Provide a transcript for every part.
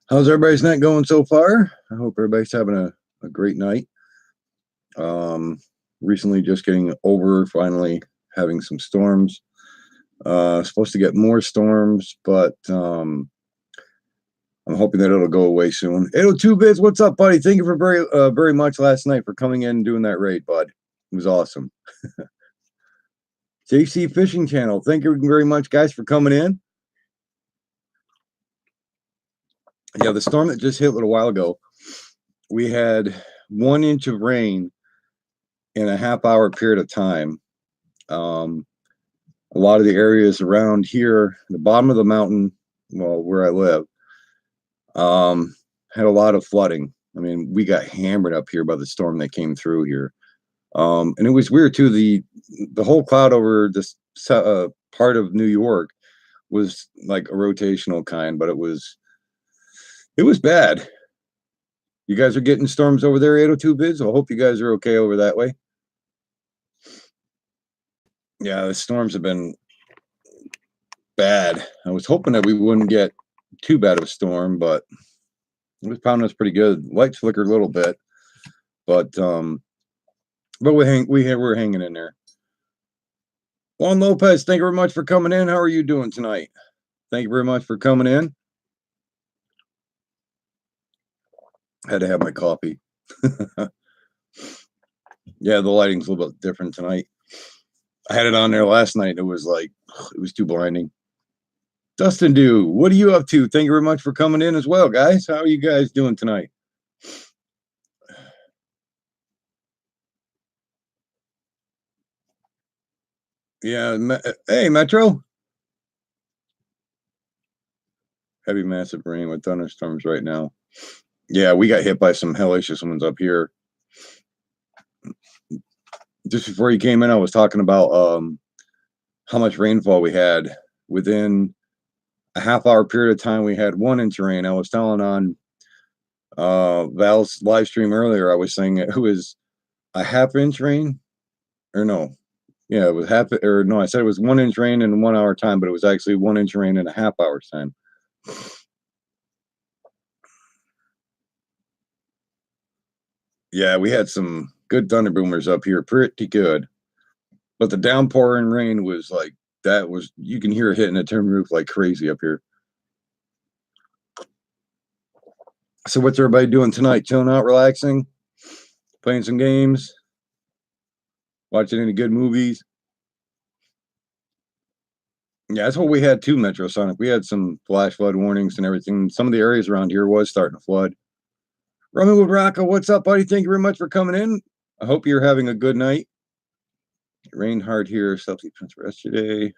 How's everybody's night going so far? I hope everybody's having a great night. Recently just getting over finally having some storms. Supposed to get more storms, but I'm hoping that it'll go away soon. 802 Biz, what's up, buddy? Thank you for very much last night for coming in and doing that raid, bud. It was awesome. JC Fishing Channel, thank you very much, guys, for coming in. Yeah, the storm that just hit a little while ago, we had 1 inch of rain in a half-hour period of time. A lot of the areas around here, the bottom of the mountain, well, where I live, had a lot of flooding. I mean, we got hammered up here by the storm that came through here. And it was weird too. The whole cloud over this part of New York was like a rotational kind, but it was bad. You guys are getting storms over there, 802 Bids? I hope you guys are okay over that way. Yeah, the storms have been bad. I was hoping that we wouldn't get too bad of a storm, but it was pounding us pretty good. Lights flickered a little bit, but we're hanging in there. Juan Lopez, thank you very much for coming in. How are you doing tonight? Thank you very much for coming in. Had to have my coffee. Yeah, the lighting's a little bit different tonight. I had it on there last night. It was too blinding. Dustin Dew, what are you up to? Thank you very much for coming in as well, guys. How are you guys doing tonight? Yeah, hey, Metro. Heavy, massive rain with thunderstorms right now. Yeah, we got hit by some hellacious ones up here. Just before you came in, I was talking about how much rainfall we had. Within a half-hour period of time, we had 1 inch of rain. I was telling on Val's live stream earlier, I was saying it was a half-inch rain, or no. Yeah, it was I said it was 1 inch rain in 1 hour time, but it was actually 1 inch rain in a half hour's time. Yeah, we had some good thunder boomers up here, pretty good. But the downpouring rain was you can hear it hitting the tin roof like crazy up here. So what's everybody doing tonight? Chilling out, relaxing, playing some games, watching any good movies? Yeah, that's what we had too, Metro Sonic. We had some flash flood warnings and everything. Some of the areas around here was starting to flood. Roman with Rocco, what's up, buddy? Thank you very much for coming in. I hope you're having a good night. It rained hard here. Self-defense for yesterday.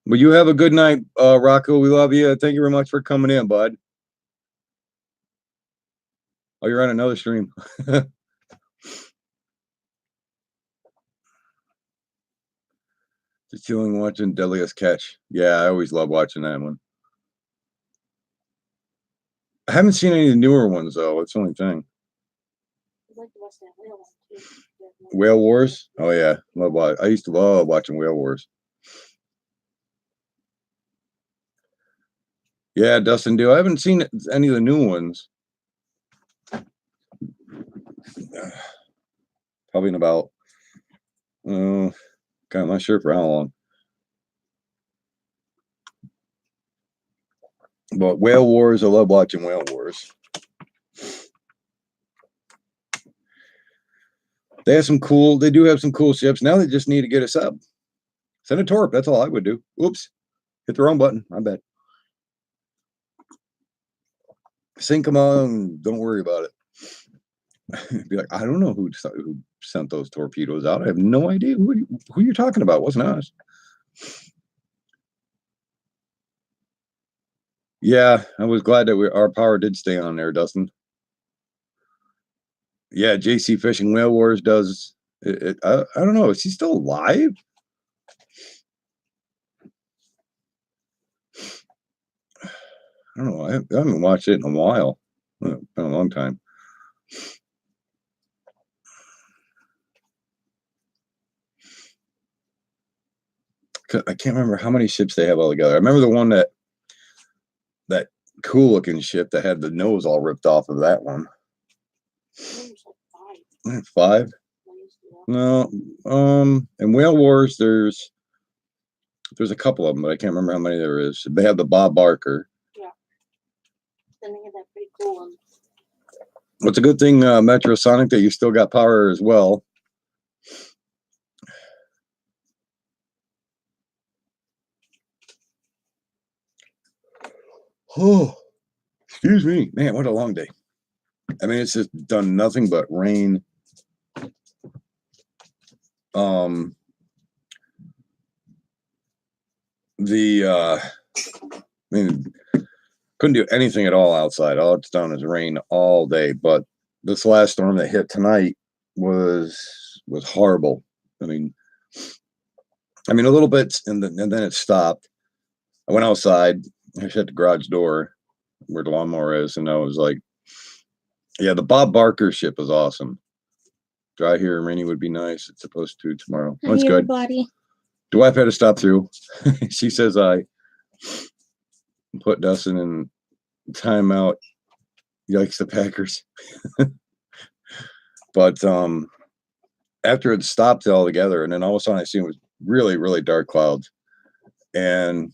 Well, you have a good night, Rocco. We love you. Thank you very much for coming in, bud. Oh, you're on another stream. Just chilling, watching Deadliest Catch. Yeah, I always love watching that one. I haven't seen any of the newer ones, though. That's the only thing. Whale Wars? Oh, yeah. I used to love watching Whale Wars. Yeah, Dustin Do. I haven't seen any of the new ones. Probably in about, I'm not sure for how long. But Whale Wars, I love watching Whale Wars. They do have some cool ships. Now they just need to get a sub. Send a torp. That's all I would do. Oops. Hit the wrong button. My bad. Sink them on. Don't worry about it. Be like, I don't know who sent those torpedoes out. I have no idea who you're talking about. It wasn't us. Yeah, I was glad that our power did stay on there, Dustin. Yeah, JC Fishing Whale Wars does it. I don't know. Is he still alive? I don't know. I haven't watched it in a while. It's been a long time. I can't remember how many ships they have all together. I remember the one that cool looking ship that had the nose all ripped off of that one. Five? No. In Whale Wars, there's a couple of them, but I can't remember how many there is. They have the Bob Barker. Yeah. Then they have that pretty cool one. Well, it's a good thing, Metrosonic, that you still got power as well. Oh, excuse me. Man, what a long day. I mean, it's just done nothing but rain. I mean, couldn't do anything at all outside. All it's done is rain all day. But this last storm that hit tonight was horrible. I mean, a little bit, and then it stopped. I went outside. I shut the garage door where the lawnmower is, and I was like, yeah, the Bob Barker ship is awesome. Dry here and rainy would be nice. It's supposed to tomorrow. That's good. Everybody. The wife had to stop through. She says I put Dustin in timeout. Yikes, the Packers. But after it stopped altogether, and then all of a sudden I see it was really, really dark clouds. And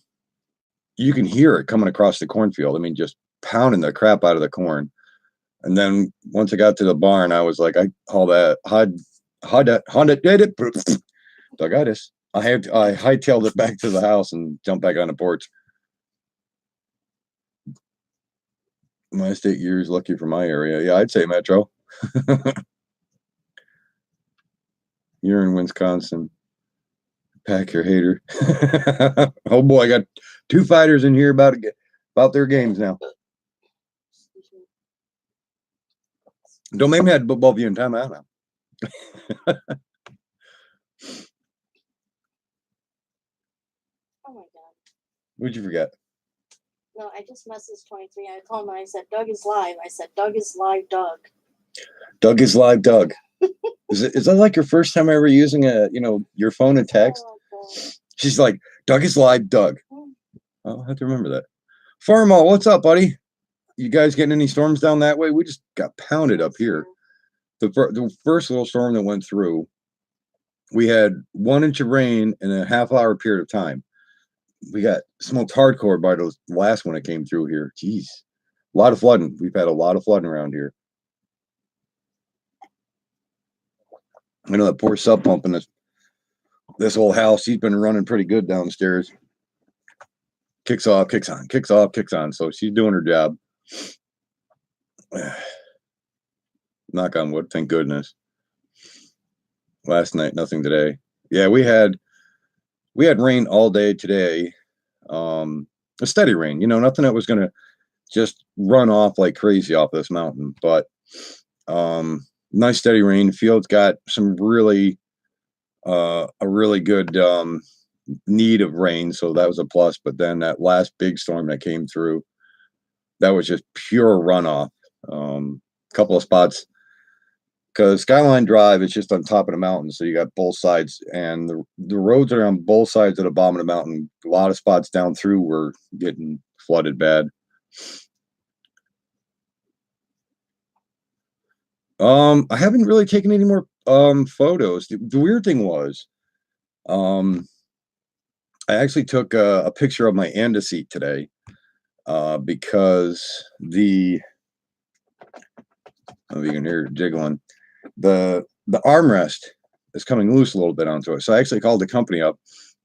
you can hear it coming across the cornfield. I mean, just pounding the crap out of the corn. And then once I got to the barn, I was like, I call that Honda did it. Dogitis. I hightailed it back to the house and jumped back on the porch. My state year is lucky for my area. Yeah, I'd say Metro. You're in Wisconsin. Pack your hater. Oh boy, I got two fighters in here about their games now. Don't make me have to both of you in timeout now. Oh my God. What'd you forget? No, I just messaged 23. I told him, I said, Doug is live. I said, Doug is live, Doug. Doug is live, Doug. Is that like your first time ever using your phone and text? Oh, She's like, Doug is live, Doug. I'll have to remember that. Farmall, what's up, buddy? You guys getting any storms down that way? We just got pounded up here. The first little storm that went through, we had 1 inch of rain in a half-hour period of time. We got smoked hardcore by the last one that came through here. Jeez. A lot of flooding. We've had a lot of flooding around here. I know that poor sub pump in this old house, he's been running pretty good downstairs. Kicks off, kicks on, kicks off, kicks on. So she's doing her job. Knock on wood, thank goodness. Last night, nothing today. Yeah, we had rain all day today. A steady rain, nothing that was gonna just run off like crazy off this mountain, but nice steady rain. Field's got some really a really good need of rain, so that was a plus. But then that last big storm that came through, that was just pure runoff. Couple of spots, because Skyline Drive is just on top of the mountain, so you got both sides, and the roads are on both sides of the bottom of the mountain. A lot of spots down through were getting flooded bad. I haven't really taken any more photos. The weird thing was, I actually took a picture of my Anda seat today, because I don't know if you can hear it jiggling. The armrest is coming loose a little bit onto it. So I actually called the company up.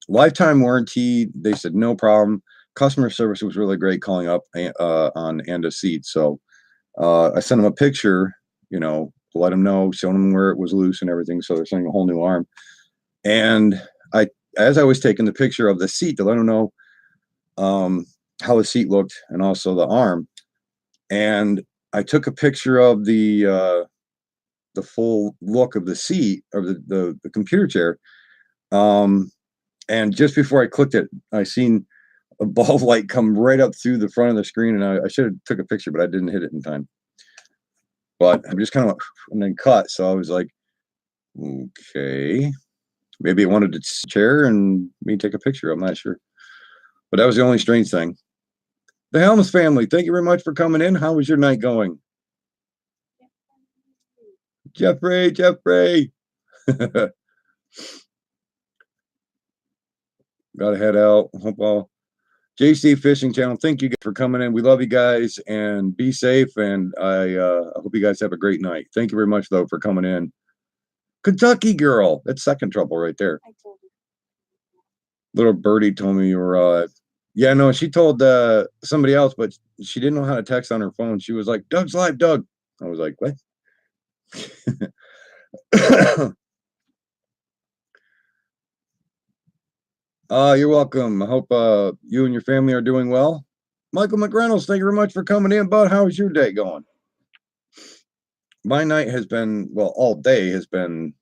Lifetime warranty. They said no problem. Customer service was really great calling up on Anda seat. So I sent them a picture, to let them know, showing them where it was loose and everything. So they're sending a whole new arm. And as I was taking the picture of the seat to let them know how the seat looked and also the arm, and I took a picture of the full look of the seat, or the computer chair, and just before I clicked it, I seen a ball of light come right up through the front of the screen, and I should have took a picture, but I didn't hit it in time. But I'm just kind of, and then cut. So I was like, okay, Maybe it wanted its chair and me take a picture. I'm not sure. But that was the only strange thing. The Helms family, thank you very much for coming in. How was your night going? Jeffrey. Gotta head out. Hope all. JC Fishing Channel, thank you guys for coming in. We love you guys and be safe. And I hope you guys have a great night. Thank you very much, though, for coming in. Kentucky girl, that's second trouble right there. I told you. Little birdie told me you were. Yeah, no, she told somebody else, but she didn't know how to text on her phone. She was like, "Doug's live, Doug." I was like, "What?" You're welcome. I hope you and your family are doing well. Michael McReynolds, thank you very much for coming in, bud. How's your day going? My night has been, well, all day has been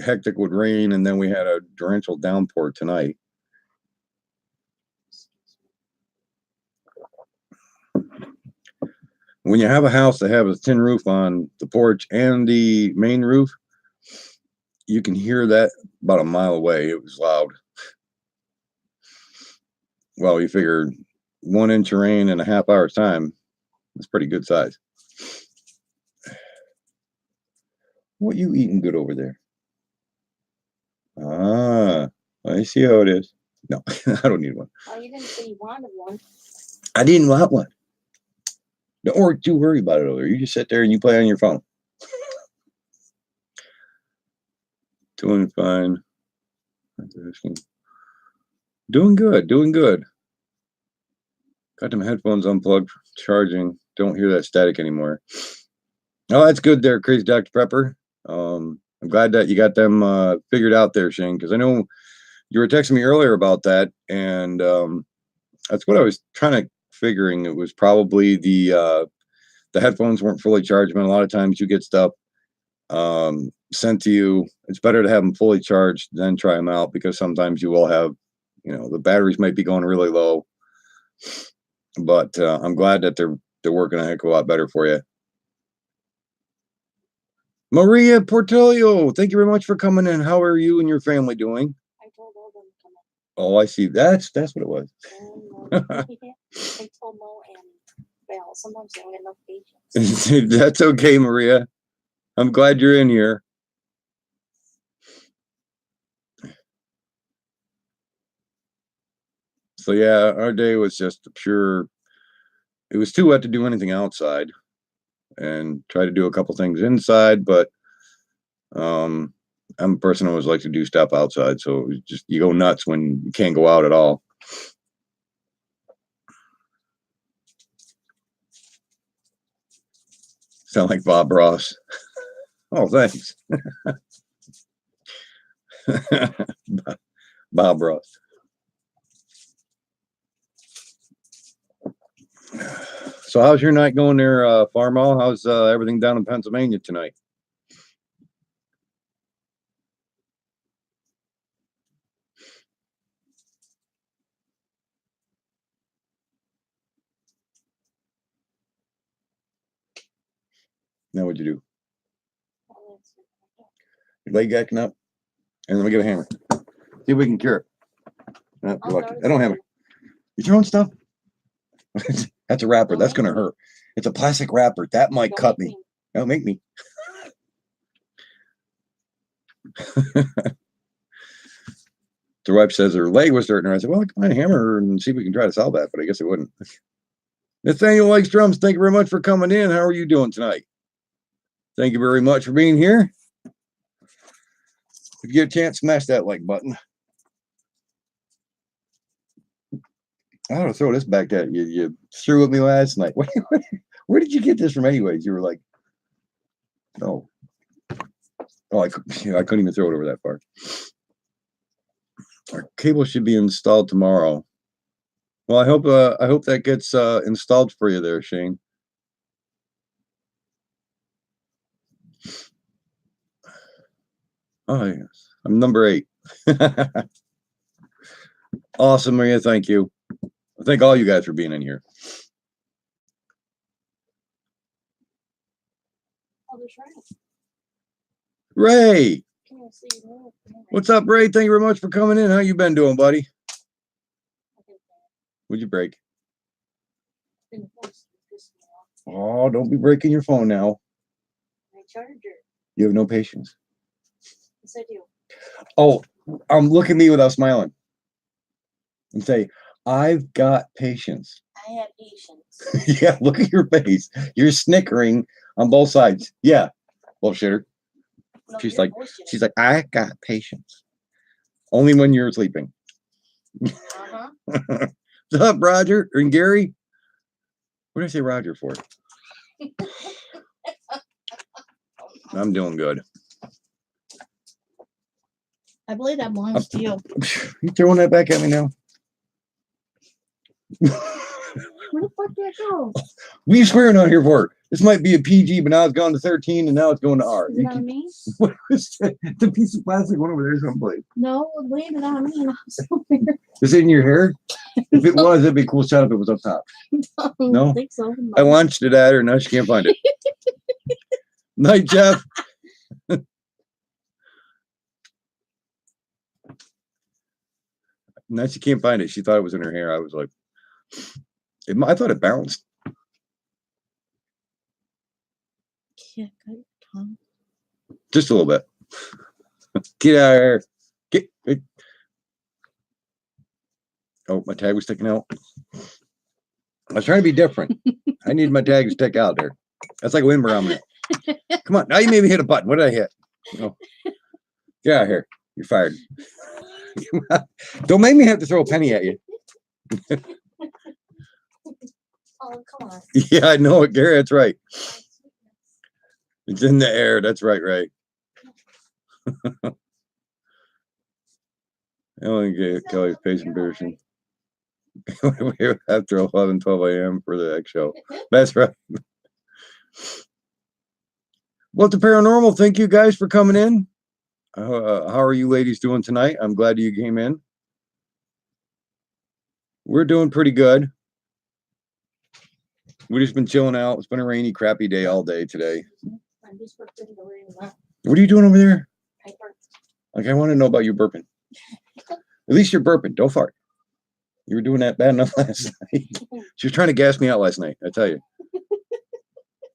hectic with rain, and then we had a torrential downpour tonight. When you have a house that has a tin roof on the porch and the main roof, you can hear that about a mile away. It was loud. Well, you figure 1 inch of rain in a half hour's time. It's pretty good size. What you eating good over there? Ah, I see how it is. No, I don't need one. Oh, you didn't say you wanted one. I didn't want one. Don't too worry about it over there. You just sit there and you play on your phone. Doing fine. Doing good. Got them headphones unplugged, charging. Don't hear that static anymore. Oh, that's good there, Crazy Dr. Prepper. I'm glad that you got them figured out there, Shane, because I know you were texting me earlier about that, and that's what I was figuring. It was probably the headphones weren't fully charged. But a lot of times you get stuff sent to you. It's better to have them fully charged than try them out, because sometimes you will have, the batteries might be going really low. But I'm glad that they're working a heck of a lot better for you. Maria Portillo, thank you very much for coming in. How are you and your family doing? I told all them to come in. Oh, I see. That's what it was. I told Mo and Val. Sometimes they don't get enough patience. That's okay, Maria. I'm glad you're in here. So yeah, our day was just it was too wet to do anything outside, and try to do a couple things inside, but I'm a person who always likes to do stuff outside, so it was just, you go nuts when you can't go out at all. Sound like Bob Ross. Oh, thanks. Bob Ross. So how's your night going there, Farmall? How's everything down in Pennsylvania tonight? Now what'd you do? Your leg acting up? And let me get a hammer. See if we can cure it. No, you're lucky. I don't have it. You throwing stuff? That's a wrapper. That's gonna hurt. It's a plastic wrapper. That might cut me. Don't make me. The wife says her leg was hurting her. I said, well, I can find a hammer and see if we can try to solve that, but I guess it wouldn't. Nathaniel Likes Drums, thank you very much for coming in. How are you doing tonight? Thank you very much for being here. If you get a chance, smash that like button. I ought to throw this back at you. You threw at me last night. Where did you get this from anyways? You were like, oh. Oh, I couldn't even throw it over that far. Our cable should be installed tomorrow. Well, I hope that gets installed for you there, Shane. Oh yes, I'm number 8. Awesome, Maria. Thank you. I thank all you guys for being in here. Oh, there's Ray. Ray. Come Oh, so you know, What's up, Ray? Thank you very much for coming in. How you been doing, buddy? What'd you break? Oh, don't be breaking your phone now. My charger. You have no patience. Yes, I do. Oh, look at me without smiling. And say, I've got patience. I have patience. Yeah, look at your face. You're snickering on both sides. Yeah. Bullshitter. No, She's you're like, bullshitting. I got patience. Only when you're sleeping. Uh-huh. What's up, Roger and Gary? What did I say Roger for? I'm doing good. I believe that belongs to you. You throwing that back at me now? Where the fuck did it go? What are you swearing on here for? This might be a PG, but now it's gone to 13 and now it's going to R. Is it on me? What was that? The piece of plastic one over there someplace. No, it landed on me and I was over Is it in your hair? If it was, it'd be a cool shot if it was up top. I No? don't think so. I launched it at her, now she can't find it. Night, Jeff. Now she can't find it. She thought it was in her hair. I was like, I thought it bounced. Yeah, cut your tongue. Just a little bit. Get out of here. Get it. Oh, my tag was sticking out. I was trying to be different. I need my tag to stick out there. That's like a wind barometer. Come on. Now you made me hit a button. What did I hit? Oh. Get out of here. You're fired. Don't make me have to throw a penny at you. Oh, come on. Yeah, I know it, Gary. That's right. It's in the air. That's right, Ray. I only get Kelly's patient version. After 11, 12 a.m. for the X show. That's right. Well, the paranormal, thank you guys for coming in. How are you ladies doing tonight? I'm glad you came in. We're doing pretty good. We've just been chilling out. It's been a rainy, crappy day all day today. I'm just burping the way you want. What are you doing over there? I burped. Like, I want to know about you burping. At least you're burping. Don't fart. You were doing that bad enough last night. She was trying to gas me out last night, I tell you.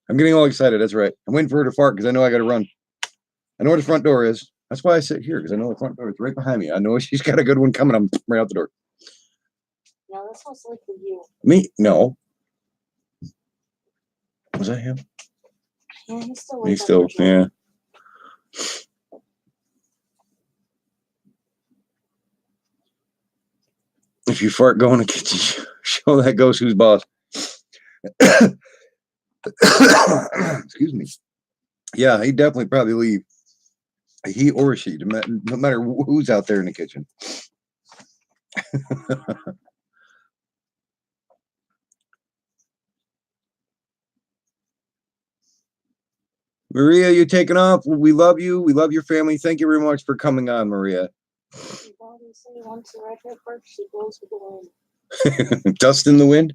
I'm getting all excited. That's right. I'm waiting for her to fart because I know I got to run. I know where the front door is. That's why I sit here, because I know the front door is right behind me. I know she's got a good one coming. I'm right out the door. No, that's most likely you. Me? No. Was that him? Yeah, he's still. He's still, yeah. If you fart, go in the kitchen. Show that ghost who's boss. Excuse me. Yeah, he'd definitely probably leave. He or she, no matter who's out there in the kitchen. Maria, you taking off? We love you. We love your family. Thank you very much for coming on, Maria. Once the redhead burps, she goes with the wind. Dust in the wind?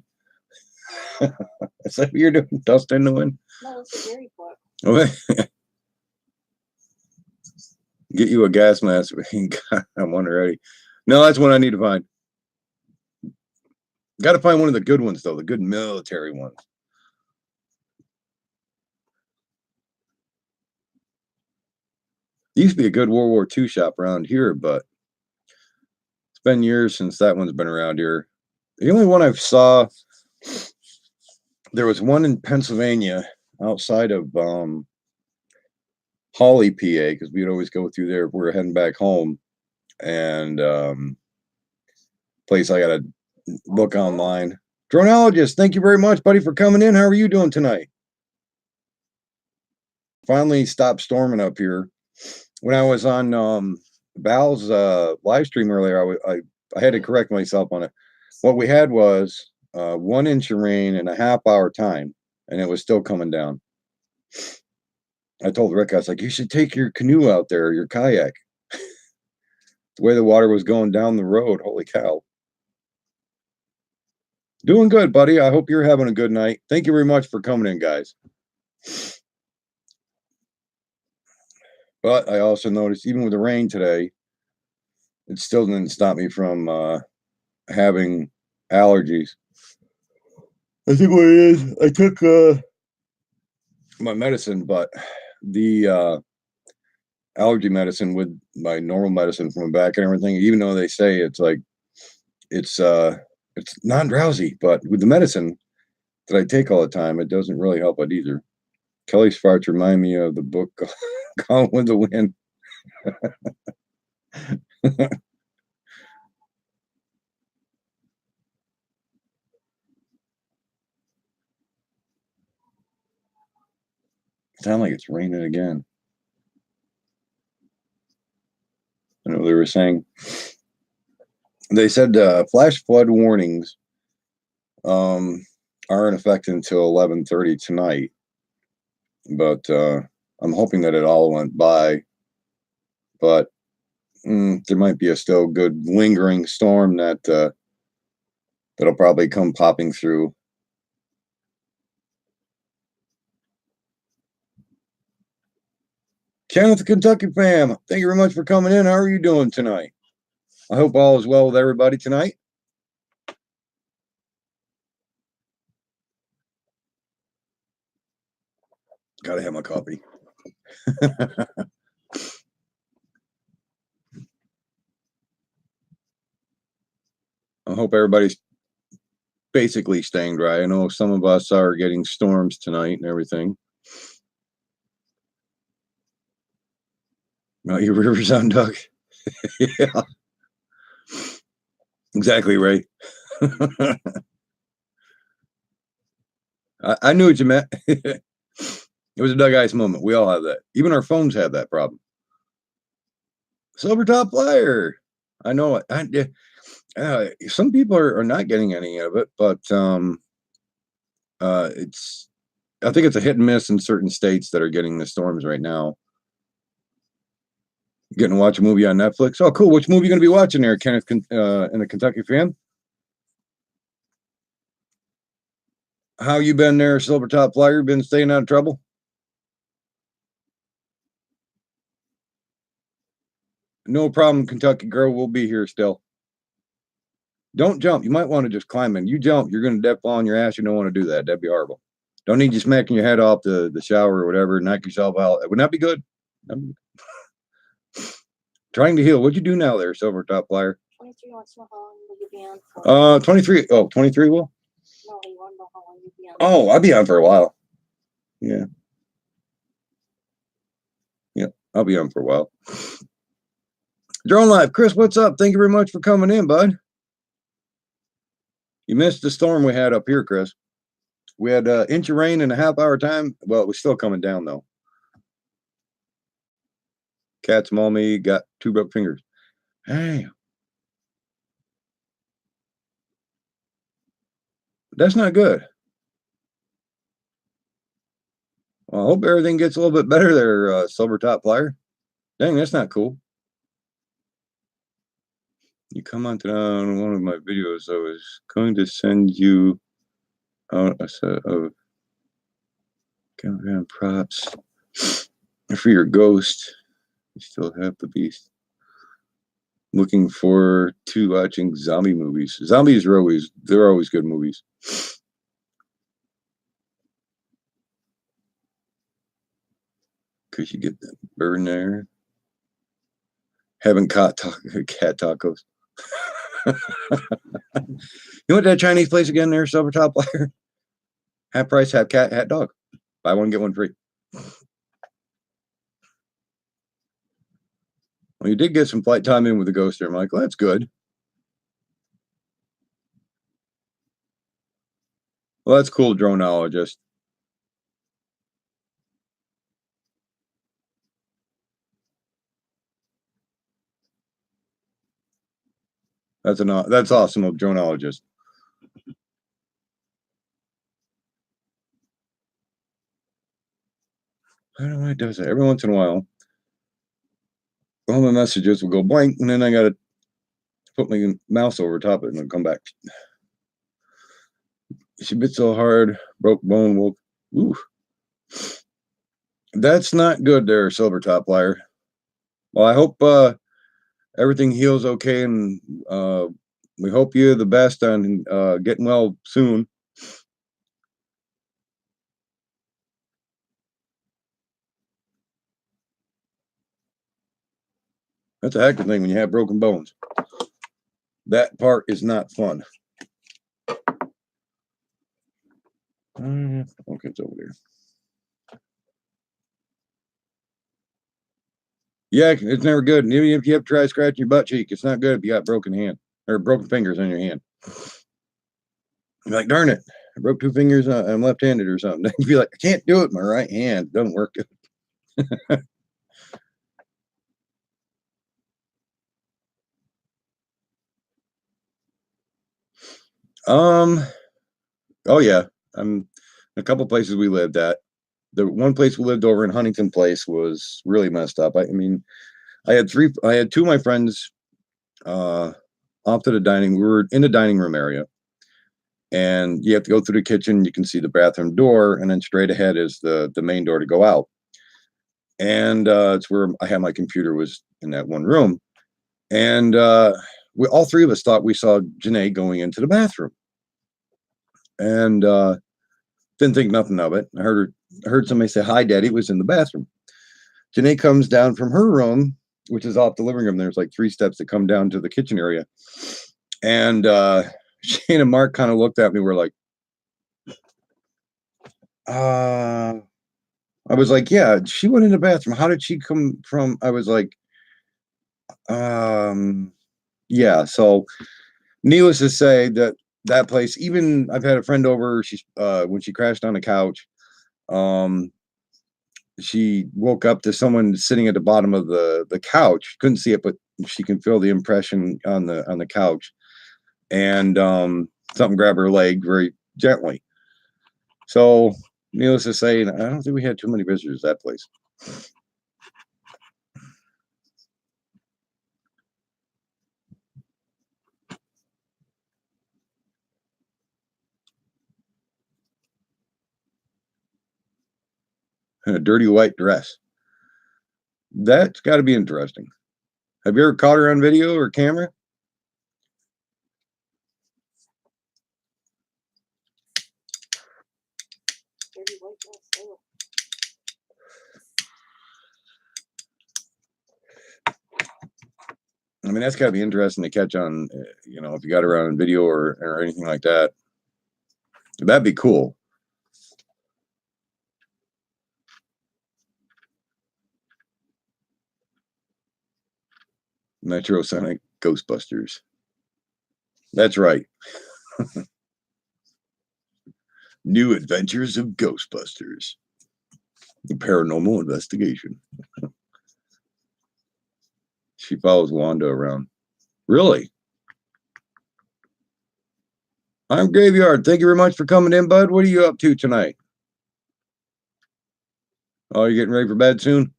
Is that what you're doing? Dust in the wind? No, it's a Gary book. Okay. Get you a gas mask. I'm one already. No, that's one I need to find. Got to find one of the good ones, though. The good military ones. There used to be a good World War II shop around here, but it's been years since that one's been around here. The only one I saw, there was one in Pennsylvania outside of Hawley, PA, because we'd always go through there if we were heading back home. And place I got to look online. Dronologist, thank you very much, buddy, for coming in. How are you doing tonight? Finally stopped storming up here. When I was on Val's live stream earlier, I had to correct myself on it. What we had was 1 inch of rain in a half-hour time, and it was still coming down. I told Rick, I was like, you should take your canoe out there, your kayak. The way the water was going down the road, holy cow. Doing good, buddy. I hope you're having a good night. Thank you very much for coming in, guys. But I also noticed, even with the rain today, it still didn't stop me from having allergies. I think what it is, I took my medicine, but the allergy medicine with my normal medicine from my back and everything, even though they say it's like it's non-drowsy, but with the medicine that I take all the time, it doesn't really help it either. Kelly's farts remind me of the book Gone with the Wind. Sound like it's raining again. I know they were saying, they said flash flood warnings are in effect until 11:30 tonight, but I'm hoping that it all went by. But there might be a still good lingering storm that that'll probably come popping through. Kenneth, Kentucky fam, thank you very much for coming in. How are you doing tonight? I hope all is well with everybody tonight. Gotta have my coffee. I hope everybody's basically staying dry. I know some of us are getting storms tonight and everything. Not your rivers on, Doug. Yeah. Exactly, Ray. I knew what you meant. It was a Doug Ice moment. We all have that. Even our phones have that problem. Silver Top Flyer. I know it. Some people are not getting any of it, but it's. I think it's a hit and miss in certain states that are getting the storms right now. Getting to watch a movie on Netflix. Oh, cool. Which movie are you going to be watching there, Kenneth, in the Kentucky fan? How you been there, Silver Top Flyer? Been staying out of trouble? No problem, Kentucky girl. We'll be here still. Don't jump. You might want to just climb in. You jump, you're going to fall on your ass. You don't want to do that. That'd be horrible. Don't need you smacking your head off the shower or whatever. Knock yourself out. It would not be good. Trying to heal. What'd you do now there, Silver Top Flyer? 23 wants to know how long will you be on for? 23. Oh, 23 will? No, you want to know how long you'll be on. Oh, I'll be on for a while. Yeah. Yep, I'll be on for a while. Drone Life. Chris, what's up? Thank you very much for coming in, bud. You missed the storm we had up here, Chris. We had an inch of rain in a half-hour time. Well, it was still coming down, though. Cat's mommy got 2 broke fingers. Hey. That's not good. Well, I hope everything gets a little bit better there, Silver Top Flyer. Dang, that's not cool. You commented on one of my videos. I was going to send you out a set of countdown props for your ghost. You still have the beast. Looking forward to watching zombie movies. Zombies are always good movies. Cause you get that burn there. Having cat tacos. You went to that Chinese place again there, Silver Top Flyer? Half price, half cat, half dog. Buy one, get one free. Well, you did get some flight time in with the ghost there, Michael. That's good. Well, that's cool, droneologist. That's awesome of droneologist. I don't know why it does that. Every once in a while, all my messages will go blank, and then I gotta put my mouse over top it and it'll come back. She bit so hard, broke bone, woke. Ooh. That's not good there, Silver Top Flyer. Well, I hope everything heals okay, and we hope you're the best on getting well soon. That's a heck of a thing when you have broken bones. That part is not fun. Okay, it's over there. Yeah, it's never good. And even if you have to try scratching your butt cheek, it's not good if you got broken hand or broken fingers on your hand. You're like, darn it, I broke 2 fingers. I'm left-handed or something. You'd be like, I can't do it with my right hand. It doesn't work. Oh yeah. A couple places we lived at. The one place we lived over in Huntington Place was really messed up. I mean, I had 2 of my friends off to the dining. We were in the dining room area, and you have to go through the kitchen. You can see the bathroom door, and then straight ahead is the main door to go out. And it's where I had my computer, was in that one room. And we all 3 of us thought we saw Janae going into the bathroom, and didn't think nothing of it. I heard somebody say, "Hi, Daddy," was in the bathroom. Janae comes down from her room, which is off the living room. There's like 3 steps that come down to the kitchen area. And Shane and Mark kind of looked at me. We're like, I was like, yeah, she went in the bathroom. How did she come from? I was like, yeah. So needless to say, that place, even I've had a friend over, she's when she crashed on the couch, she woke up to someone sitting at the bottom of the couch. Couldn't see it, but she can feel the impression on the couch. And something grabbed her leg very gently. So needless to say, I don't think we had too many visitors at that place. And a dirty white dress. That's got to be interesting. Have you ever caught her on video or camera? Dirty white dress, ew. I mean, that's got to be interesting to catch on, if you got her on video or anything like that. That'd be cool. Metro Sonic Ghostbusters. That's right. New Adventures of Ghostbusters. The Paranormal Investigation. She follows Wanda around. Really? I'm Graveyard. Thank you very much for coming in, bud. What are you up to tonight? Oh, you're getting ready for bed soon?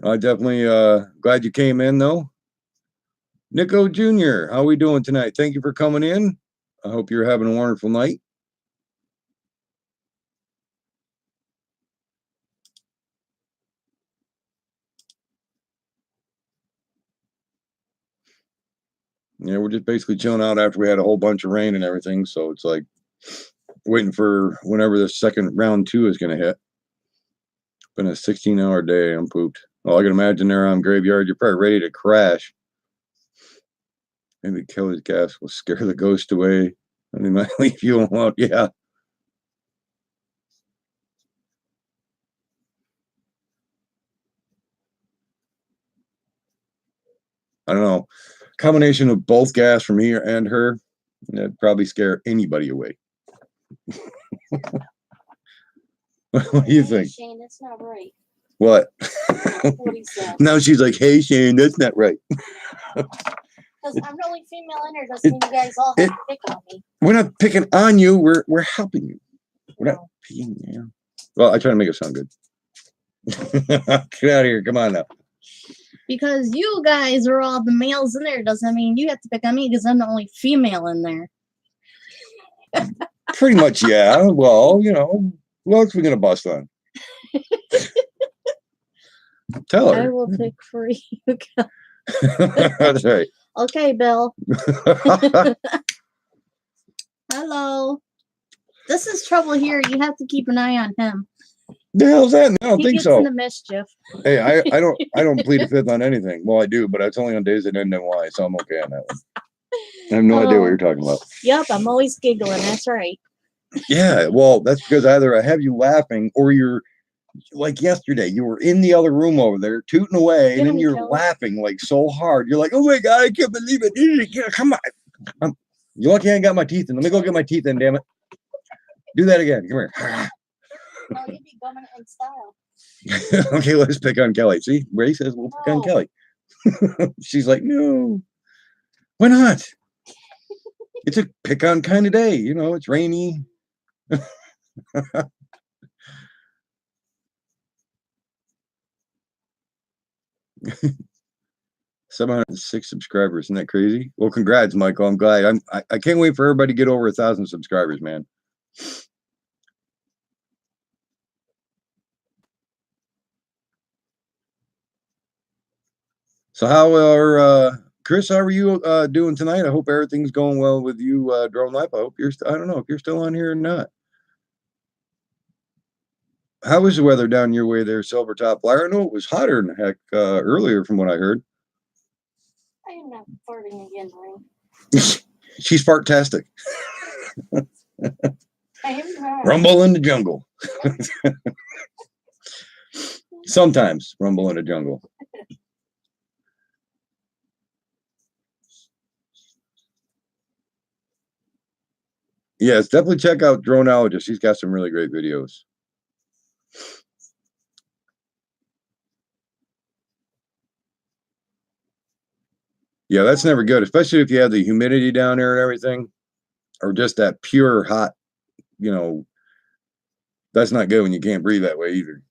I definitely glad you came in, though. Nico Jr., how are we doing tonight? Thank you for coming in. I hope you're having a wonderful night. Yeah, we're just basically chilling out after we had a whole bunch of rain and everything. So it's like waiting for whenever the second round 2 is going to hit. Been a 16-hour day. I'm pooped. Well, I can imagine there on Graveyard, you're probably ready to crash. Maybe Kelly's gas will scare the ghost away. And they might leave you alone. Yeah. I don't know. Combination of both gas from here and her, that'd probably scare anybody away. What do you think? Shane, that's not right. What? What he said. Now she's like, hey, Shane, that's not right. Because I'm the only female in here, doesn't mean you guys all have to pick on me. We're not picking on you. We're helping you. We're not picking you. Well, I try to make it sound good. Get out of here. Come on now. Because you guys are all the males in there doesn't mean you have to pick on me because I'm the only female in there. Pretty much, yeah. Well, who else are we going to bust on? Tell I her. will pick for you. That's right. Okay, Bill. Hello. This is trouble here. You have to keep an eye on him. The hell's that? I don't He think gets so. into mischief. Hey, I don't plead the fifth on anything. Well, I do, but it's only on days that end in Y, so I'm okay on that one. I have no idea what Oh. you're talking about. Yep, I'm always giggling. That's right. Yeah, well, that's because either I have you laughing or you're like yesterday, you were in the other room over there tooting away, Get and then him, you're Kelly. laughing like so hard. You're like, oh my God, I can't believe it. Come on. You're lucky I ain't got my teeth in. Let me go get my teeth in, damn it. Do that again. Come here. No, you'd be gumming it in style. Okay, let's pick on Kelly. See, Ray says we'll pick on No. Kelly. She's like, no. Why not? It's a pick on kind of day. You know, it's rainy. 706 subscribers. Isn't that crazy? Well, congrats, Michael. I'm glad. I can't wait for everybody to get over 1,000 subscribers, man. So how are Chris, how are you doing tonight? I hope everything's going well with you, Drone Life. I hope you're I don't know if you're still on here or not. How is the weather down your way there, Silvertop Flyer? I know it was hotter than heck earlier from what I heard. I am not farting again, Ryan. She's fartastic. I am not. Rumble in the jungle. Sometimes rumble in the jungle. Yes, definitely check out Droneologist. He's got some really great videos. Yeah, that's never good, especially if you have the humidity down there and everything, or just that pure hot, you know, that's not good when you can't breathe that way either.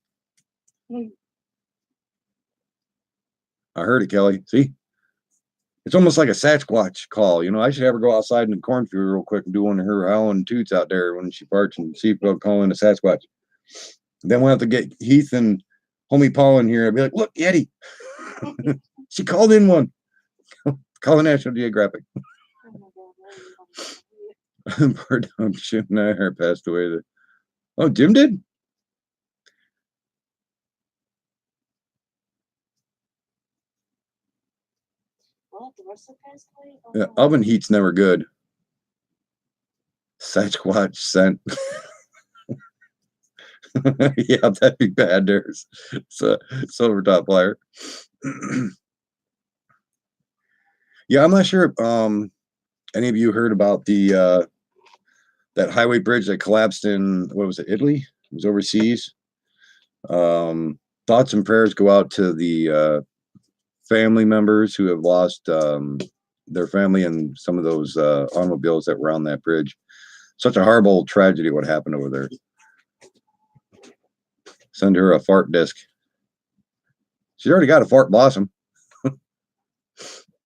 I heard it, Kelly. See? It's almost like a Sasquatch call. You know, I should have her go outside in the cornfield real quick and do one of her howling toots out there when she farts and see if they'll call in a Sasquatch. Then we'll have to get Heath and homie Paul in here and be like, look, Yeti. She called in one. Call the National Geographic. Poor dumb Jim Nair passed away. Oh, Jim did? What? The Russell passed away? Oh, Yeah, no. oven heat's never good. Sasquatch scent. Yeah, that'd be bad. There's Silvertop Flyer. Yeah, I'm not sure if any of you heard about the that highway bridge that collapsed in, what was it, Italy? It was overseas. Thoughts and prayers go out to the family members who have lost their family and some of those automobiles that were on that bridge. Such a horrible tragedy what happened over there. Send her a fart disc. She's already got a fart blossom.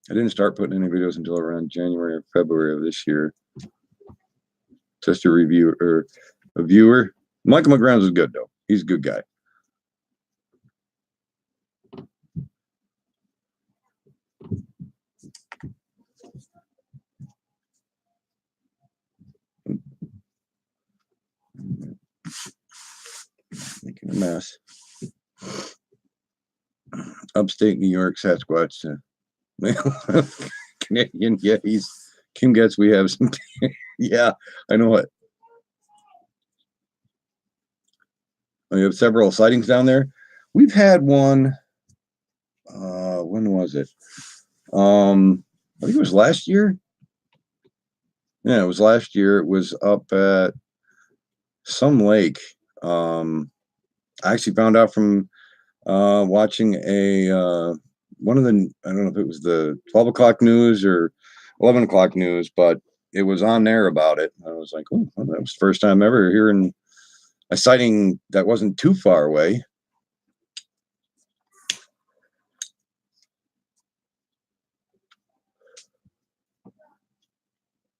I didn't start putting any videos until around January or February of this year. Just a review or a viewer. Michael McGrounds is good though. He's a good guy. Making a mess. Upstate New York Sasquatch. Canadian Yetis. Kim gets we have some. Yeah, I know it. We have several sightings down there. We've had one. When was it? I think it was last year. Yeah, it was last year. It was up at some lake. I actually found out from watching one of the, I don't know if it was the 12 o'clock news or 11 o'clock news, but it was on there about it. I was like, oh, well, that was the first time ever hearing a sighting that wasn't too far away.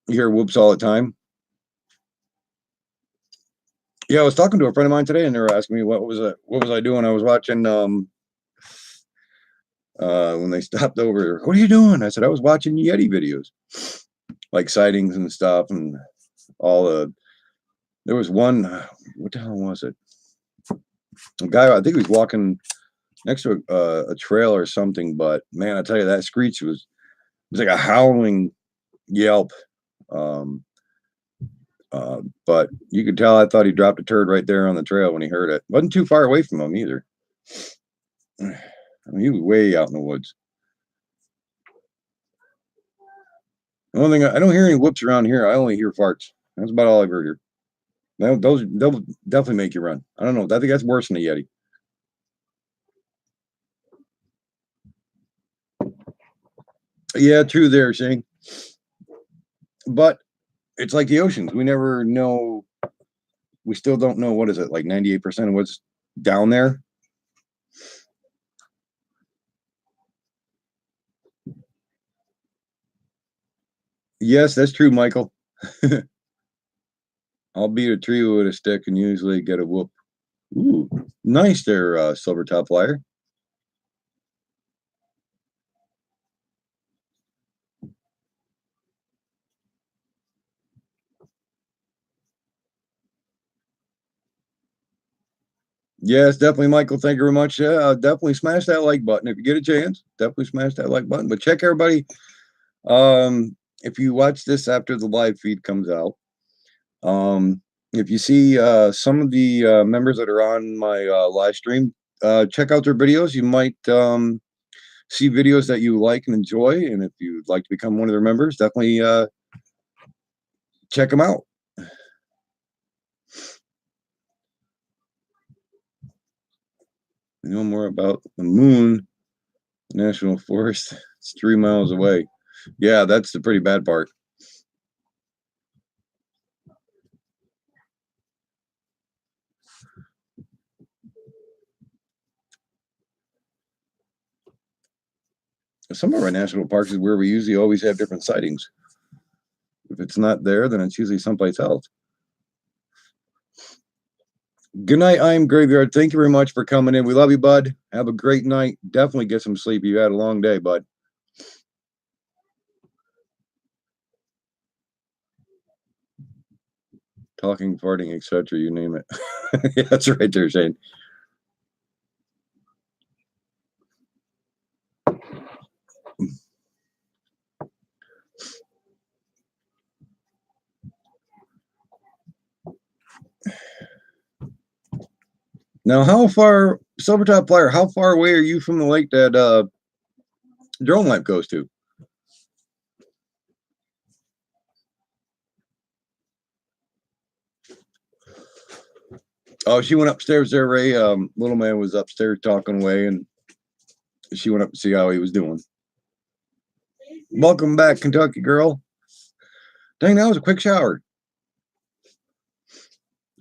You hear whoops all the time. Yeah, I was talking to a friend of mine today, and they were asking me what was I doing. I was watching when they stopped over. What are you doing? I said, I was watching Yeti videos, like sightings and stuff, and all the. There was one. What the hell was it? A guy, I think he was walking next to a trail or something. But man, I tell you, that screech was like a howling yelp. But you could tell I thought he dropped a turd right there on the trail when he heard it. Wasn't too far away from him either. I mean, he was way out in the woods. The only thing I don't hear any whoops around here. I only hear farts. That's about all I've heard here. They'll definitely make you run. I don't know. I think that's worse than a Yeti. Yeah, true there, Shane. But it's like the oceans. We never know. We still don't know, what is it, like 98% of what's down there? Yes, that's true, Michael. I'll beat a tree with a stick and usually get a whoop. Ooh, nice there, Silver Top Flyer. Yes, definitely, Michael. Thank you very much. Definitely smash that like button if you get a chance. Definitely smash that like button. But check everybody. If you watch this after the live feed comes out, if you see some of the members that are on my live stream, check out their videos. You might see videos that you like and enjoy, and if you'd like to become one of their members, definitely check them out. You know more about the Moon National Forest. It's 3 miles away. Yeah, that's the pretty bad part. Some of our national parks is where we usually always have different sightings. If it's not there, then it's usually someplace else. Good night, I'm Graveyard. Thank you very much for coming in. We love you, bud. Have a great night. Definitely get some sleep. You had a long day, bud. Talking, farting, etc. You name it. Yeah, that's right there, Shane. Now, how far, Silvertop Flyer, how far away are you from the lake that Drone Life goes to? Oh, she went upstairs there, Ray. Little man was upstairs talking away, and she went up to see how he was doing. Welcome back, Kentucky girl. Dang, that was a quick shower.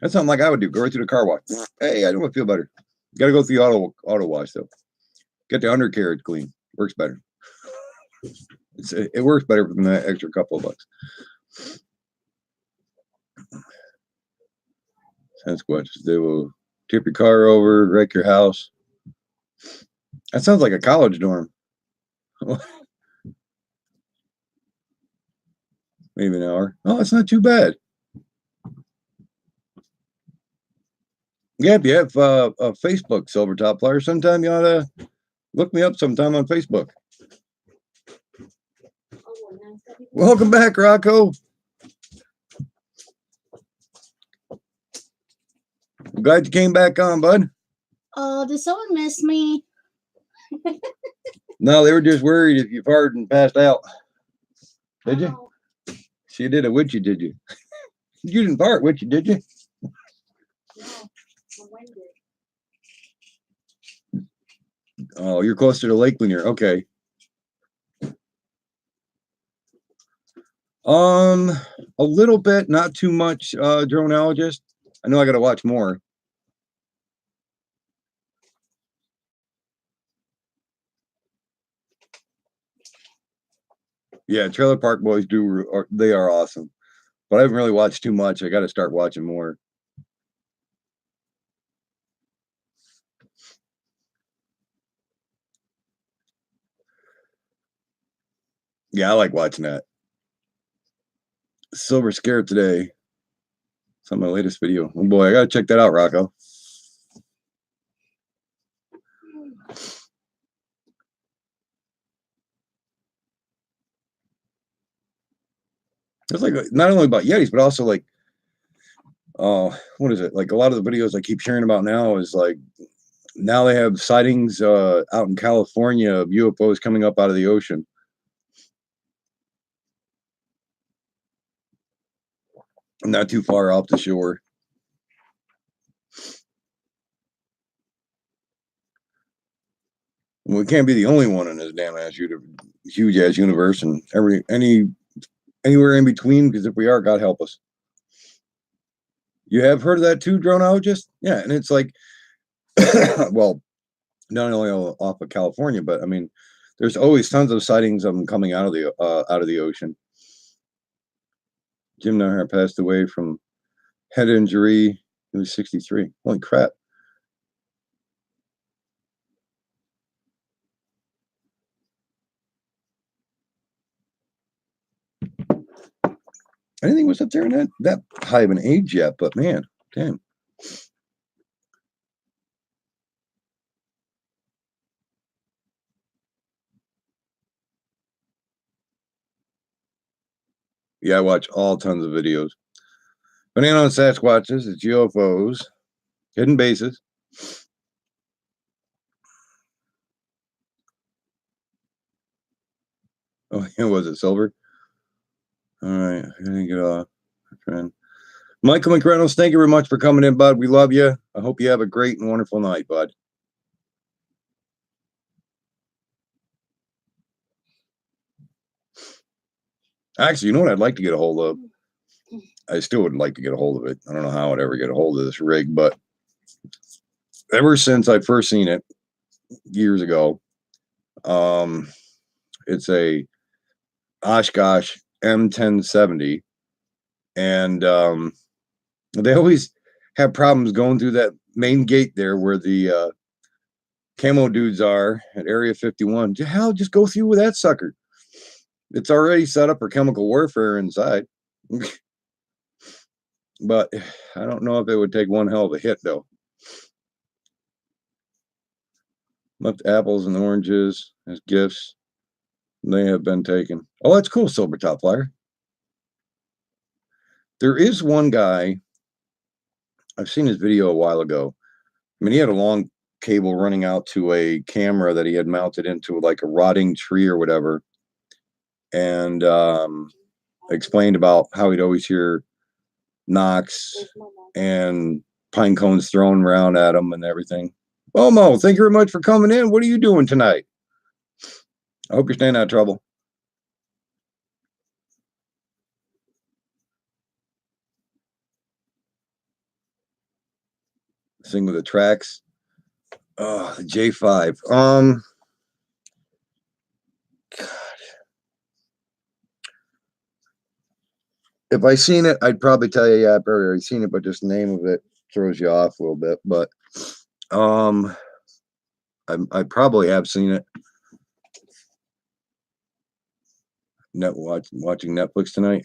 That's something like I would do. Go right through the car wash. Hey, I don't feel better. Got to go through the auto wash though. Get the undercarriage clean. Works better. It works better than that extra couple of bucks. Sasquatch, they will tip your car over, wreck your house. That sounds like a college dorm. Maybe an hour. Oh, it's not too bad. Yeah, if you have a Facebook, Silvertop Flyer, sometime you ought to look me up sometime on Facebook. Welcome back, Rocco. I'm glad you came back on, bud. Oh, did someone miss me? No, they were just worried if you farted and passed out. Did you? Oh, She did it with you, did you? You didn't fart with you, did you? no, I'm winded. Oh, you're closer to the lake when you're okay. A little bit, not too much, droneologist. I know I gotta watch more. Yeah, Trailer Park Boys they are awesome. But I haven't really watched too much. I gotta start watching more. Yeah, I like watching that. Silver Scare today. It's on my latest video. Oh boy, I gotta check that out, Rocco. It's like not only about Yetis, but also like, what is it? Like a lot of the videos I keep hearing about now is like now they have sightings out in California of UFOs coming up out of the ocean. Not too far off the shore. We can't be the only one in this damn ass huge ass universe, and anywhere in between. Because if we are, God help us. You have heard of that too, droneologist? Yeah, and it's like, well, not only off of California, but I mean, there's always tons of sightings of them coming out of the ocean. Jim Nahar passed away from head injury. He was 63. Holy crap! I didn't think it was up there in that high of an age yet, but man, damn. Yeah, I watch all tons of videos. Banana on Sasquatches, it's UFOs, hidden bases. Oh, yeah, was it Silver? All right, I gotta get off, my friend. Michael McReynolds, thank you very much for coming in, bud. We love you. I hope you have a great and wonderful night, bud. Actually, you know what I'd like to get a hold of? I still would like to get a hold of it. I don't know how I'd ever get a hold of this rig, but ever since I first seen it years ago, it's a Oshkosh M1070, and they always have problems going through that main gate there where the camo dudes are at Area 51. Hell, just go through with that sucker. It's already set up for chemical warfare inside. But I don't know if it would take one hell of a hit, though. Left apples and oranges as gifts. They have been taken. Oh, that's cool, Silver Top Flyer. There is one guy, I've seen his video a while ago. I mean, he had a long cable running out to a camera that he had mounted into like a rotting tree or whatever. And explained about how he'd always hear knocks and pine cones thrown around at him and everything. Well, Mo, thank you very much for coming in. What are you doing tonight? I hope you're staying out of trouble. Thing with the tracks. Oh, the J5. God. If I seen it, I'd probably tell you, yeah, I've already seen it, but just the name of it throws you off a little bit. But I probably have seen it. Watching Netflix tonight.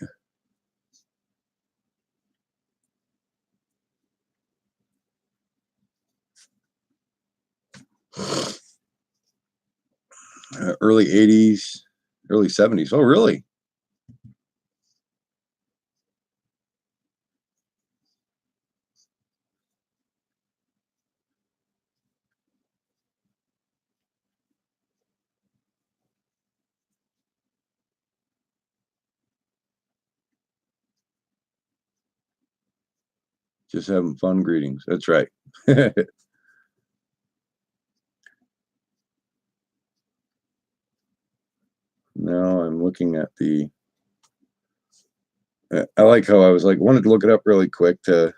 Early 80s, early 70s. Oh, really? Just having fun. Greetings. That's right. Now I'm looking at the. I like how I was like wanted to look it up really quick to.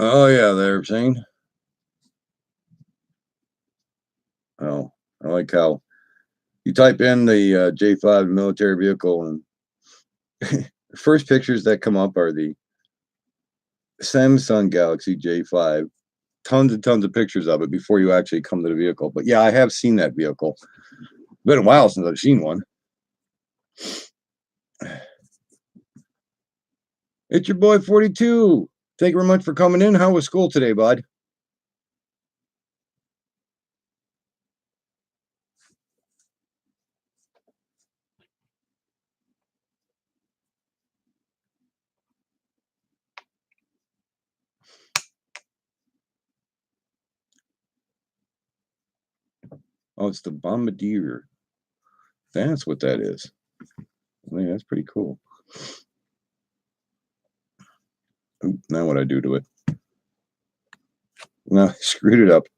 Oh yeah, they're saying. Oh, I like how you type in the J5 military vehicle, and the first pictures that come up are the Samsung Galaxy J5. Tons and tons of pictures of it before you actually come to the vehicle. But yeah, I have seen that vehicle. Been a while since I've seen one. It's your boy 42. Thank you very much for coming in. How was school today, bud? Oh, it's the Bombardier. That's what that is. I mean, that's pretty cool. Oop, now what I do to it? No, I screwed it up.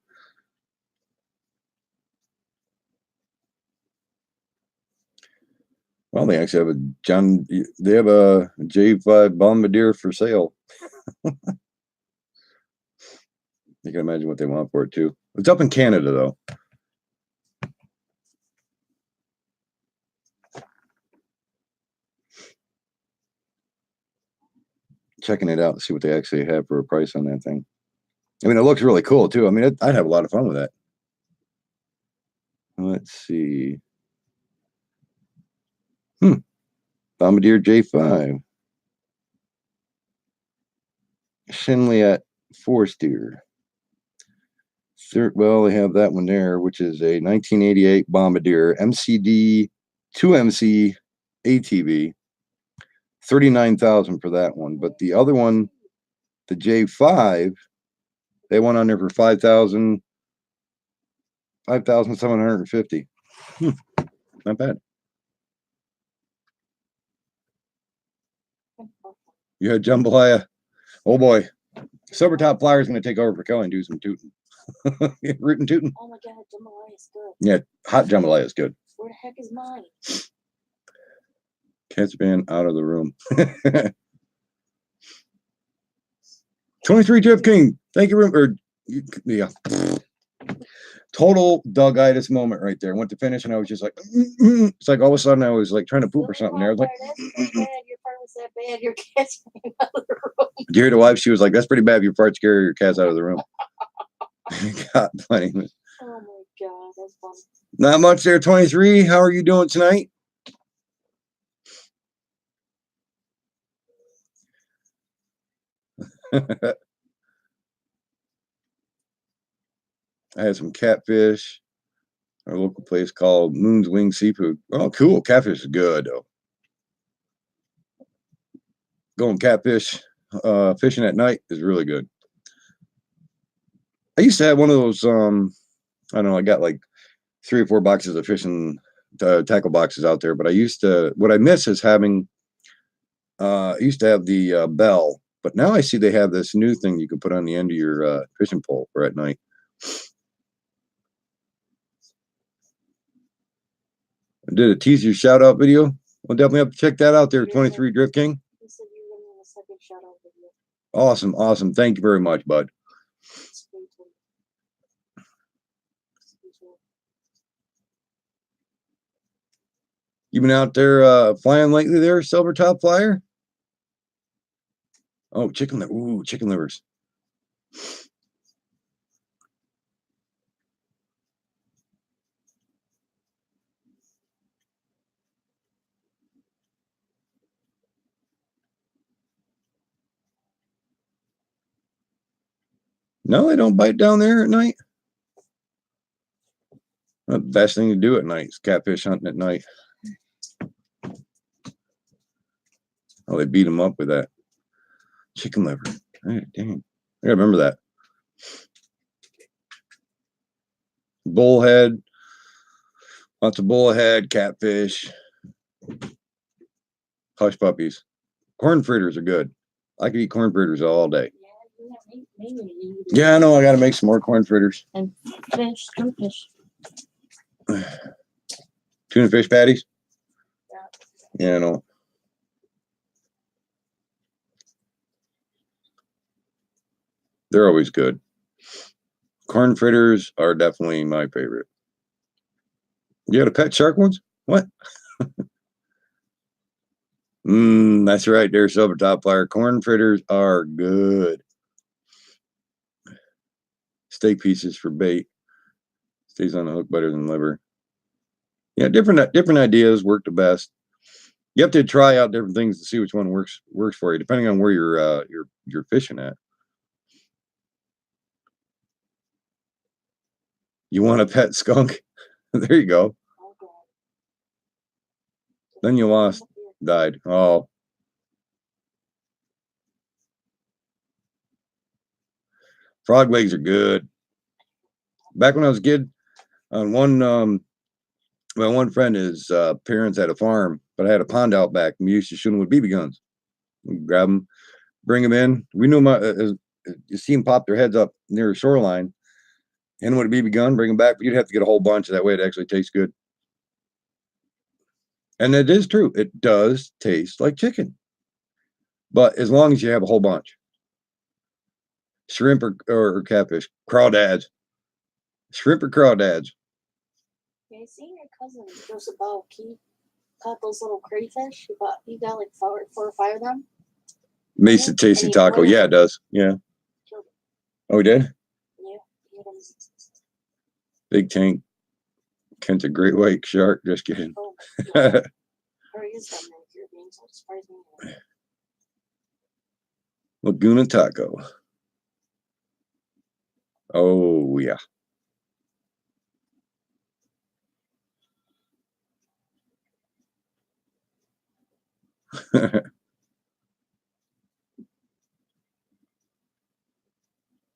Well, they actually have they have a J5 Bombardier for sale. You can imagine what they want for it too. It's up in Canada though. Checking it out to see what they actually have for a price on that thing. I mean, it looks really cool too. I mean, I'd have a lot of fun with that. Let's see. Bombardier J5. Shinley at Forestier. Well, they have that one there, which is a 1988 Bombardier MCD 2MC ATV. 39,000 for that one. But the other one, the J5, they went on there for 5,750. Not bad. You had jambalaya. Oh boy. Silver Top Flyer is going to take over for Kelly and do some tooting. Rootin' tootin'. Oh my god, jambalaya is good. Yeah, hot jambalaya is good. Where the heck is mine? Cat's been out of the room. 23 Jeff King. Thank you. Yeah. Total Dougitis moment right there. Went to finish and I was just like, it's like all of a sudden I was like trying to poop or something there. I was like, That's so bad. Your fart was that bad. Your cat's running out of the room. dear the wife, she was like, that's pretty bad if your fart scare your cat's out of the room. God, plenty. Oh my god, that's funny. Not much there, 23. How are you doing tonight? I had some catfish. Our local place called Moon's Wing Seafood. Oh, cool. Catfish is good, though. Going catfish, fishing at night is really good. I used to have one of those, I don't know, I got like 3 or 4 boxes of fishing tackle boxes out there, but what I miss is having, I used to have the bell, but now I see they have this new thing you can put on the end of your fishing pole for at night. I did a teaser shout out video. We'll definitely have to check that out there, 23 Drift King. You said you were going to second shout out video. Awesome, awesome. Thank you very much, bud. You been out there flying lately there, Silver Top Flyer? Oh, chicken liver. Ooh, chicken livers. No, they don't bite down there at night. The best thing to do at night is catfish hunting at night. Oh, they beat them up with that chicken liver. Hey, dang. I gotta remember that. Bullhead. Lots of bullhead, catfish, hush puppies. Corn fritters are good. I could eat corn fritters all day. Yeah, I know. I gotta make some more corn fritters. And fish, some fish. Tuna fish patties? Yeah, I know. They're always good. Corn fritters are definitely my favorite. You had a pet shark once? What? That's right there, Silver Top Fire. Corn fritters are good. Steak pieces for bait. Stays on the hook better than liver. Yeah, different ideas work the best. You have to try out different things to see which one works for you, depending on where you're fishing at. You want a pet skunk? There you go. Oh, God. Then you lost, died. Oh. Frog legs are good. Back when I was a kid, on my one friend, his parents had a farm, but I had a pond out back, and we used to shoot them with BB guns. We'd grab them, bring them in. We knew you see them pop their heads up near the shoreline, and with a BB gun, bring them back. But you'd have to get a whole bunch. That way, it actually tastes good. And it is true. It does taste like chicken, but as long as you have a whole bunch. Shrimp or catfish, crawdads. Shrimp or crawdads. Yeah, I seen your cousin Joseph Ball. He caught those little crayfish. He got like four or five of them. Makes it tasty taco. Yeah, it does. Yeah. Killed Oh, we did? Yeah. He had 'em. Big tank. Kent's a great white shark. Just kidding. Oh, yeah. Or he is down there in the Caribbean, so it surprised me. Laguna taco. Oh, yeah.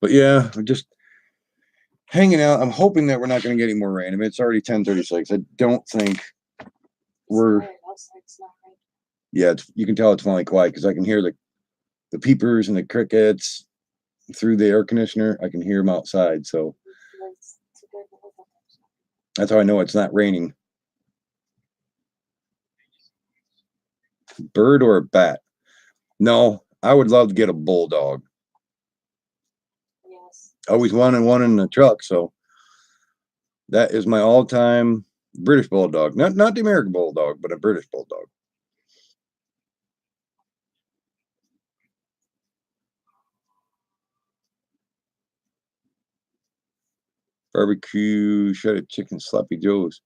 But yeah, I'm just hanging out. I'm hoping that we're not going to get any more rain. I mean, it's already 10:36. I don't think we're. Outside, it's not right. Yeah, you can tell it's finally quiet because I can hear the peepers and the crickets through the air conditioner. I can hear them outside, so It's a good little- that's how I know it's not raining. Bird or a bat? No, I would love to get a bulldog. Yes. Always wanted one in the truck, so that is my all-time British bulldog. Not the American bulldog, but a British bulldog. Barbecue, shredded chicken, sloppy joes.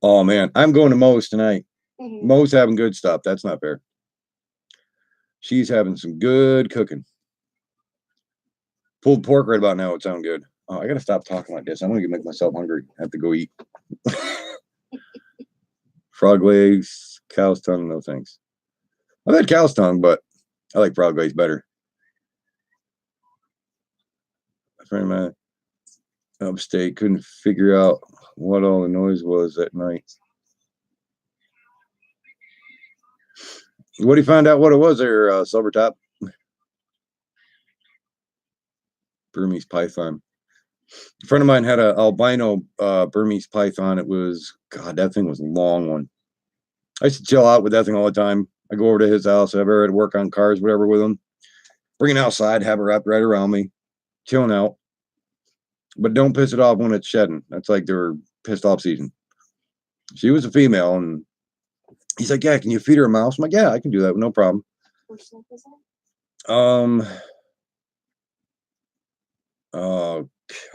Oh man, I'm going to Moe's tonight. Mhm. Moe's having good stuff. That's not fair. She's having some good cooking. Pulled pork right about now would sound good. Oh, I gotta stop talking like this. I'm gonna make myself hungry. I have to go eat. Frog legs, cow's tongue, no thanks. I've had cow's tongue, but I like frog legs better. A friend of mine upstate couldn't figure out what all the noise was that night. What do you find out what it was there, Silver Top? Burmese python. A friend of mine had an albino Burmese python. It was, God, that thing was a long one. I used to chill out with that thing all the time. I go over to his house, I've ever had to work on cars, whatever with him. Bring it outside, have it wrapped right around me, chilling out. But don't piss it off when it's shedding. That's like their pissed off season. She was a female, and he's like, "Yeah, can you feed her a mouse?" I'm like, "Yeah, I can do that, no problem." Which snake is that?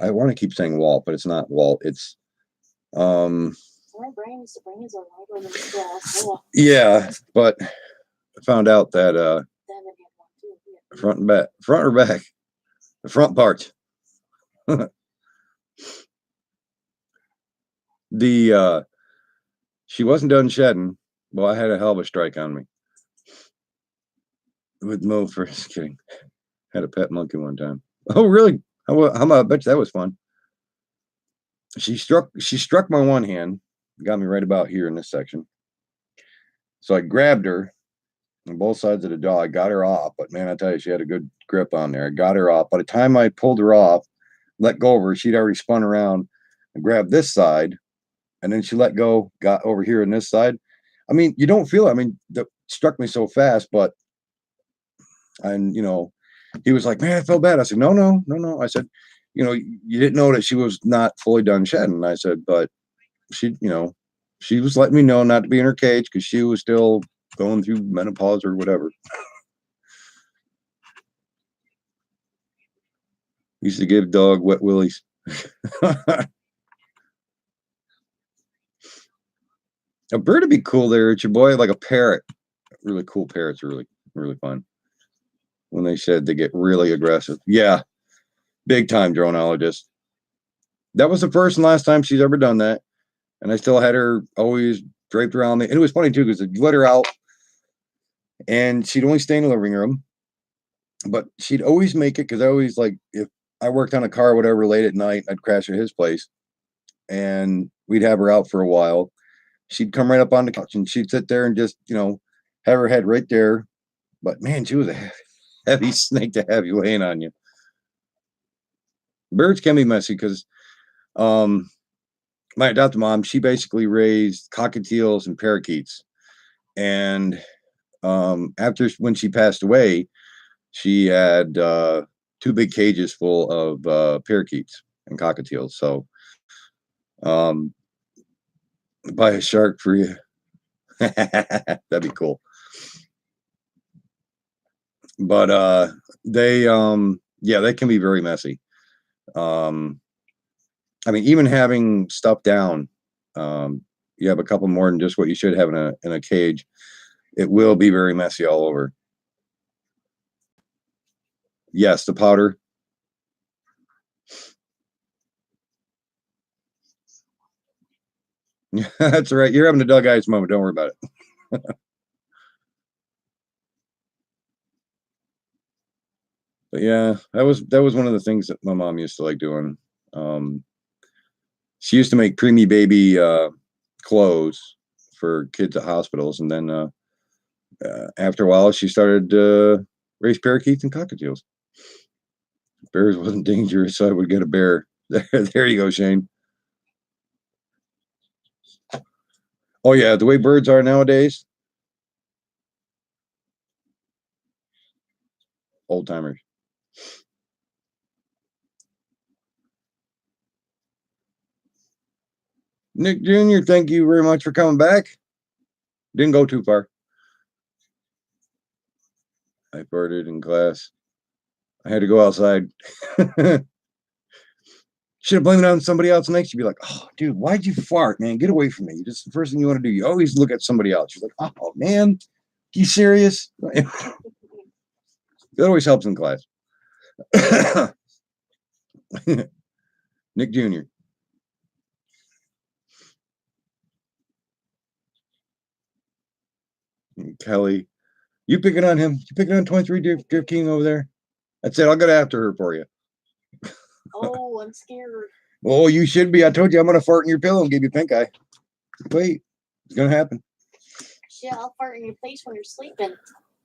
I want to keep saying Walt, but it's not Walt. It's My brain used to bring his own over the glass. Oh, yeah, but I found out that Devin had one too. Yeah. front or back, the front part. She wasn't done shedding. Well, I had a hell of a strike on me with Mo. Just kidding. Had a pet monkey one time. Oh, really? How about? I bet you that was fun. She struck my one hand, got me right about here in this section. So I grabbed her on both sides of the jaw. I got her off, but man, I tell you, she had a good grip on there. I got her off. By the time I pulled her off, let go of her, she'd already spun around and grabbed this side, and then she let go, got over here on this side. I mean, you don't feel it. I mean, that struck me so fast, but and he was like, man, I felt bad. I said, no. I said, you didn't know that she was not fully done shedding. I said, but she, she was letting me know not to be in her cage because she was still going through menopause or whatever. Used to give dog wet willies. A bird would be cool there, it's your boy, like a parrot. Really cool parrots are really, really fun. When they shed, they get really aggressive. Yeah, big time droneologist. That was the first and last time she's ever done that. And I still had her always draped around me. And it was funny too, because you let her out and she'd only stay in the living room. But she'd always make it, because I always, like, if I worked on a car or whatever late at night, I'd crash at his place. And we'd have her out for a while. She'd come right up on the couch and she'd sit there and just, have her head right there. But man, she was a heavy snake to have you laying on you. Birds can be messy because my adopted mom, she basically raised cockatiels and parakeets. And after, when she passed away, she had 2 big cages full of parakeets and cockatiels. So buy a shark for you. That'd be cool. But they they can be very messy. I mean, even having stuff down, you have a couple more than just what you should have in a cage. It will be very messy all over. Yes, the powder. That's right. You're having a Doug Ice moment. Don't worry about it. But yeah, that was one of the things that my mom used to like doing. She used to make preemie baby clothes for kids at hospitals, and then after a while, she started raise parakeets and cockatiels. Bears wasn't dangerous, so I would get a bear. There you go, Shane. Oh yeah, the way birds are nowadays, old timers. Nick Jr., thank you very much for coming back. Didn't go too far. I farted in class. I had to go outside. Should have blamed it on somebody else next. You'd be like, oh, dude, why'd you fart, man? Get away from me. Just the first thing you want to do. You always look at somebody else. You're like, oh, man, you serious? It always helps in class. Nick Jr. Kelly, you picking on him? You picking on 23 Drift King over there? That's it. I'll get after her for you. Oh, I'm scared. Oh, you should be. I told you I'm going to fart in your pillow and give you pink eye. Wait, it's going to happen. Shit, I'll fart in your face when you're sleeping.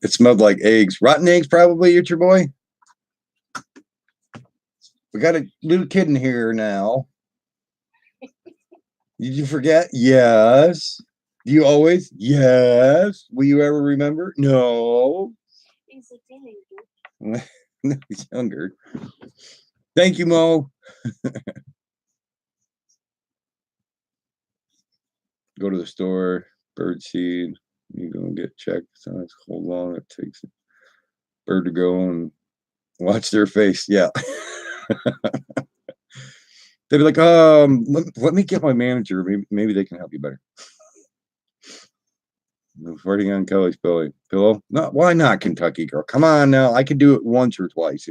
It smelled like eggs. Rotten eggs, probably, at your boy. We got a little kid in here now. Did you forget? Yes. Do you always? Yes. Will you ever remember? No. He's a teenager. No, he's younger. Thank you, Mo. Go to the store, bird seed. You go and get checked. So that's how long it takes a bird to go and watch their face. Yeah. They'd be like, let me get my manager. Maybe they can help you better. Farting on Kelly's pillow. No, why not, Kentucky girl? Come on now. I could do it once or twice,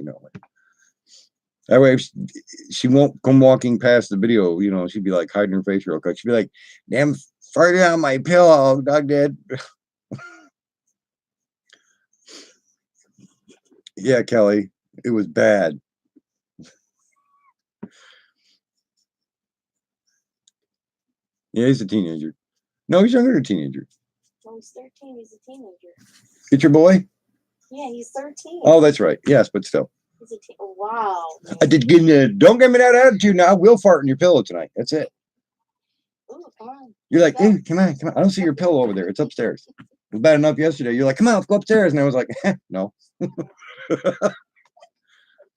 That way, she won't come walking past the video. She'd be like hiding her face real quick. She'd be like, damn, farting on my pillow, dog did. Yeah, Kelly, it was bad. Yeah, he's a teenager. No, he's younger than a teenager. No, he's 13. He's a teenager. It's your boy? Yeah, he's 13. Oh, that's right. Yes, but still. He's a oh, wow. Don't give me that attitude now. We'll fart in your pillow tonight. That's it. Ooh, come on. You're like, hey, come on. I don't see your pillow over there. It's upstairs. It was bad enough yesterday. You're like, come on, let's go upstairs. And I was like, no.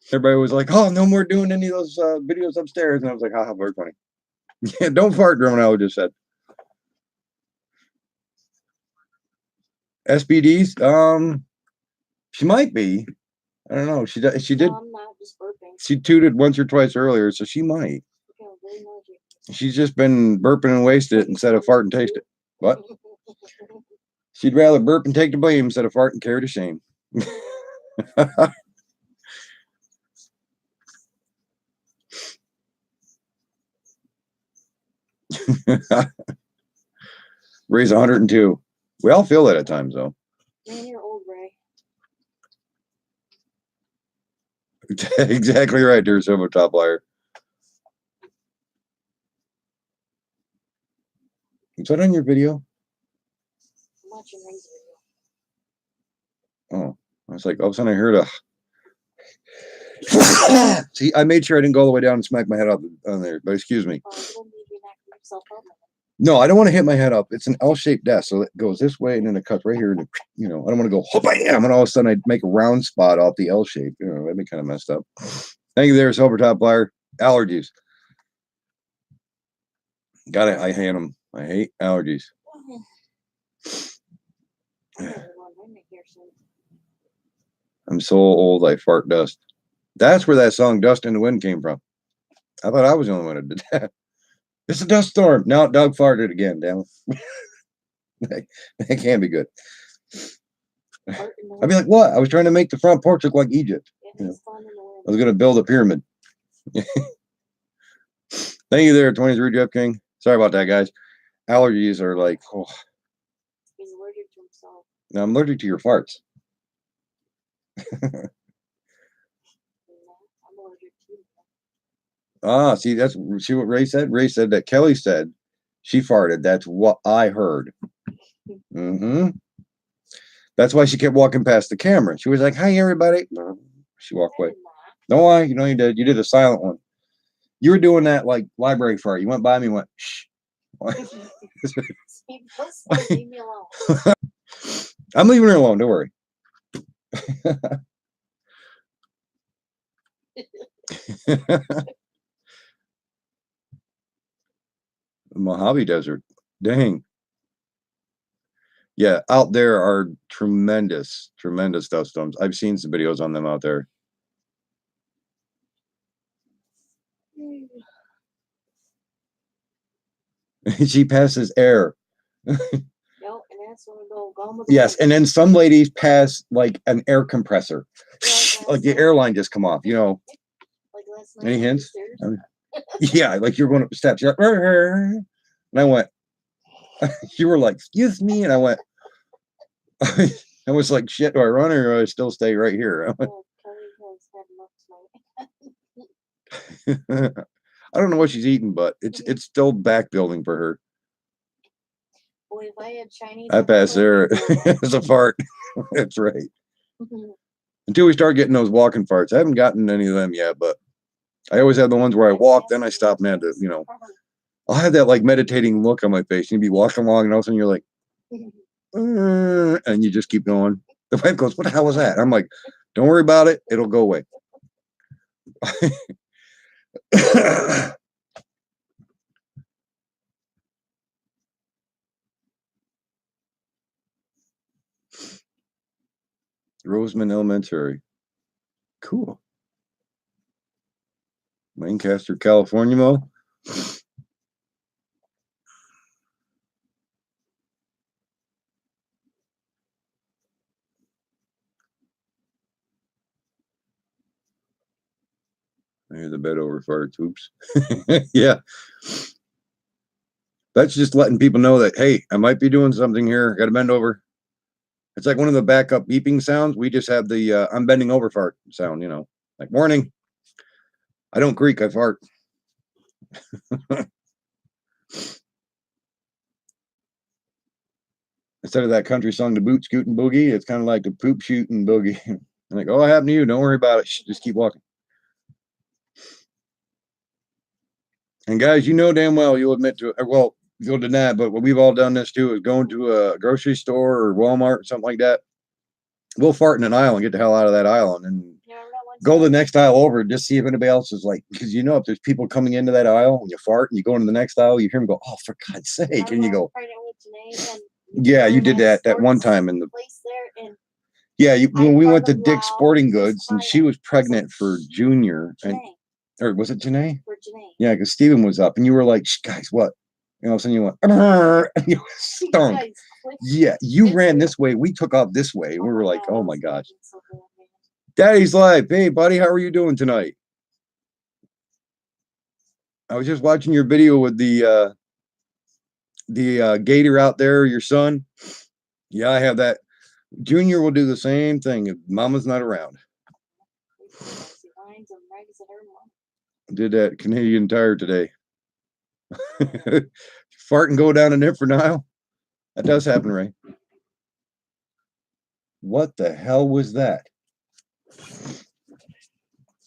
Everybody was like, "Oh, no more doing any of those videos upstairs," and I was like, "Haha, very funny." Yeah, don't fart, Romanello just said. SBDs, she might be. I don't know. She did. No, I'm not just burping. She tooted once or twice earlier, so she might. Okay, I'm very nosy. She's just been burping and waste it instead of fart and taste it. What? She'd rather burp and take the blame instead of fart and carry the shame. Ray's 102. We all feel that at times, though. Man, you're old, Ray. Exactly right, dear Silver Top Liar. Is that on your video? I'm watching Ray's Oh, I was like, all of a sudden I heard a. See, I made sure I didn't go all the way down and smack my head up on there, but excuse me. video. It'll make you knock yourself out. No, I don't want to hit my head up. It's an L-shaped desk, so it goes this way and then it cuts right here. And I don't want to go bam, and all of a sudden I make a round spot off the L shape. That'd be kind of messed up. Thank you, there, Silver Top Flyer. Allergies. Got it. I hate them. I hate allergies. I'm so old. I fart dust. That's where that song "Dust in the Wind" came from. I thought I was the only one that did that. It's a dust storm. Now Doug farted again. Damn it. That can't be good. I'd be like, what? I was trying to make the front porch look like Egypt. I was going to build a pyramid. Thank you there, 23 Jeff King. Sorry about that, guys. Allergies are like, oh. He's allergic to himself. Now I'm allergic to your farts. I'm allergic to you. Ah, see what Ray said? Ray said that Kelly said she farted. That's what I heard. That's why she kept walking past the camera. She was like, "Hi, everybody." She walked away. No, you did. You did a silent one. You were doing that like library fart. You went by me and went, shh. Leave me alone. I'm leaving her alone. Don't worry. Mojave Desert. Dang. Yeah, out there are tremendous dust storms. I've seen some videos on them out there. She passes air. Yep, and that's when we go gone with Yes, and then some ladies pass like an air compressor. Like the airline just come off, Like last night. Any hints? Yeah, like you're going up the steps. You're like, and I went, you were like, excuse me, and I went, I was like, shit, do I run or do I still stay right here? I went, I don't know what she's eating, but it's still back building for her. Boy, if I had Chinese, I pass there as a fart. That's right. Until we start getting those walking farts. I haven't gotten any of them yet, but I always have the ones where I walk, then I stop and had to, I'll have that like meditating look on my face. You'd be walking along and all of a sudden you're like, and you just keep going. The wife goes, "What the hell was that?" I'm like, "Don't worry about it. It'll go away." Roseman Elementary. Cool. Lancaster, California, Mo. I hear the bed over farts. Oops. Yeah. That's just letting people know that, hey, I might be doing something here. Got to bend over. It's like one of the backup beeping sounds. We just have the I'm bending over fart sound, like warning. I don't creak, I fart. Instead of that country song, the boot scooting boogie, it's kind of like the poop shooting boogie. I'm like, oh, it happened to you. Don't worry about it. Just keep walking. And guys, damn well you'll admit to it. Well, you'll deny it, but we've all done this too, is going to a grocery store or Walmart or something like that. We'll fart in an aisle and get the hell out of that aisle. And then Go to the next aisle over, just see if anybody else is like, because you know if there's people coming into that aisle and you fart and you go into the next aisle, you hear them go, "Oh, for God's sake!" And you go, "Yeah, you did that one time in the place there, and yeah." When we went to farted Dick's loud, Sporting just Goods and she quiet. was pregnant for Junior, and Janae, or was it Janae? for Janae. Yeah, because Steven was up and you were like, "Shh, guys, what?" And all of a sudden you went, "Arr," and you stunk. Guys, quick. Yeah, you It's ran weird. this way. We took off this way. Oh We my were like, God, I "Oh my was gosh." laughing so bad, man. Daddy's live. Hey, buddy, how are you doing tonight? I was just watching your video with the gator out there, your son. Yeah, I have that. Junior will do the same thing if mama's not around. Lines and rags at her mom. Did that Canadian Tire today. Fart and go down an different aisle. That does happen, Ray. What the hell was that?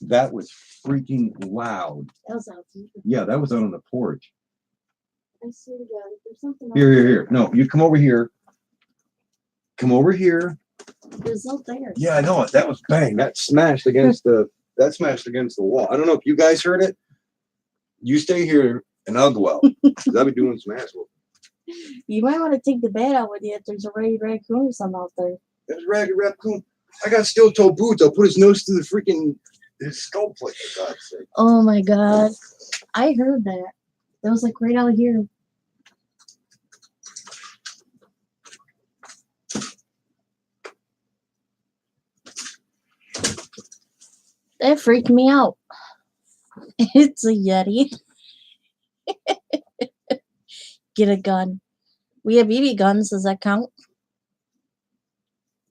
That was freaking loud. That was out here. Yeah, that was out on the porch. I swear to God, if there's something Here. No, you come over here. Come over here. There's no there. Yeah, I know it. That was bang. That smashed against the wall. I don't know if you guys heard it. You stay here and I'll go out. 'Cause I'll be doing some ass whooping. You might want to take the bat out with you if there's a ragged raccoon or something out there. There's Ragged Raccoon. I got steel toe boots. I'll put his nose through the freaking his skull plate, for God's sake. Oh my God. I heard that. That was like right out here. That freaked me out. It's a Yeti. Get a gun. We have BB guns. Does that count?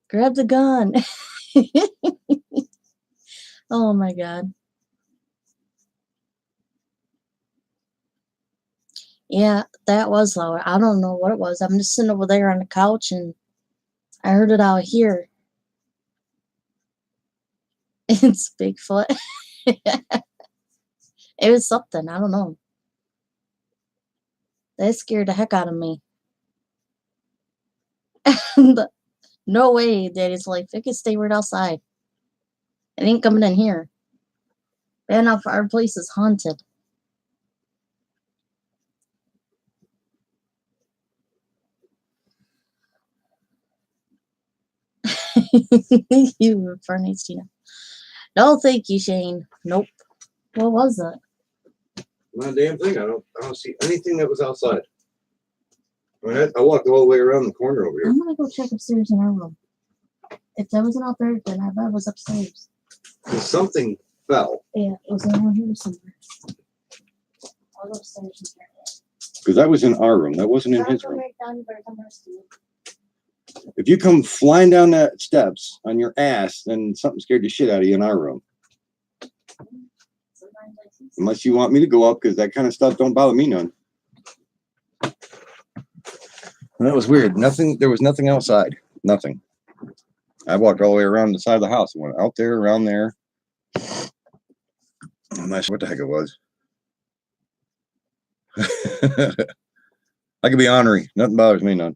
Grab the gun. Oh my God. Yeah, that was loud. I don't know what it was. I'm just sitting over there on the couch and I heard it out here. It's Bigfoot. It was something. I don't know. That scared the heck out of me. No way, Daddy's like, it could stay right outside. It ain't coming in here. Bad enough, our place is haunted. You were funny, Tina. No, thank you, Shane. Nope. What was it? Not a damn thing. I don't see anything that was outside. I walked all the way around the corner over here. I'm gonna go check upstairs in our room. If that wasn't out there, then I bet it was upstairs. Something fell. Yeah, it was around here somewhere. I'll go upstairs and check it. Because that was in our room. That wasn't in I'll his go room. right down, you better come rescue me. If you come flying down that steps on your ass, then something scared the shit out of you in our room. Sometimes I see Unless you want me to go up, because that kind of stuff don't bother me none. And that was weird. Nothing. There was nothing outside. Nothing. I walked all the way around the side of the house and went out there, around there. I'm not sure what the heck it was. I could be ornery. Nothing bothers me none.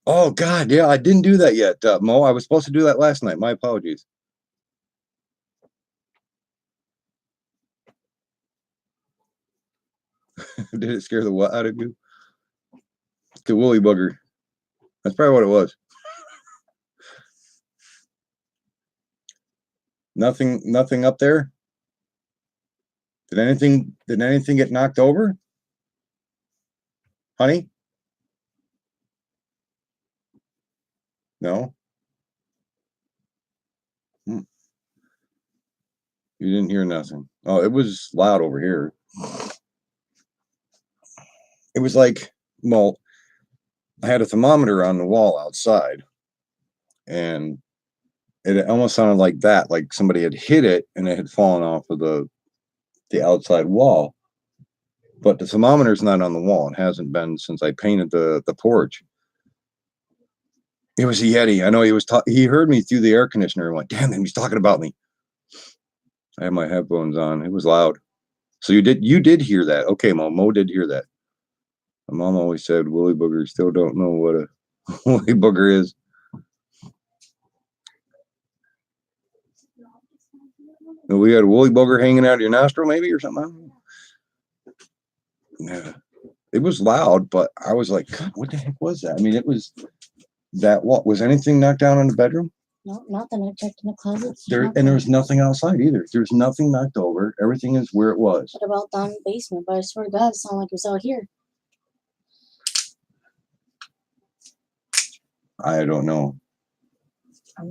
Oh God, yeah, I didn't do that yet, Mo. I was supposed to do that last night. My apologies. Did it scare the what out of you? The woolly bugger. That's probably what it was. Nothing up there. Did anything get knocked over? Honey? No. You didn't hear nothing. Oh, it was loud over here. It was like, well, I had a thermometer on the wall outside, and it almost sounded like that, like somebody had hit it and it had fallen off of the outside wall. But the thermometer's not on the wall. It hasn't been since I painted the porch. It was a Yeti. I know he heard me through the air conditioner and went, damn it, he's talking about me. I had my headphones on. It was loud. So you did hear that. Okay, Mo did hear that. My mom always said Willy Booger still don't know what a Willy Booger is. We had a woolly booger hanging out of your nostril, maybe, or something. I don't know. Yeah, it was loud, but I was like, God, what the heck was that? I mean, it was that. What was anything knocked down in the bedroom? No, nothing. I checked in the closets. There was nothing outside either. There's nothing knocked over. Everything is where it was. What about down in the basement? But I swear to God, it sounded like it was out here. I don't know.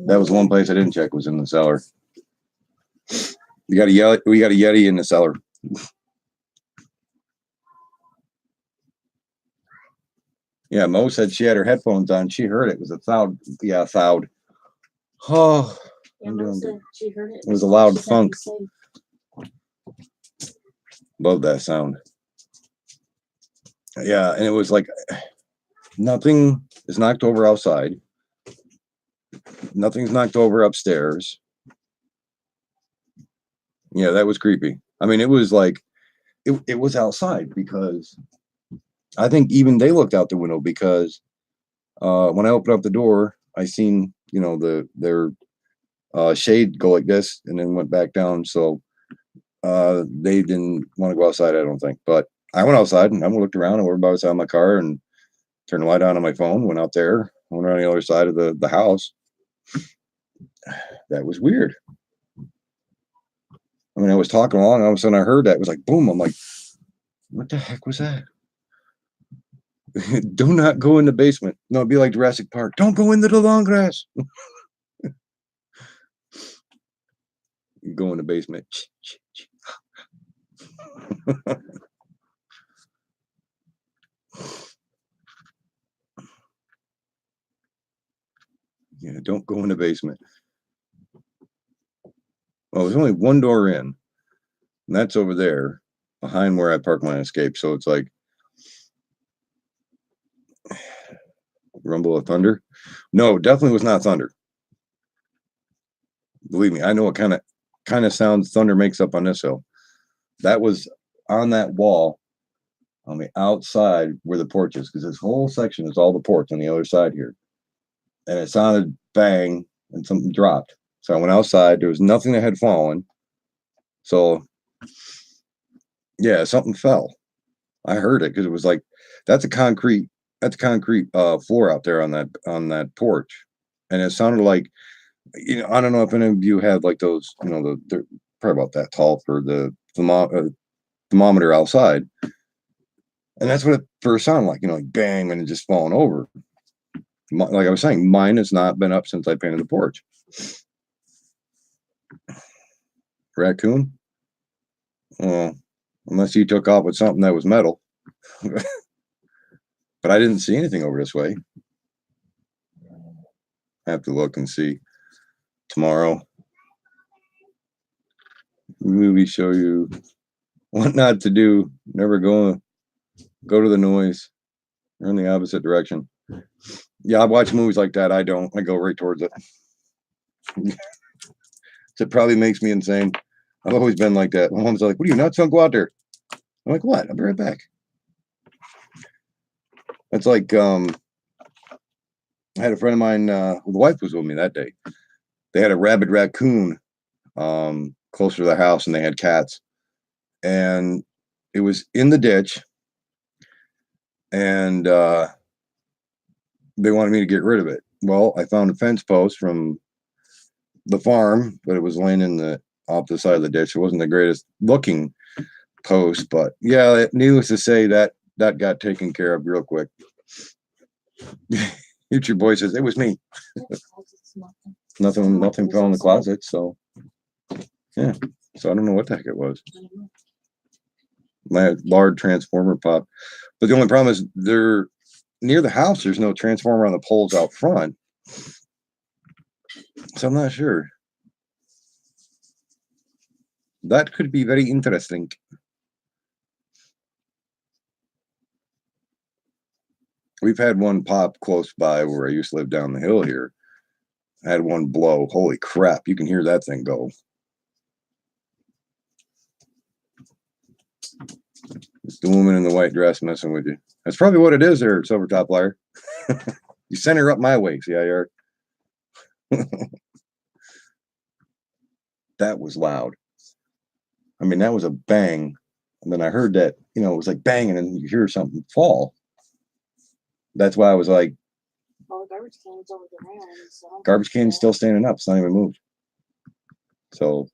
That was one place I didn't check, was in the cellar. We got a Yeti in the cellar. Yeah, Mo said she had her headphones on. She heard it. It was a thud. Yeah, thud. Oh, Yeah, I'm Mom doing said good. she heard it. It was a loud She said funk. you said- Love that sound. Yeah, and it was like nothing is knocked over outside. Nothing's knocked over upstairs. Yeah, that was creepy. I mean, it was like it was outside, because I think even they looked out the window, because when I opened up the door, I seen, you know, their shade go like this and then went back down. So they didn't want to go outside, I don't think. But I went outside and I looked around, and we're outside my car, and turned the light on my phone, went out there, went around the other side of the house. That was weird. I mean, I was talking along, all of a sudden I heard that. It was like boom. I'm like, what the heck was that? Do not go in the basement. No, it'd be like Jurassic Park. Don't go into the long grass. Go in the basement. Yeah, don't go in the basement. Well, there's only one door in, and that's over there behind where I park my Escape. So it's like rumble of thunder. No, definitely was not thunder. Believe me, I know what kind of sounds thunder makes up on this hill. That was on that wall on the outside where the porch is, because this whole section is all the porch on the other side here. And it sounded bang and something dropped. So I went outside. There was nothing that had fallen. So yeah, something fell. I heard it because it was like that's a concrete floor out there on that porch. And it sounded like, you know, I don't know if any of you have like those, you know, they're probably about that tall for the thermometer outside. And that's what it first sounded like, you know, like bang, and it just falling over. Like I was saying, mine has not been up since I painted the porch. Raccoon? Well, unless you took off with something that was metal. But I didn't see anything over this way. I have to look and see tomorrow. Movie show you what not to do. Never go to the noise. Or in the opposite direction. Yeah, I watch movies like that. I don't. I go right towards it. It probably makes me insane. I've always been like that. My mom's like, "What are you nuts? Don't go out there." I'm like, "What? I'll be right back." It's like I had a friend of mine. The wife was with me that day. They had a rabid raccoon closer to the house, and they had cats, and it was in the ditch, and they wanted me to get rid of it. Well, I found a fence post from the farm, but it was laying in the off the side of the ditch. It wasn't the greatest looking post, but yeah, needless to say, that got taken care of real quick. Future boy says it was me. Nothing fell in the closet, so yeah. So I don't know what the heck it was. My large transformer pop. But the only problem is they're near the house. There's no transformer on the poles out front. So I'm not sure. That could be very interesting. We've had one pop close by where I used to live down the hill here. I had one blow. Holy crap. You can hear that thing go. It's the woman in the white dress messing with you. That's probably what it is there, Silver Top Liar. You sent her up my way, CIR. That was loud. I mean, that was a bang. And then I heard that, you know, it was like bang, and then you hear something fall. That's why I was like, Well, the garbage can's over the ground. So garbage can's still standing up. It's not even moved. So,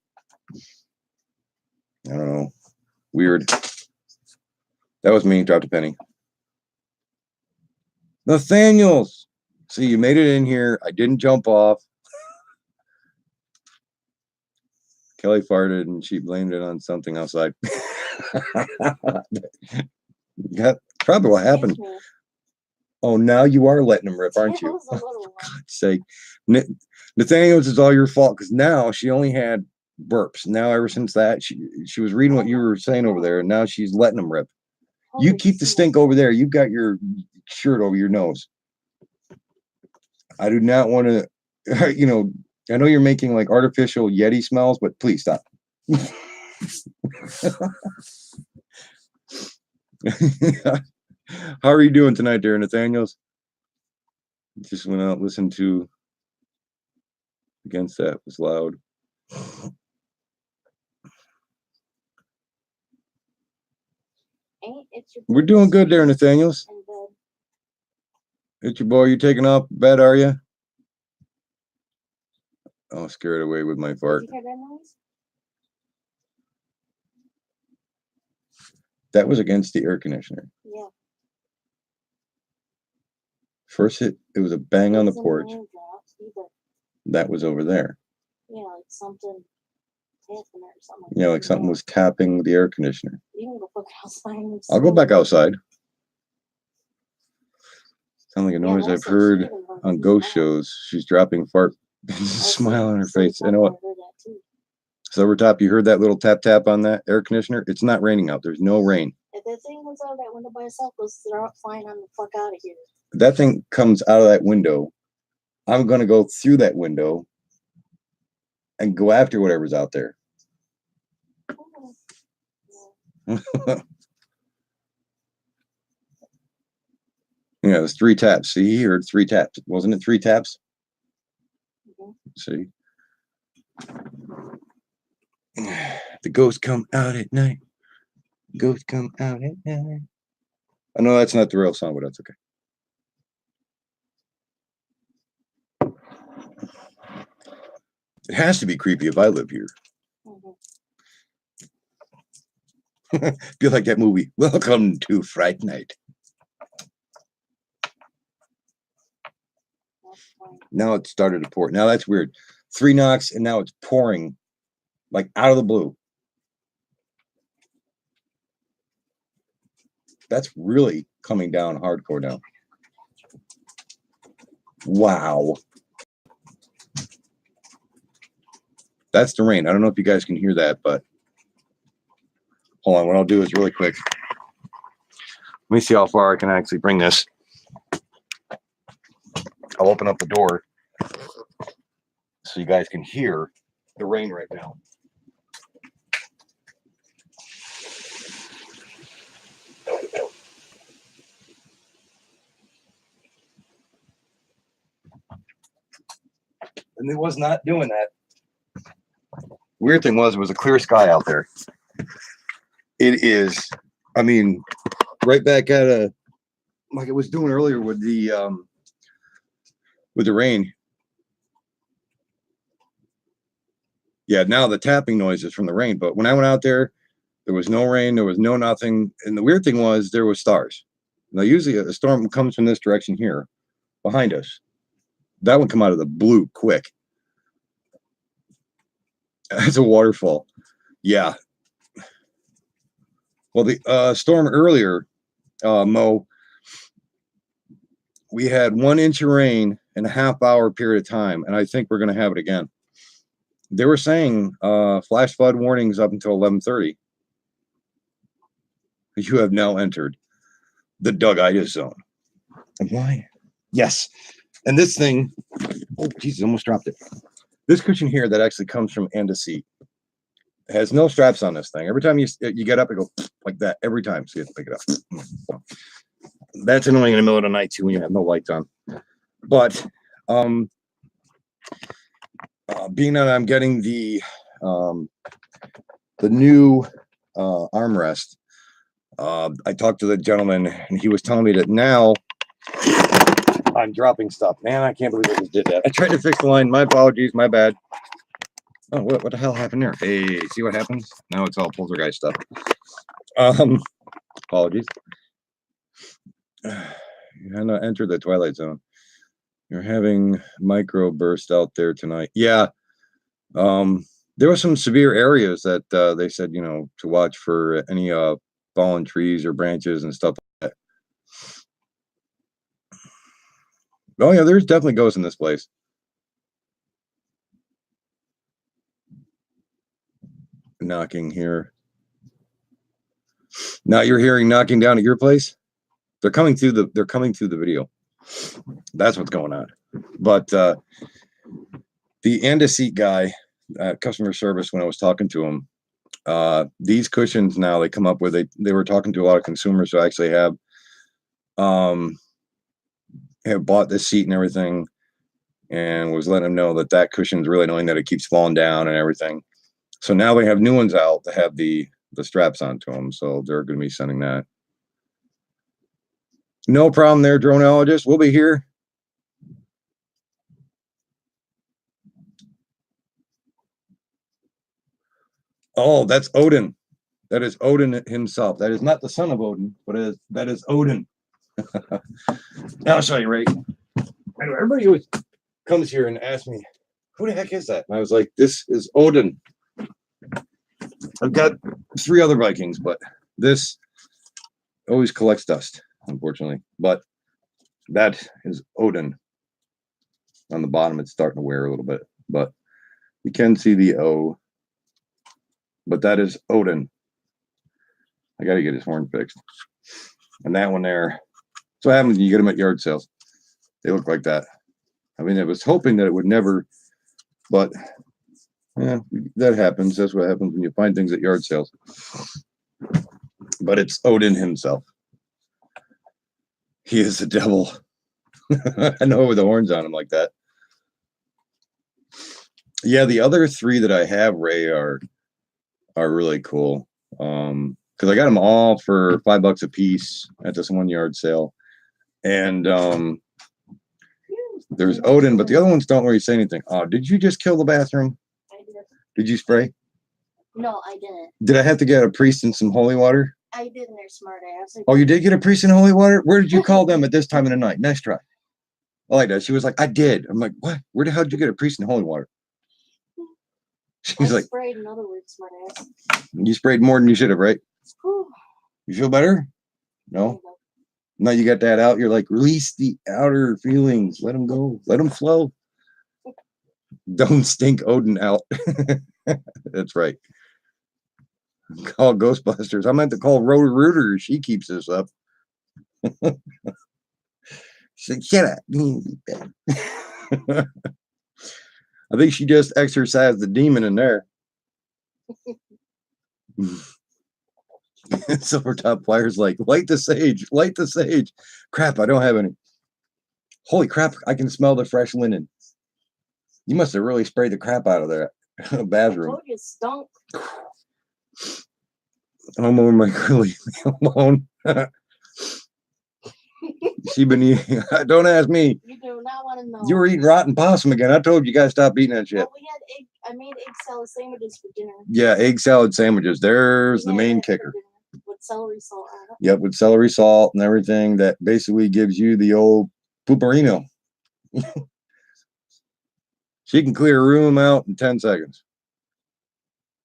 I don't know. Weird. That was me. Dropped a penny. Nathaniels. See, you made it in here. I didn't jump off. Kelly farted and she blamed it on something outside. Yeah, probably what happened. Excuse me. Oh, now you are letting them rip, aren't It you? was a little one. God's sake. Nathaniel's is all your fault because now she only had burps. Now, ever since that, she was reading what you were saying over there, and now she's letting them rip. You Holy keep the shit. stink over there. You've got your shirt over your nose. I do not want to, you know, I know you're making like artificial Yeti smells, but please stop. How are you doing tonight, there, Nathaniels? Just went out, listened to Against That was loud. Ain't it your We're doing good there, business Nathaniels. in bed? It's your boy. You taking off bed, are you? Oh, scared away with my fart. Did you hear that noise? That was against the air conditioner. Yeah. First it was a bang on the Wasn't porch. raindrops either. That was over there. Yeah, like something tapping it or something. You know, like something was tapping the air conditioner. You can go fuck outside. and I'll go smoke. back outside. Sound like a Yeah, noise I've Melissa, she heard even went on through ghost the house. shows. She's dropping fart, I smile see. on her So face. You know what? I heard that too. Silvertop, you heard that little tap tap on that air conditioner? It's not raining out. There's no rain. If that thing goes out that window by itself, goes flying on the fuck out of here. That thing comes out of that window. I'm going to go through that window and go after whatever's out there. Yeah, there's 3 taps. See, he heard 3 taps. Wasn't it 3 taps? Mhm. See? The ghosts come out at night. Ghosts come out at night. I know that's not the real song, but that's okay. It has to be creepy if I live here. Mhm. Feel like that movie. Welcome to Fright Night. That's fine. Now it started to pour. Now that's weird. 3 knocks and now it's pouring like out of the blue. That's really coming down hardcore now. Wow. That's the rain. I don't know if you guys can hear that, but hold on. What I'll do is really quick. Let me see how far I can actually bring this. I'll open up the door so you guys can hear the rain right now. And it was not doing that. Weird thing was, it was a clear sky out there. It is, I mean, right back at a, like it was doing earlier with the rain. Yeah, now the tapping noise is from the rain, but when I went out there, there was no rain, there was no nothing. And the weird thing was there was stars. Now, usually a storm comes from this direction here, behind us. That one come out of the blue quick. It's a waterfall. Yeah. Well, the storm earlier, Mo, we had 1 inch of rain in a half-hour period of time, and I think we're going to have it again. They were saying flash flood warnings up until 11:30. You have now entered the Doug-itis zone. And why? Yes. And this thing, oh, Jesus, almost dropped it. This cushion here that actually comes from Andaseat has no straps on this thing. Every time you get up, it goes like that every time. So you have to pick it up. So that's annoying in the middle of the night too when you have no lights on. But being that I'm getting the the new armrest. I talked to the gentleman and he was telling me that now I'm dropping stuff. Man, I can't believe I just did that. I tried to fix the line. My apologies. My bad. Oh, what the hell happened there? Hey, see what happens? Now it's all poltergeist stuff. Apologies. You had not entered the Twilight Zone. You're having microburst out there tonight. Yeah. There were some severe areas that they said, you know, to watch for any fallen trees or branches and stuff like that. Oh yeah, there's definitely ghosts in this place. Knocking here. Now you're hearing knocking down at your place. They're coming through the video. That's what's going on. But the end of seat guy at customer service, when I was talking to him, these cushions now they come up with, they were talking to a lot of consumers who actually have bought this seat and everything, and was letting them know that that cushion's really annoying, that it keeps falling down and everything. So now they have new ones out that have the straps onto them, so they're going to be sending that. No problem there, droneologist. We'll be here. Oh, that's Odin. That is Odin himself. That is not the son of Odin, but that is Odin. I'll show you, Ray. Anyway, everybody always comes here and asks me, who the heck is that? And I was like, this is Odin. I've got 3 other Vikings, but this always collects dust, unfortunately. But that is Odin. On the bottom, it's starting to wear a little bit, but you can see the O. But that is Odin. I got to get his horn fixed. And that one there. So what happens when you get them at yard sales? They look like that. I mean, I was hoping that it would never, but yeah, that happens. That's what happens when you find things at yard sales. But it's Odin himself. He is the devil. I know, with the horns on him like that. Yeah, the other 3 that I have, Ray, are really cool. Because I got them all for $5 a piece at this one yard sale. And there's Odin, but the other ones don't really say anything. Oh, did you just kill the bathroom? I did. Did you spray? No, I didn't. Did I have to get a priest and some holy water? I did, and they're smart ass. Oh, you did get a priest and holy water? Where did you call them at this time of the night? Nice try. I like that. She was like, I did. I'm like, what? Where the hell did you get a priest and holy water? She's like, sprayed, in other words, smart ass. you sprayed more than you should have, right? Whew. You feel better? No? Now you got that out. You're like, release the outer feelings. Let them go. Let them flow. Don't stink Odin out. That's right. Call Ghostbusters. I meant to call Rhoda Rooter. She keeps this up. She said, shut up. I think she just exorcised the demon in there. Silvertop Flyers like, light the sage, light the sage. Crap, I don't have any. Holy crap, I can smell the fresh linen. You must have really sprayed the crap out of that bathroom. I told you it stunk. I'm over my girl, leave me alone. She been eating. Don't ask me. You do not want to know. You were eating rotten possum again. I told you guys stop eating that shit. Well, we had egg. I made egg salad sandwiches for dinner. Yeah, egg salad sandwiches. There's the Yeah, main for kicker. dinner with celery salt on it. Yep, with celery salt and everything. That basically gives you the old pooperino. She can clear a room out in 10 seconds.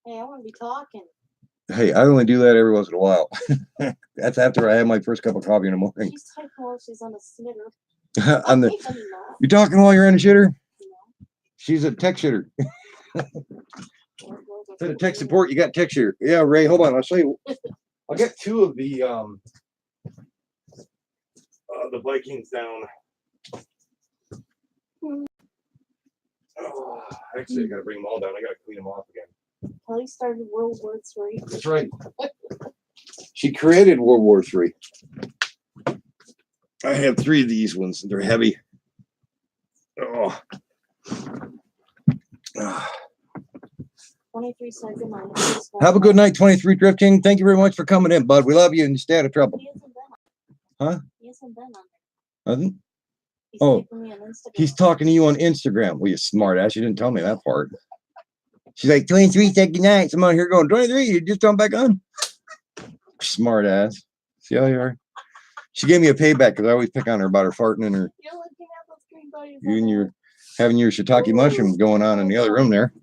Hey, I want to be talking. Hey, I only do that every once in a while. That's after I have my first cup of coffee in the morning. She's typing while she's on a snitter. On the, I'm not. you talking while you're on a shitter? You know. She's a tech shitter. There goes Instead of tech support, you got tech shitter. Yeah, Ray, hold on. I'll show you. I'll get 2 of the Vikings down. Oh, actually, I gotta bring them all down. I gotta clean them off again. Kelly started World War III. That's right. She created World War III. I have 3 of these ones. They're heavy. Oh. 23 said good night. Have a good night, 23 Drift King. Thank you very much for coming in, bud. We love you and stay out of trouble. He hasn't been on. Huh? He hasn't been on. Hasn't? He's Oh, typing me on Instagram. He's talking to you on Instagram. Well, you smart ass. You didn't tell me that part. She's like, 23 said good night. So I'm out here going, 23, you just jump back on. Smart ass. See how you are? She gave me a payback because I always pick on her about her farting and her, You're looking at those green buddies. you and your having your shiitake mushrooms going on in the other room there.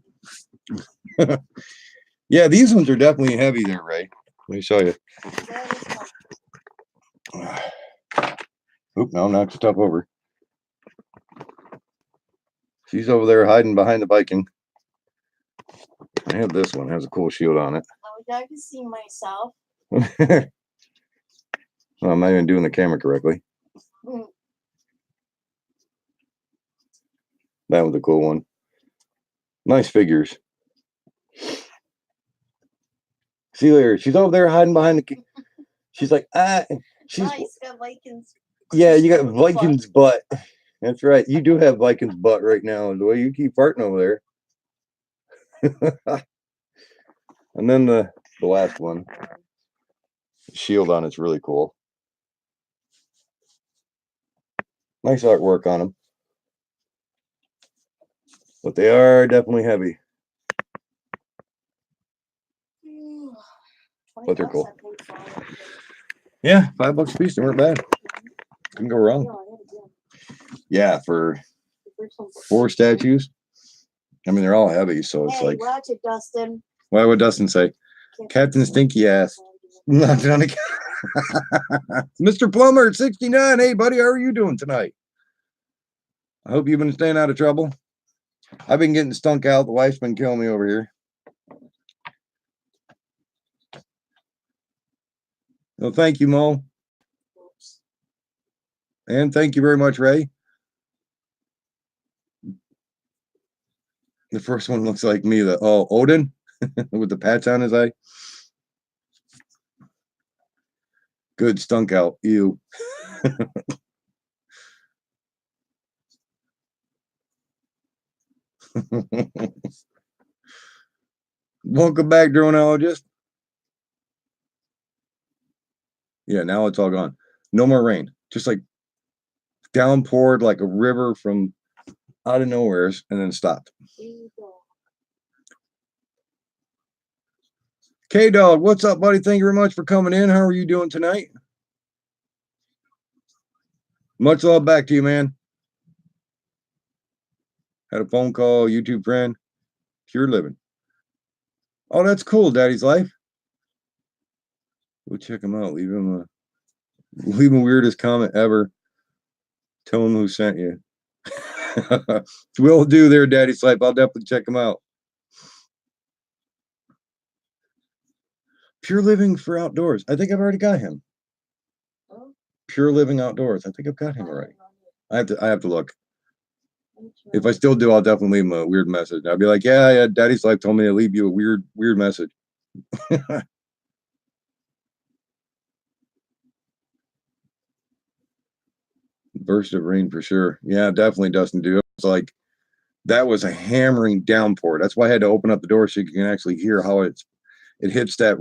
Yeah, these ones are definitely heavy there, Ray. Let me show you. Oop, no, knocked stuff over. She's over there hiding behind the Viking. I have this one, it has a cool shield on it. Oh, I can see myself. Well, I'm not even doing the camera correctly. That was a cool one. Nice figures. See there, she's over there hiding behind the. She's like, she's. Nice, got Vikings. Yeah, you got Viking's butt. That's right. You do have Viking's butt right now. The way you keep farting over there. And then the last one. Shield on it's really cool. Nice artwork on them. But they are definitely heavy. But they're cool. Yeah, $5 a piece. They weren't bad. Couldn't go wrong. Yeah, for 4 statues. I mean, they're all heavy, so it's like. Watch it, Dustin. Why would Dustin say? Captain Stinky Ass. Not on a Mr. Plumber, 69. Hey, buddy, how are you doing tonight? I hope you've been staying out of trouble. I've been getting stunk out. The wife's been killing me over here. Well, thank you, Mo. And thank you very much, Ray. The first one looks like me. Odin with the patch on his eye. Good stunk out. Ew. Welcome back, droneologist. Yeah, now it's all gone. No more rain. Just like downpoured like a river from out of nowheres and then stopped. K-Dog, what's up, buddy? Thank you very much for coming in. How are you doing tonight? Much love back to you, man. Had a phone call, YouTube friend. Pure living. Oh, that's cool, Daddy's Life. Go check him out. Leave him weirdest comment ever. Tell him who sent you. Will do there, Daddy's Life. I'll definitely check him out. Pure Living for Outdoors. I think I've already got him. Pure Living Outdoors. I think I've got him already. I have to look. If I still do, I'll definitely leave him a weird message. I'll be like, yeah, Daddy's Life told me to leave you a weird message. Burst of rain for sure. Yeah, definitely, Dustin. Dude, it's like that was a hammering downpour. That's why I had to open up the door so you can actually hear how it hits that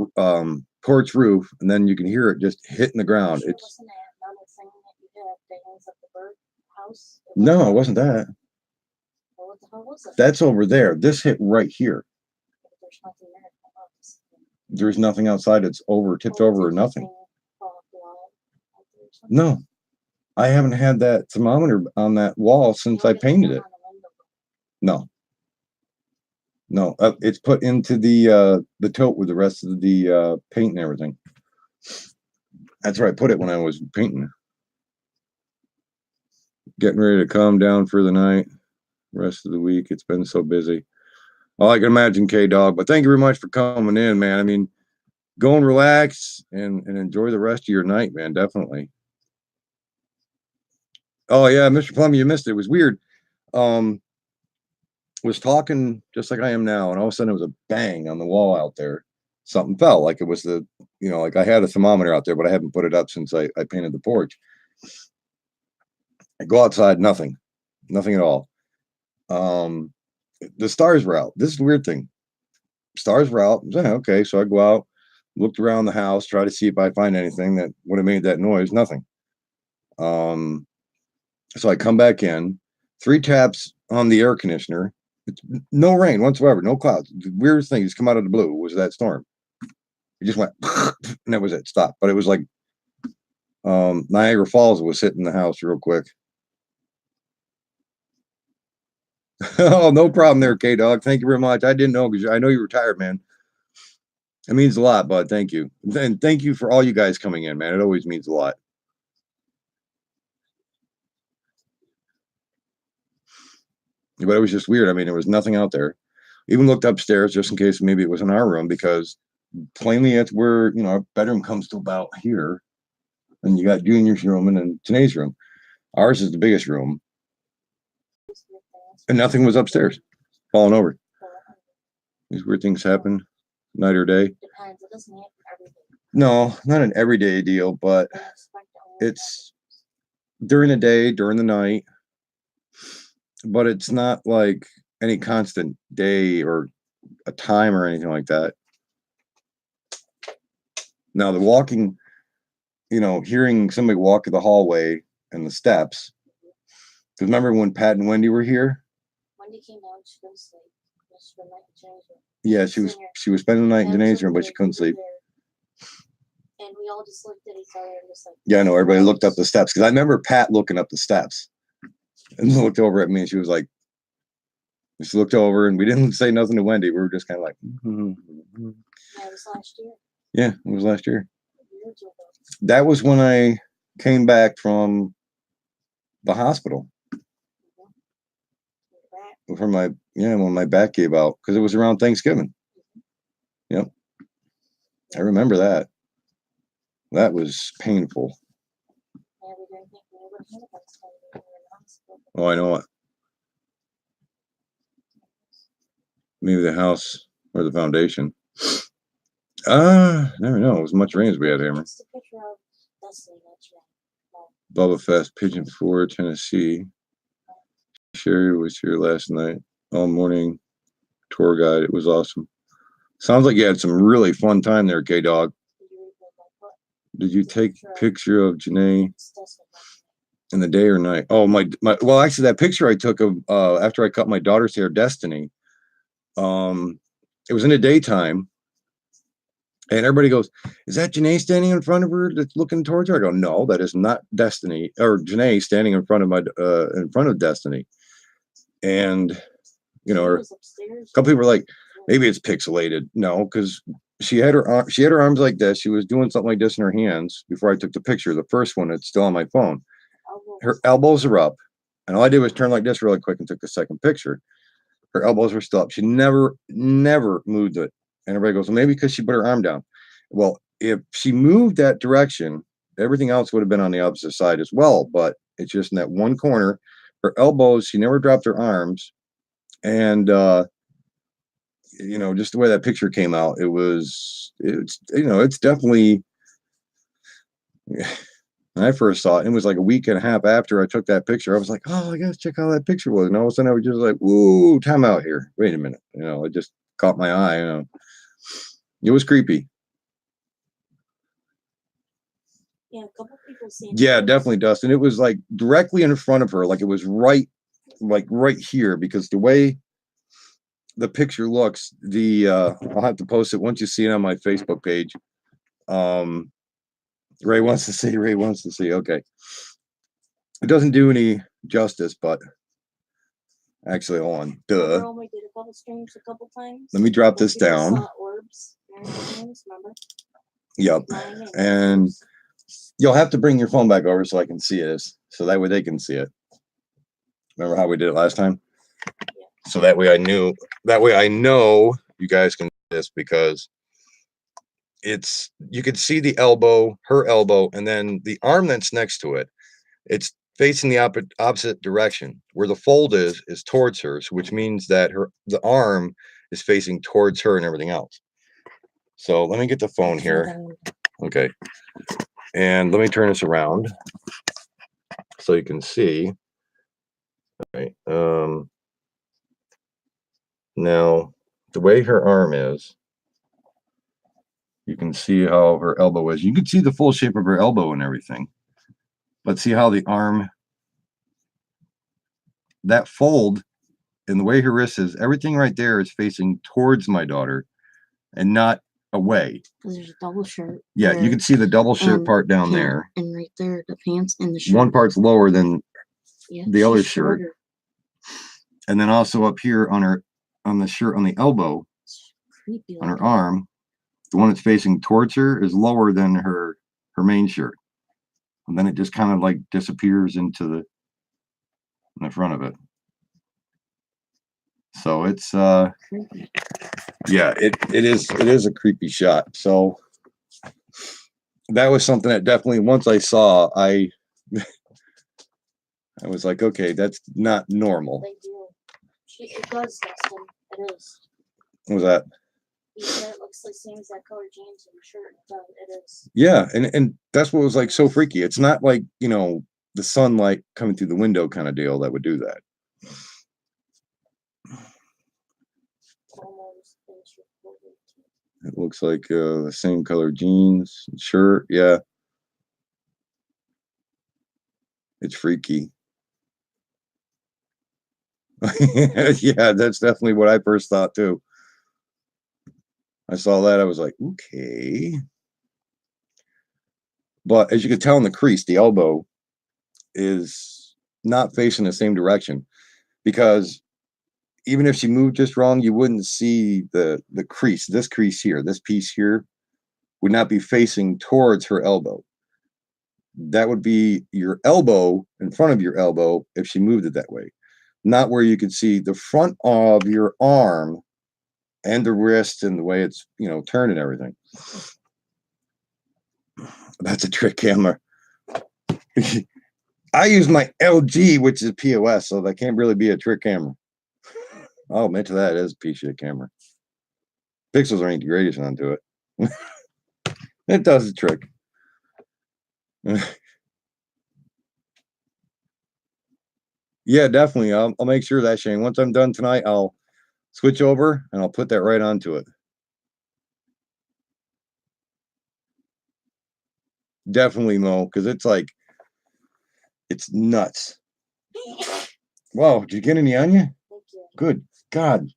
porch roof, and then you can hear it just hitting the ground. It's no, it wasn't that. That's over there. This hit right here. There's nothing outside. It's over, tipped over, or nothing. No, I haven't had that thermometer on that wall since I painted it. No, it's put into the tote with the rest of the paint and everything. That's where I put it when I was painting. Getting ready to calm down for the night. Rest of the week, it's been so busy. All I can imagine, K-Dog. But thank you very much for coming in, man. I mean, go and relax and enjoy the rest of your night, man. Definitely. Oh yeah, Mr. Plummer, you missed it. It was weird. Was talking just like I am now, and all of a sudden it was a bang on the wall out there. Something fell, like it was like I had a thermometer out there, but I haven't put it up since I painted the porch. I go outside, nothing at all. The stars were out. This is the weird thing. stars were out. I was like, okay, so I go out, looked around the house, try to see if I find anything that would have made that noise. Nothing. So I come back in, 3 taps on the air conditioner. It's no rain whatsoever, no clouds. The weirdest thing just come out of the blue was that storm. It just went, and that was it. Stopped. But it was like Niagara Falls was hitting the house real quick. Oh, no problem there, K-Dog. Thank you very much. I didn't know because I know you're retired, man. It means a lot, bud. Thank you. And thank you for all you guys coming in, man. It always means a lot. But it was just weird. I mean, there was nothing out there. Even looked upstairs just in case maybe it was in our room because plainly it's where, you know, our bedroom comes to about here. And you got Junior's room and then Tanae's room. Ours is the biggest room. And nothing was upstairs, falling over. These weird things happen night or day. Depends. It doesn't happen every day. No, not an everyday deal, but it's during the day, during the night. But it's not like any constant day or a time or anything like that. Now the walking, you know, hearing somebody walk the hallway and the steps. Because remember when Pat and Wendy were here? Wendy came down, she couldn't sleep. She spent the night in Janae's room. Yeah, she was spending the night in Janae's room, but she couldn't sleep. And we all just looked at each other and just like. Yeah, I know. Everybody looked up the steps because I remember Pat looking up the steps and looked over at me, and she was like, she looked over, and we didn't say nothing to Wendy. We were just kind of like, Yeah, it was last year. Yeah, it was last year. A year or two ago. That was when I came back from the hospital. From my, when my back gave out because it was around Thanksgiving. Yep. I remember that. That was painful. Yeah, we didn't think we would have had Thanksgiving when we were in the hospital. Oh, I know it. Maybe the house or the foundation. Never know. It was much rain as we had here. It's the picture of Destiny, that's right. Bubba Fest, Pigeon Forge, Tennessee. Sherry was here last night, all morning. Tour guide. It was awesome. Sounds like you had some really fun time there, K-Dog. Did you take a picture of Janae in the day or night? Oh, well, actually, that picture I took of after I cut my daughter's hair, Destiny. It was in the daytime. And everybody goes, is that Janae standing in front of her that's looking towards her? I go, no, that is not Destiny or Janae standing in front of Destiny. And, you know, a couple people were like, maybe it's pixelated. No, because she had her arms like this. She was doing something like this in her hands before I took the picture. The first one, it's still on my phone. Her elbows are up. And all I did was turn like this really quick and took the second picture. Her elbows were still up. She never moved it. And everybody goes, well, maybe because she put her arm down. Well, if she moved that direction, everything else would have been on the opposite side as well. But it's just in that one corner. Her elbows, she never dropped her arms. And, you know, just the way that picture came out, it's definitely, when I first saw it, it was like a week and a half after I took that picture. I was like, oh, I gotta check how that picture was. And all of a sudden I was just like, whoa, time out here. Wait a minute. You know, it just caught my eye. You know, it was creepy. Yeah, a couple people seen. Yeah, definitely, Dustin. It was like directly in front of her, like it was right here, because the way the picture looks, I'll have to post it once you see it on my Facebook page. Ray wants to see. Okay. It doesn't do any justice, but actually, hold on. Duh. We did a couple streams a couple times. Let me drop this down. Orbs, remember? Yep. And you'll have to bring your phone back over so I can see it, so that way they can see it. Remember how we did it last time? Yeah. So that way I know you guys can do this, because you can see the elbow, her elbow, and then the arm that's next to it. It's facing the opposite direction. Where the fold is towards her, which means that the arm is facing towards her and everything else. So let me get the phone here. Okay. And let me turn this around so you can see. All right. Now the way her arm is, you can see how her elbow is. You can see the full shape of her elbow and everything. Let's see how the arm, that fold and the way her wrist is, everything right there is facing towards my daughter and not away. Because there's a double shirt. Yeah, you can see the double shirt part down yeah, there. and right there, the pants and the shirt. One part's lower than yeah, the other she's shirt. shorter. And then also up here on her, on the shirt on the elbow, It's creepy on her looking. arm, the one that's facing towards her is lower than her main shirt. And then it just kind of like disappears into the in the front of it. So it's Creepy. yeah, it is a creepy shot. So that was something that definitely, once I saw, I was like, okay, that's not normal. They do. It does, Dustin. It is. What was that? You said it looks the same as that color jeans and shirt. It is. Yeah, and that's what was like so freaky. It's not like, you know, the sunlight coming through the window kind of deal that would do that. Almost. It looks like the same color jeans, shirt. Yeah, it's freaky. Yeah, that's definitely what I first thought too. I saw that, I was like, okay. But as you can tell in the crease, the elbow is not facing the same direction, because even if she moved just wrong, you wouldn't see the crease. This crease here, this piece here, would not be facing towards her elbow. That would be your elbow in front of your elbow if she moved it that way, not where you could see the front of your arm and the wrist and the way it's, you know, turned and everything. That's a trick camera. I use my LG, which is POS, so that can't really be a trick camera. I'll admit to that, it is a piece of camera. Pixels are integrated onto it. It does the trick. Yeah, definitely. I'll make sure that, Shane. Once I'm done tonight, I'll switch over and I'll put that right onto it. Definitely, Mo, because it's like, it's nuts. Whoa, did you get any on you? Thank you. Good God.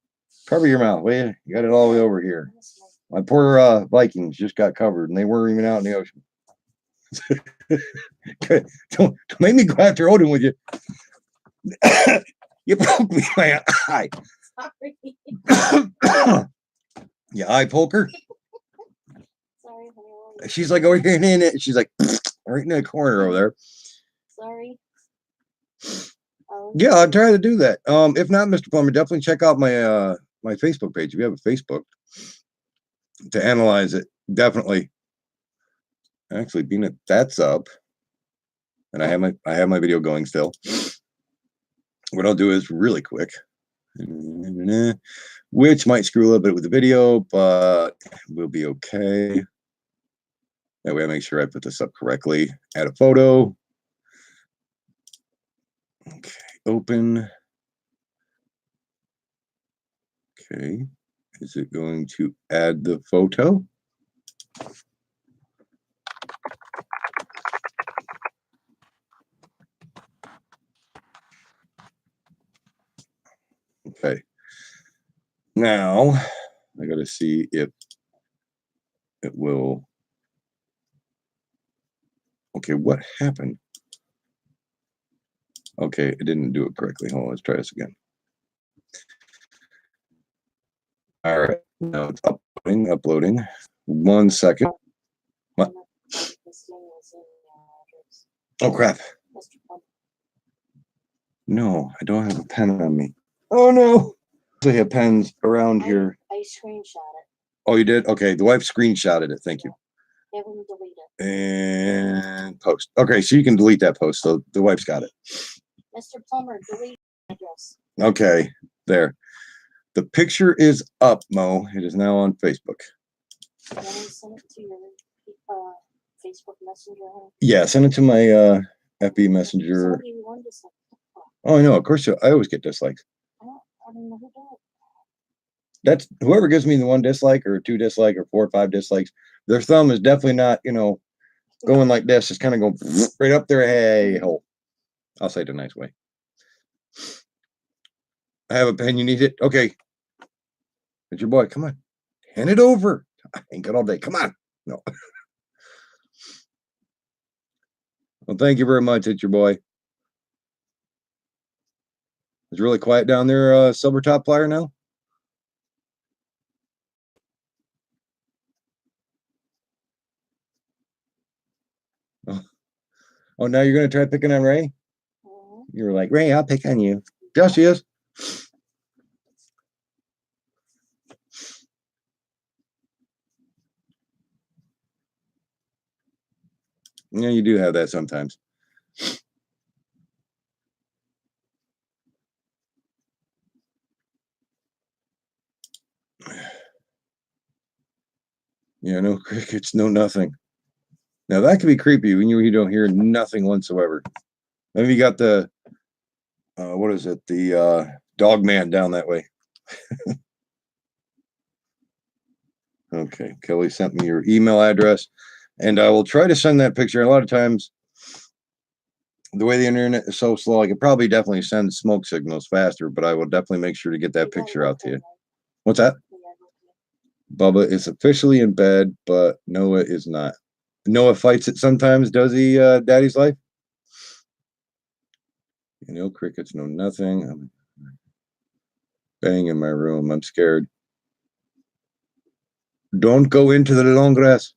Cover your mouth, will you? You got it all the way over here. My poor Vikings just got covered and they weren't even out in the ocean. Don't make me go after Odin with you. You broke me my eye. Sorry. You eye poker? Sorry, honey. She's like over here in it. She's like right in that corner over there. Sorry. Yeah, I'll try to do that. If not, Mr. Plummer, definitely check out my my Facebook page. If you have a Facebook, to analyze it, definitely. Actually, being that that's up, and I have my video going still. What I'll do is really quick, which might screw a little bit with the video, but we'll be okay. That way I make sure I put this up correctly. Add a photo. Okay, open. Okay, is it going to add the photo? Okay. Now I got to see if it will. Okay, what happened? Okay, it didn't do it correctly. Hold on, let's try this again. All right, now it's uploading. 1 second. What? Oh crap. No, I don't have a pen on me. Oh no. I have pens around here. I screenshot it. Oh, you did? Okay, the wife screenshotted it. Thank you. Have them delete it. And post. Okay, so you can delete that post. So the wife's got it. Mr. Plummer, delete address. Okay, there. The picture is up, Mo. It is now on Facebook. You want to send it to your Facebook Messenger? Yeah, send it to my FB Messenger. Somebody wanted to send it. Oh, I know. Of course, I always get dislikes. I don't know who That's whoever gives me the 1 dislike or 2 dislike or 4 or 5 dislikes, their thumb is definitely not, going like this. It's kind of going right up their hey hole. I'll say it a nice way. I have a pen. You need it? Okay. It's your boy. Come on. Hand it over. I ain't got all day. Come on. No. Well, thank you very much. It's your boy. It's really quiet down there, Silver Top Flyer now. Oh, now you're going to try picking on Ray? You were like, Ray, I'll pick on you. Yeah, she is. Yeah, you do have that sometimes. Yeah, no crickets, no nothing. Now that could be creepy when you don't hear nothing whatsoever. Maybe you got the what is it? The dog man down that way. Okay, Kelly sent me your email address, and I will try to send that picture. A lot of times, the way the internet is so slow, I could probably definitely send smoke signals faster, but I will definitely make sure to get that picture out to you. What's that? Bubba is officially in bed, but Noah is not. Noah fights it sometimes, does he, Daddy's Life? No crickets, no nothing. I'm bang in my room. I'm scared. Don't go into the long grass.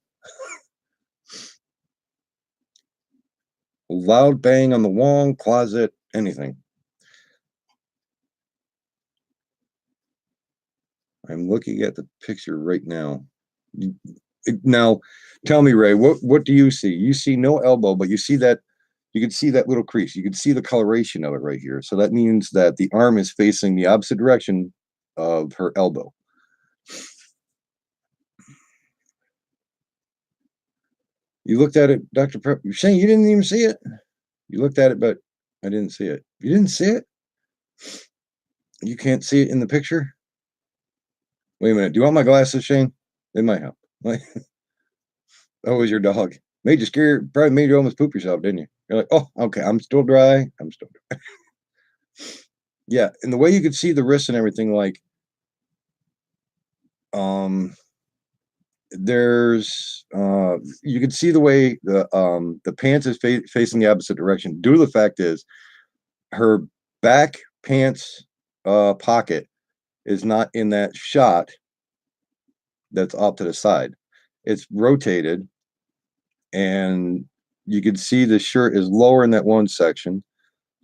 Loud bang on the wall, closet, anything. I'm looking at the picture right now. Now, tell me, Ray, what do you see? You see no elbow, but you see that you can see that little crease. You can see the coloration of it right here. So that means that the arm is facing the opposite direction of her elbow. You looked at it, Dr. Prep. You're saying you didn't even see it? You looked at it, but I didn't see it. You didn't see it? You can't see it in the picture? Wait a minute. Do you want my glasses, Shane? They might help. That was your dog. Made you scared. Probably made you almost poop yourself, didn't you? You're like, oh, okay. I'm still dry. I'm still dry. Yeah. And the way you could see the wrists and everything, like, there's you can see the way the pants is facing the opposite direction due to the fact is her back pants pocket is not in that shot that's off to the side. It's rotated, and you can see the shirt is lower in that one section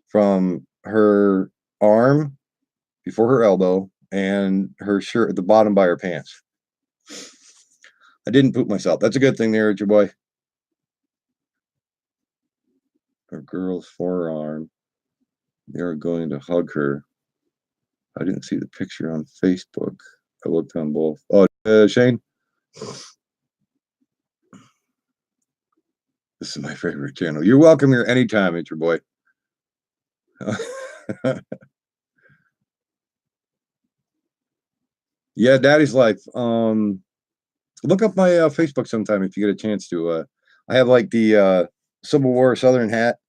from her arm before her elbow and her shirt at the bottom by her pants. I didn't poop myself. That's a good thing there, your boy. Her girl's forearm. They're going to hug her. I didn't see the picture on Facebook. I looked on both. Oh, Shane? This is my favorite channel. You're welcome here anytime, it's your boy. Yeah, Daddy's Life. Look up my Facebook sometime if you get a chance to. I have like the Civil War Southern hat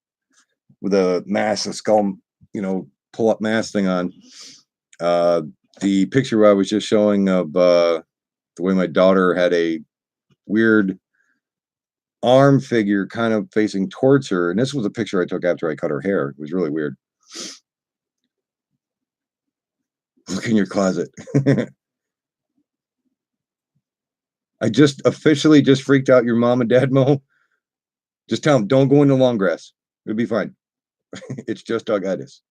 with a mask, a skull, pull up mask thing on. The picture I was just showing of the way my daughter had a weird arm figure kind of facing towards her, and this was a picture I took after I cut her hair. It was really weird. Look in your closet. I just officially just freaked out your mom and dad, Mo. Just tell them, don't go into long grass. It'll be fine. It's just dogitis.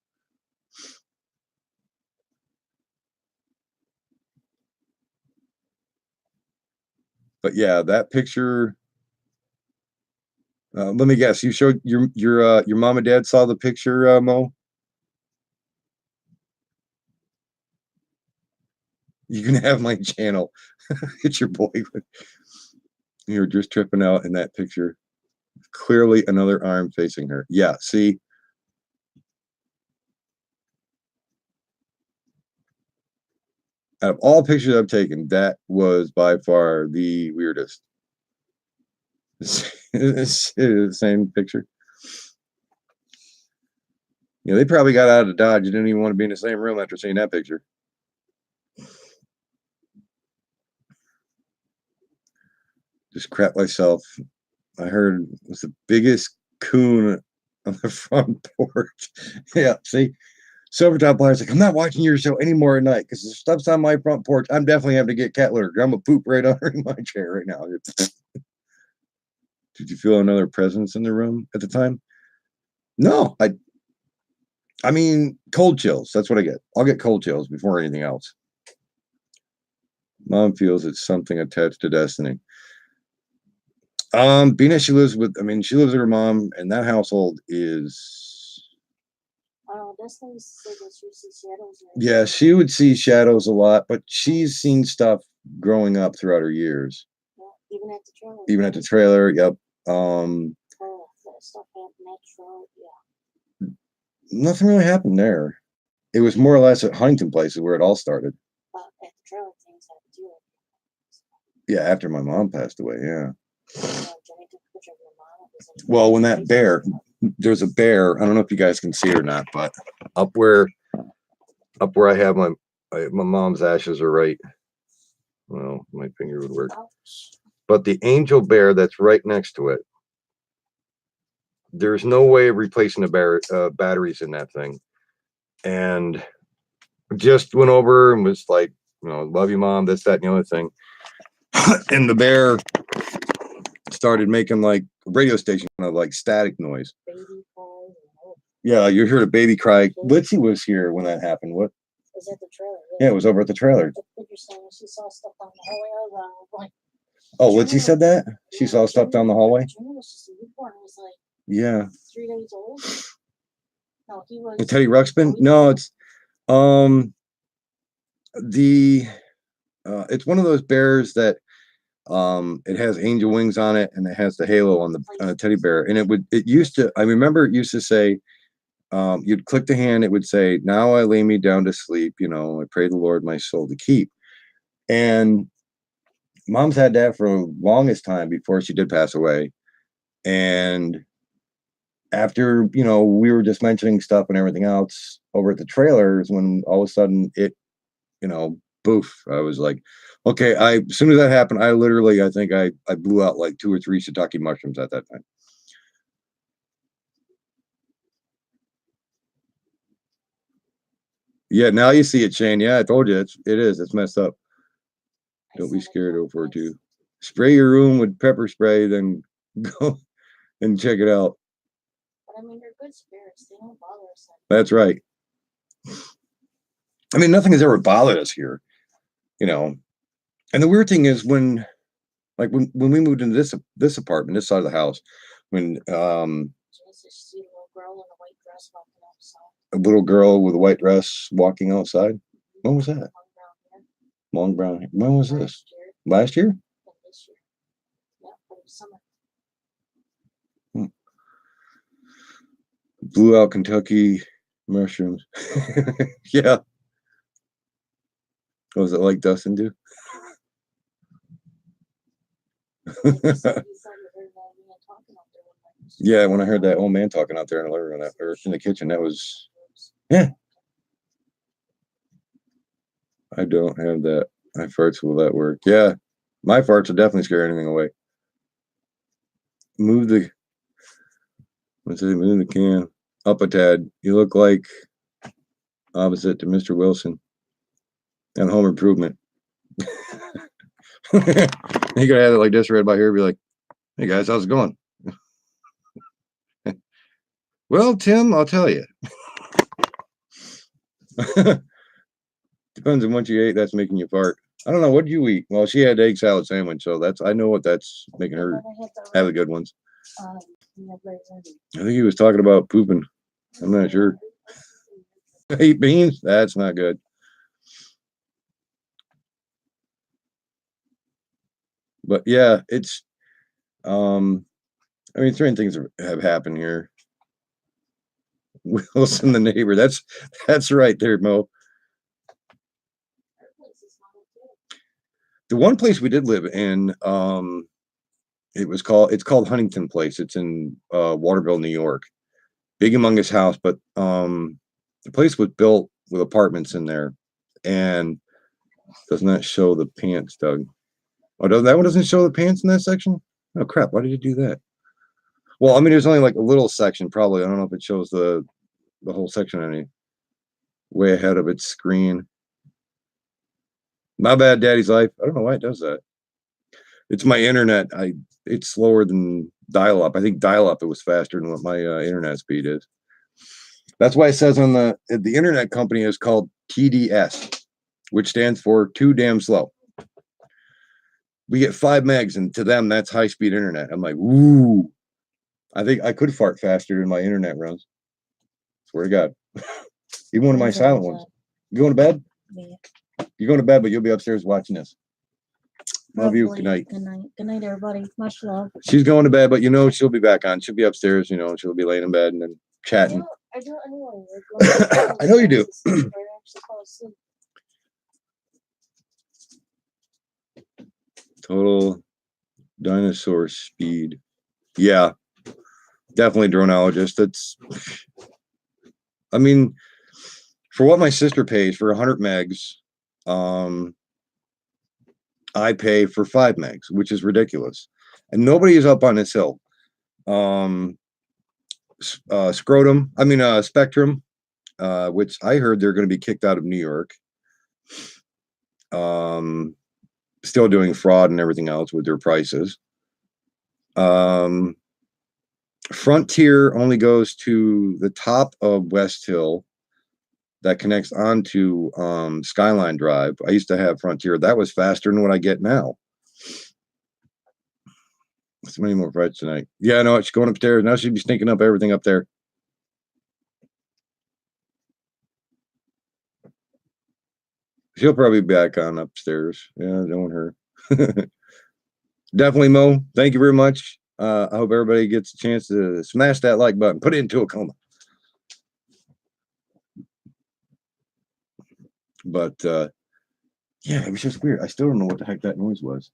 But yeah, that picture. Let me guess. You showed your mom and dad saw the picture, Mo. You can have my channel. It's your boy. You're just tripping out in that picture. Clearly another arm facing her. Yeah, see? Out of all pictures I've taken, that was by far the weirdest. It's the same picture. You know, they probably got out of Dodge. You didn't even want to be in the same room after seeing that picture. Just crap myself. I heard it was the biggest coon on the front porch. Yeah, see, Silvertop Player's like, I'm not watching your show anymore at night because the stuff's on my front porch. I'm definitely having to get cat litter. I'm gonna poop right under my chair right now. Did you feel another presence in the room at the time? No, I mean, cold chills. That's what I get. I'll get cold chills before anything else. Mom feels it's something attached to destiny. Being that she lives with her mom, and that household is. Oh, Destiny used to say that she would see shadows. Yeah, she would see shadows a lot, but she's seen stuff growing up throughout her years. Yeah, even at the trailer. Even at the trailer, yep. Oh, that stuff happened at the trailer. Yeah. Nothing really happened there. It was more or less at Huntington Place where it all started. But at the trailer, things happened too. Yeah, after my mom passed away, yeah. Jenny took a picture of your mom. It was in Well, when that bear, there's a bear. I don't know if you guys can see it or not, but up where I have my mom's ashes are right. Well, my finger would work. Ouch. But the angel bear that's right next to it, there's no way of replacing the batteries in that thing. And just went over and was like, you know, love you, Mom, this, that, and the other thing. And the bear started making like a radio station of like static noise. Baby cries. Yeah, you heard a baby cry. Litzy was here when that happened. What? It was at the trailer. Yeah, it was over at the trailer. The picture saying she saw stuff down the hallway. I was like, Oh, Litzy said that? She saw stuff down the hallway? Junior was just a newborn. He was like Yeah. 3 days old. No, he was. Teddy Ruxpin? No, it's it's one of those bears that it has angel wings on it and it has the halo on the teddy bear. And I remember it used to say, you'd click the hand, it would say, now I lay me down to sleep, you know, I pray the Lord my soul to keep. And Mom's had that for the longest time before she did pass away. And after, you know, we were just mentioning stuff and everything else over at the trailers, when all of a sudden it, you know, poof, I was like, okay, as soon as that happened, I think I blew out like 2 or 3 shiitake mushrooms at that time. Yeah, now you see it, Shane. Yeah, I told you it is. It's messed up. Don't be scared over it too. Spray your room with pepper spray, then go and check it out. But I mean, they're good spirits. They don't bother us. That's right. I mean, nothing has ever bothered us here, you know. And the weird thing is when we moved into this apartment, this side of the house, when Genesis, see a little girl in a white dress walking outside. a little girl with a white dress walking outside. When was that? Long brown hair. When was this? Last year? This year. Yeah, but it was summer. Blew out Kentucky mushrooms. Yeah. Was it like Dustin do? Yeah, when I heard that old man talking out there in the living room or in the kitchen, that was, yeah. I don't have that. My farts will that work? Yeah, my farts will definitely scare anything away. Move the can up a tad. You look like opposite to Mr. Wilson and Home Improvement. You gotta have it like this right by here. Be like, hey guys, how's it going? Well, Tim, I'll tell you. Depends on what you ate. That's making you fart. I don't know. What did you eat? Well, she had egg salad sandwich, so I know what that's making her have the good ones. I think he was talking about pooping. I'm not sure. Eat beans? That's not good. But yeah, it's I mean, certain things have happened here. Wilson the neighbor. That's right there, Mo. The one place we did live in, it's called Huntington Place. It's in Waterville, New York. Big humongous house, but the place was built with apartments in there. And doesn't that show the pants, Doug? Oh, that one doesn't show the pants in that section? Oh crap, why did you do that? Well, I mean, there's only like a little section, probably. I don't know if it shows the whole section any way ahead of its screen. My bad, Daddy's Life. I don't know why it does that. It's my internet. It's slower than dial-up. I think dial-up it was faster than what my internet speed is. That's why it says on the internet company is called TDS, which stands for too damn slow. We get 5 megs, and to them that's high-speed internet. I'm like, ooh. I think I could fart faster than my internet runs. Swear to God. Even one of my silent ones. You going to bed? Yeah. You're going to bed, but you'll be upstairs watching this. Love you. Good night. Good night. Good night, everybody. Much love. She's going to bed, but you know she'll be back on. She'll be upstairs, you know, she'll be laying in bed and then chatting. I do anyway. I know you do. Total dinosaur speed. Yeah. Definitely dronologist. That's, I mean, for what my sister pays for 100 megs, I pay for 5 megs, which is ridiculous. And nobody is up on this hill. Spectrum, which I heard they're going to be kicked out of New York. Still doing fraud and everything else with their prices. Frontier only goes to the top of West Hill that connects onto Skyline Drive. I used to have Frontier. That was faster than what I get now. So many more friends tonight. Yeah, I know. She's going upstairs. Now she'd be stinking up everything up there. She'll probably be back on upstairs. Yeah, don't her. Definitely, Mo. Thank you very much. I hope everybody gets a chance to smash that like button. Put it into a coma. But yeah, it was just weird. I still don't know what the heck that noise was.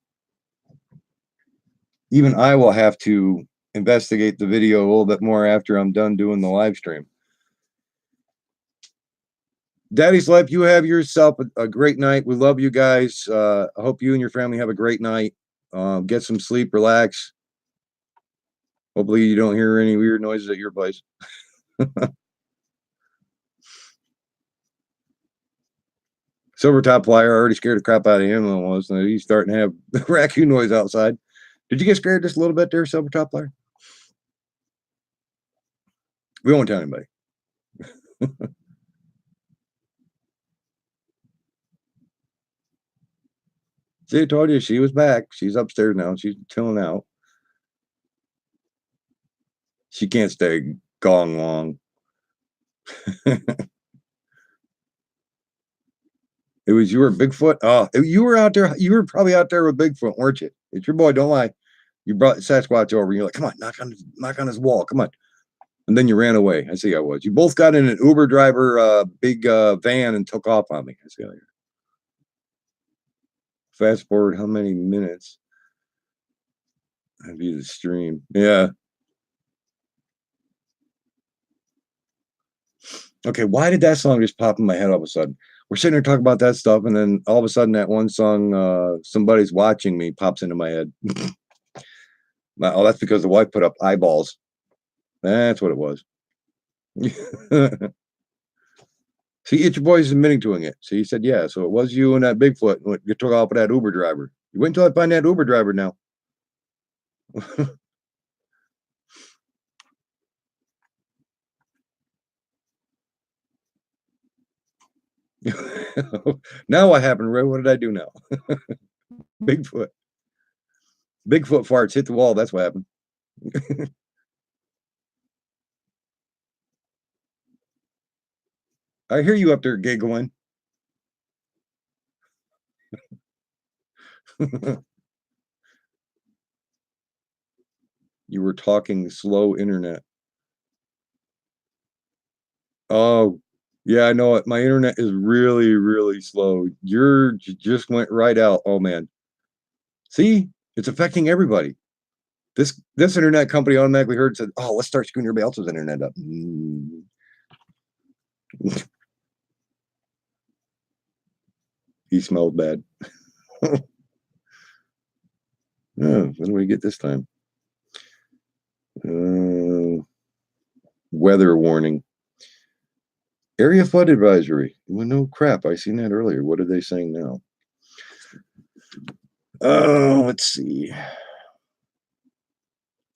Even I will have to investigate the video a little bit more after I'm done doing the live stream. Daddy's Life, you have yourself a great night. We love you guys. I hope you and your family have a great night. Get some sleep, relax. Hopefully you don't hear any weird noises at your place. Silver Top Flyer, I already scared the crap out of him almost. He's starting to have the raccoon noise outside. Did you get scared just a little bit there, Silver Top Flyer? We won't tell anybody. See, I told you she was back. She's upstairs now. She's chilling out. She can't stay gone long. It was you were Bigfoot. Oh, you were out there. You were probably out there with Bigfoot, weren't you? It's your boy. Don't lie. You brought Sasquatch over. And you're like, come on, knock on his wall. Come on. And then you ran away. I see I was. You both got in an Uber driver, big van and took off on me. I see how you're. Fast forward how many minutes? I view the stream. Yeah. Okay, why did that song just pop in my head all of a sudden? We're sitting there talking about that stuff, and then all of a sudden that one song, Somebody's Watching Me, pops into my head. Oh, that's because the wife put up eyeballs. That's what it was. See, it's your boy's admitting to it. So he said, yeah, so it was you and that Bigfoot. You took off with that Uber driver. You wait until I find that Uber driver now. Now what happened, Ray? What did I do now? Bigfoot. Bigfoot farts hit the wall. That's what happened. I hear you up there giggling. You were talking slow internet. Oh, yeah, I know it. My internet is really, really slow. Just went right out. Oh, man. See, it's affecting everybody. This internet company automatically heard said, "Oh, let's start screwing everybody else's internet up." He smelled bad. Oh, what do we get this time? Weather warning. Area flood advisory. Well, no crap. I seen that earlier. What are they saying now? Oh, let's see.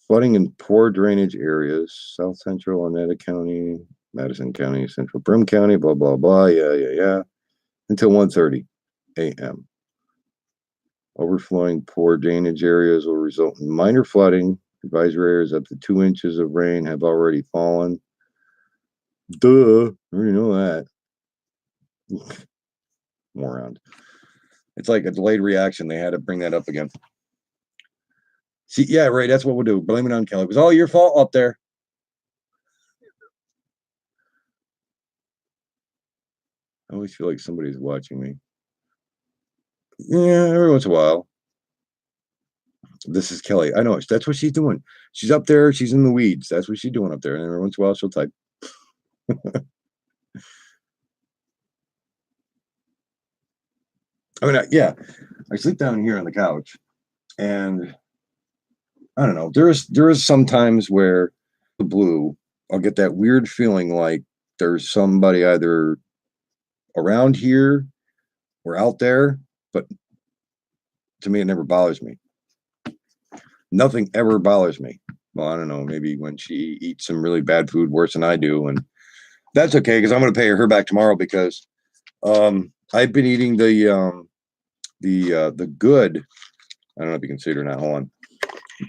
Flooding in poor drainage areas, South Central, Oneida County, Madison County, Central Brim County, blah, blah, blah. Yeah. Until 1:30 a.m. Overflowing poor drainage areas will result in minor flooding. Advisory areas up to 2 inches of rain have already fallen. Duh. I already know that. Moron. It's like a delayed reaction. They had to bring that up again. See, yeah, right. That's what we'll do. Blame it on Kelly. It was all your fault up there. I always feel like somebody's watching me. Yeah, every once in a while. This is Kelly. I know. That's what she's doing. She's up there. She's in the weeds. That's what she's doing up there. And every once in a while, she'll type. I mean, yeah. I sleep down here on the couch. And I don't know. There is some times where the blue, I'll get that weird feeling like there's somebody either around here or out there, but to me, it never bothers me. Nothing ever bothers me. Well, I don't know. Maybe when she eats some really bad food worse than I do, and that's okay because I'm going to pay her back tomorrow because I've been eating the good. I don't know if you can see it or not. Hold on.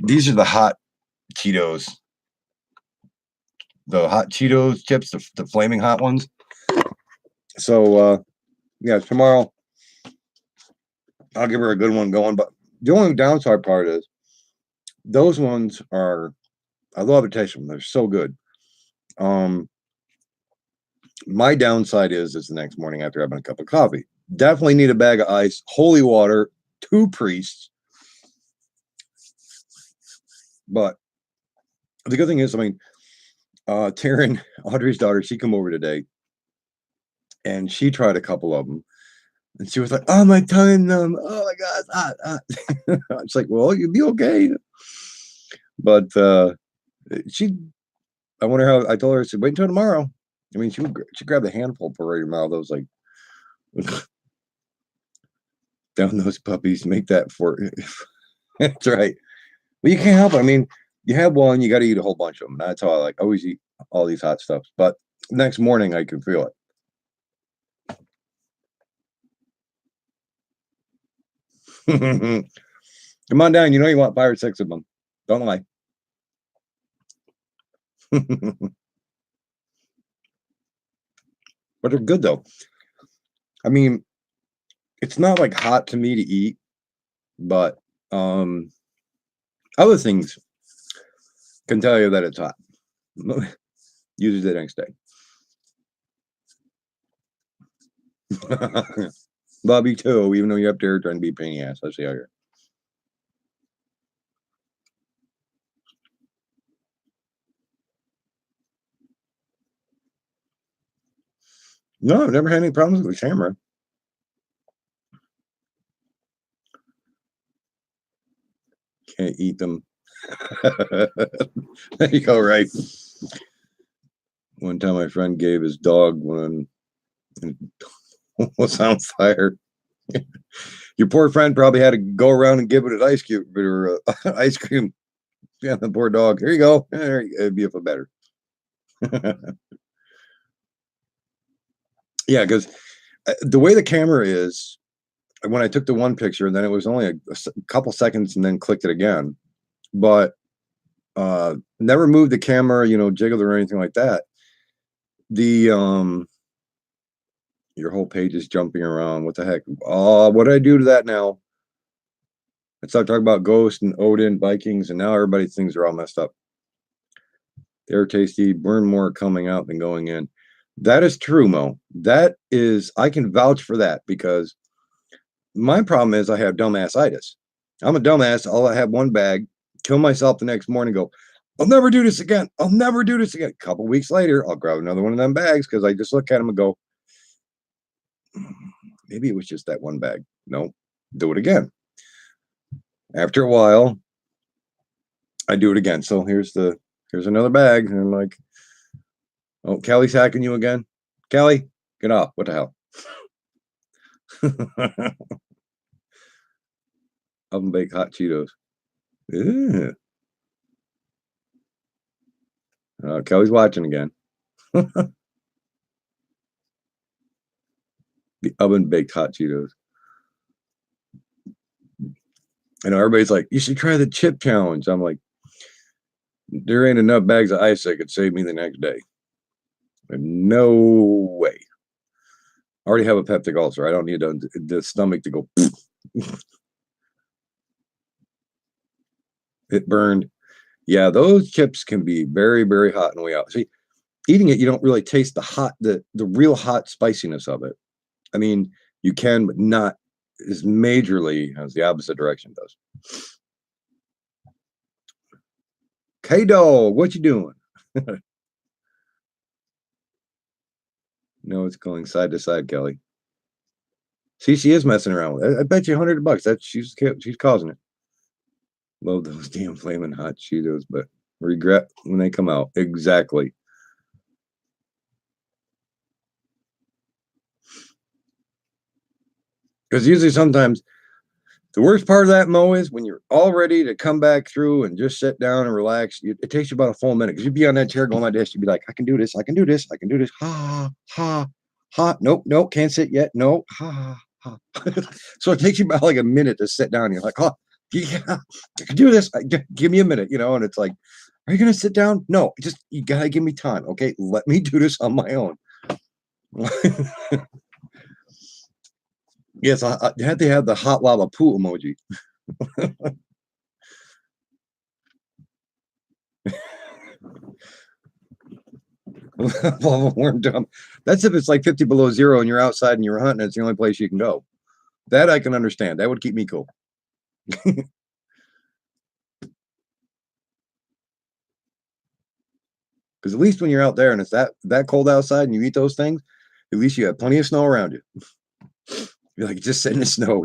These are the hot Cheetos. The hot Cheetos chips, the flaming hot ones. So yeah, tomorrow I'll give her a good one going. But the only downside part is those ones are, I love the taste of them. They're so good. My downside is the next morning after having a cup of coffee. Definitely need a bag of ice, holy water, 2 priests. But the good thing is, I mean, Taryn, Audrey's daughter, she come over today and she tried a couple of them. And she was like, "Oh, my tongue numb. Oh my God, it's hot." It's like, well, you'll be okay. But I wonder how. I told her, I said, wait until tomorrow. I mean, she grabbed a handful, put right in her mouth. I was like, down those puppies, make that for. That's right. Well, you can't help it. I mean, you have one, you got to eat a whole bunch of them. That's how I always eat all these hot stuffs. But next morning, I can feel it. Come on down. You know you want 5 or 6 of them. Don't lie. But they're good though. I mean, it's not like hot to me to eat, but other things can tell you that it's hot. Use it the next day. Love you too, even though you're up there trying to be a pain in the ass. I see how you're. No, I've never had any problems with the camera. Can't eat them. There you go, right? One time my friend gave his dog one and was on fire. Your poor friend probably had to go around and give it an ice cube or ice cream. Yeah, the poor dog. Here you go. It'd be for better. Yeah, because the way the camera is, when I took the one picture, and then it was only a couple seconds, and then clicked it again, but never moved the camera, jiggled or anything like that. The your whole page is jumping around. What the heck? Oh, what did I do to that now? I started talking about Ghost and Odin, Vikings, and now everybody's things are all messed up. They're tasty. Burn more coming out than going in. That is true, Mo. That is, I can vouch for that because my problem is I have dumbassitis. I'm a dumbass. I'll have one bag, kill myself the next morning, go, I'll never do this again. I'll never do this again. A couple weeks later, I'll grab another one of them bags because I just look at them and go, maybe it was just that one bag. No, do it again. After a while, I do it again. So here's another bag. And I'm like, oh, Kelly's hacking you again. Kelly, get off. What the hell? Oven baked hot Cheetos. Yeah. Kelly's watching again. The oven baked hot Cheetos. I know everybody's like, you should try the chip challenge. I'm like, there ain't enough bags of ice that could save me the next day. No way. I already have a peptic ulcer. I don't need the stomach to go. It burned. Yeah, those chips can be very, very hot on the way out. See, eating it, you don't really taste the real hot spiciness of it. I mean, you can, but not as majorly as the opposite direction does. K-Dog, what you doing? No, it's going side to side, Kelly. See, she is messing around with it. I bet you $100. That's she's causing it. Love those damn flaming hot Cheetos, but regret when they come out. Exactly. Because usually sometimes the worst part of that, Mo, is when you're all ready to come back through and just sit down and relax. It takes you about a full minute because you'd be on that chair going like this. You'd be like, I can do this. I can do this. I can do this. Ha, ha, ha. Nope, nope. Can't sit yet. No. Ha, ha. So it takes you about like a minute to sit down. You're like, oh, yeah, I can do this. Give me a minute, And it's like, are you going to sit down? No, you got to give me time. Okay. Let me do this on my own. Yes, I had to have the hot lava pool emoji. That's if it's like 50 below zero and you're outside and you're hunting. It's the only place you can go. That I can understand. That would keep me cool. Because at least when you're out there and it's that cold outside and you eat those things, at least you have plenty of snow around you. You're like, just sit in the snow.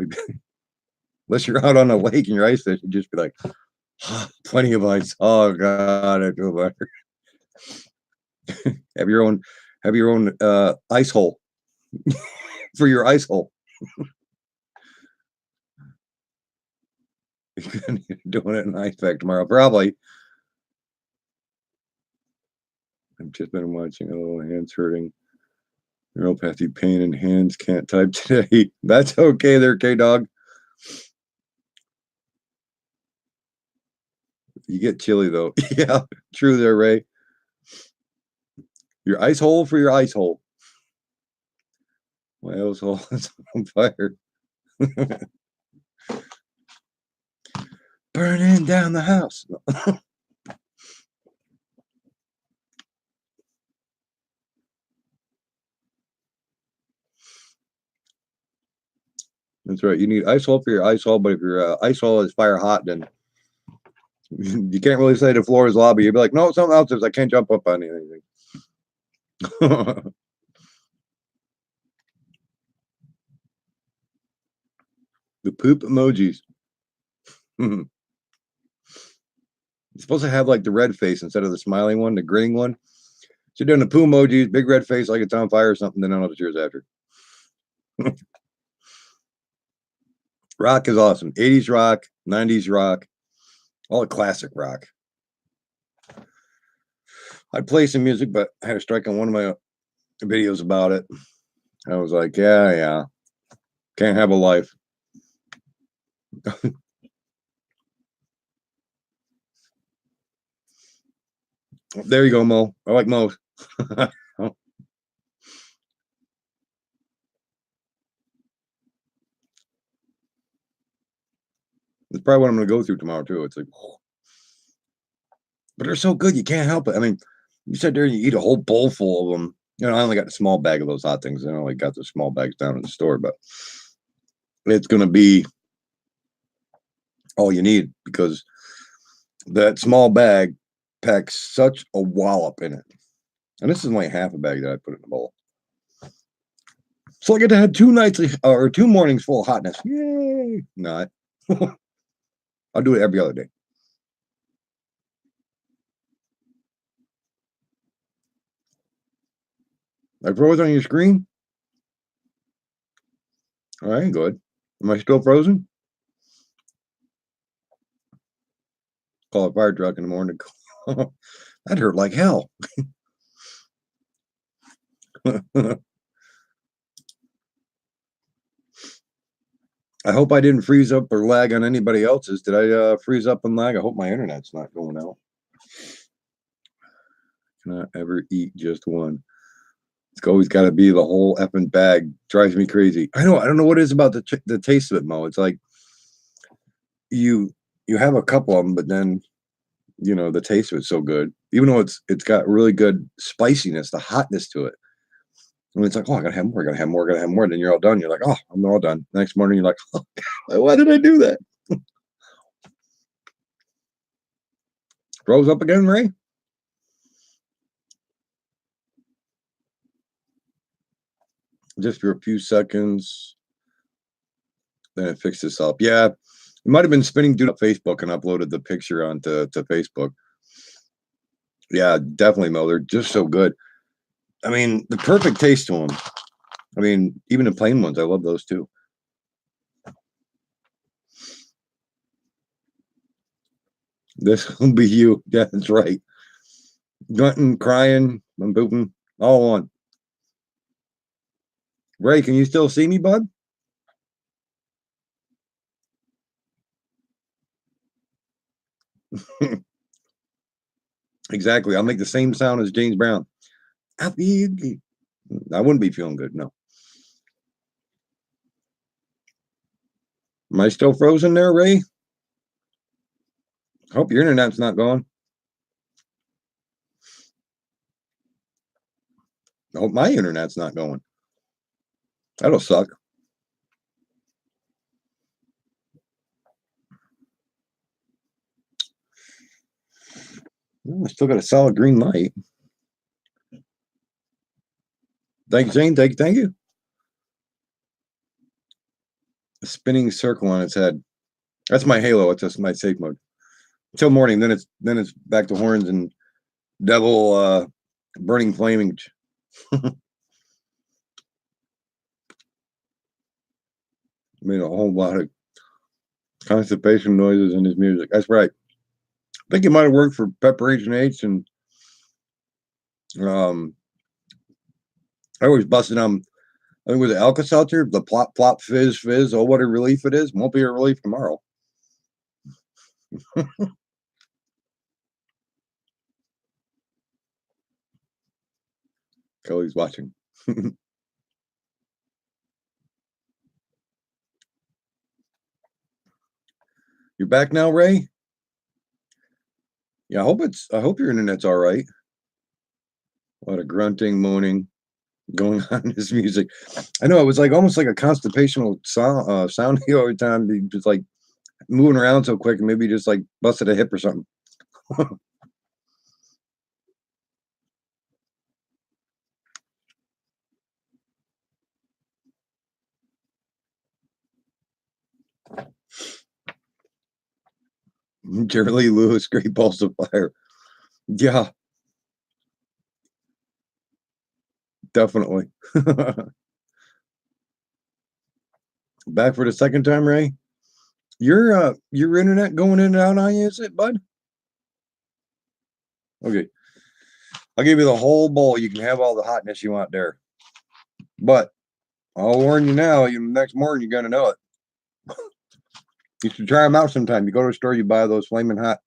Unless you're out on a lake and you're ice fish, you just be like, oh, plenty of ice. Oh God, I feel better. Have your own ice hole for your ice hole. Doing it in ice pack tomorrow, probably. I've just been watching. Oh, hands hurting. Neuropathy, pain in hands. Can't type today. That's okay there, K-Dog. You get chilly, though. Yeah, true there, Ray. Your ice hole for your ice hole. My ice hole is on fire. Burning down the house. That's right. You need ice hole for your ice hole, but if your ice hole is fire hot, then you can't really say the floor is lobby. You'd be like, no, something else is. I can't jump up on anything. The poop emojis. You're supposed to have like the red face instead of the smiling one, the grinning one. So you're doing the poo emojis, big red face like it's on fire or something, then I don't know what yours after. Rock is awesome. 80s rock, 90s rock, all the classic rock. I play some music, but I had a strike on one of my videos about it. I was like, yeah. Can't have a life. There you go, Mo. I like Mo. It's probably what I'm going to go through tomorrow, too. It's like, oh. But they're so good, you can't help it. I mean, you sit there and you eat a whole bowl full of them. I only got a small bag of those hot things. I only got the small bags down in the store, but it's going to be all you need, because that small bag packs such a wallop in it. And this is only half a bag that I put in the bowl. So I get to have 2 nights or 2 mornings full of hotness. Yay! Not. I'll do it every other day. I froze on your screen? All right, good. Am I still frozen? Call a fire truck in the morning. That hurt like hell. I hope I didn't freeze up or lag on anybody else's. Did I freeze up and lag? I hope my internet's not going out. Cannot ever eat just one. It's always got to be the whole effing bag. Drives me crazy. I don't know what it is about the taste of it, Mo. It's like you have a couple of them, but then the taste of it's so good. Even though it's got really good spiciness, the hotness to it. And it's like, oh, I gotta have more, I gotta have more, I gotta have more. Then you're all done. You're like, oh, I'm all done. Next morning, you're like, oh, why did I do that? Froze up again, Ray? Just for a few seconds. Then it fixed this up. Yeah, it might have been spinning due to Facebook and uploaded the picture onto Facebook. Yeah, definitely, Mo. They're just so good. I mean, the perfect taste to them. I mean, even the plain ones, I love those too. This will be you. Yeah, that's right. Grunting, crying, I'm pooping, all on. Ray, can you still see me, bud? Exactly. I'll make the same sound as James Brown. I wouldn't be feeling good, no. Am I still frozen there, Ray? Hope your internet's not gone. I hope my internet's not going. That'll suck. Well, I still got a solid green light. Thank you, Jane. Thank you. A spinning circle on its head. That's my halo. It's just my safe mode. Until morning, then it's back to horns and devil burning flaming. Made a whole lot of constipation noises in his music. That's right. I think it might have worked for Preparation H, and I always busted on. I think it was Alka-Seltzer, the plop plop fizz fizz. Oh, what a relief it is! Won't be a relief tomorrow. Kelly's watching. You're back now, Ray? Yeah, I hope your internet's all right. A lot of grunting, moaning going on in his music. I know it was like almost like a constipational sound every time. He just like moving around so quick, and maybe just like busted a hip or something. Jerry Lee Lewis, Great Balls of Fire. Yeah, definitely. Back for the second time, Ray. Your internet going in and out on you, is it, bud? Okay. I'll give you the whole bowl. You can have all the hotness you want there. But I'll warn you now, next morning you're gonna know it. You should try them out sometime. You go to the store, you buy those flaming hot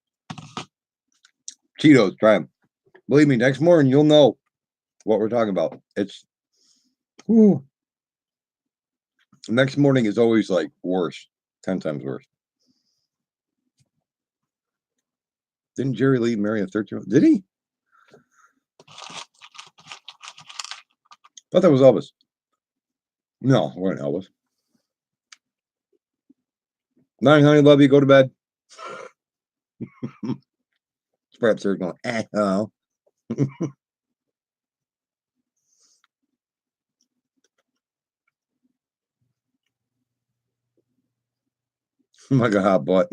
Cheetos, try them. Believe me, next morning you'll know what we're talking about. It's whew. Next morning is always like worse, 10 times worse. Didn't Jerry Lee marry a 13-year-old? Did he? Thought that was Elvis. No, it wasn't Elvis. 9, honey, love you. Go to bed. Perhaps they're going, oh. Like a hot butt.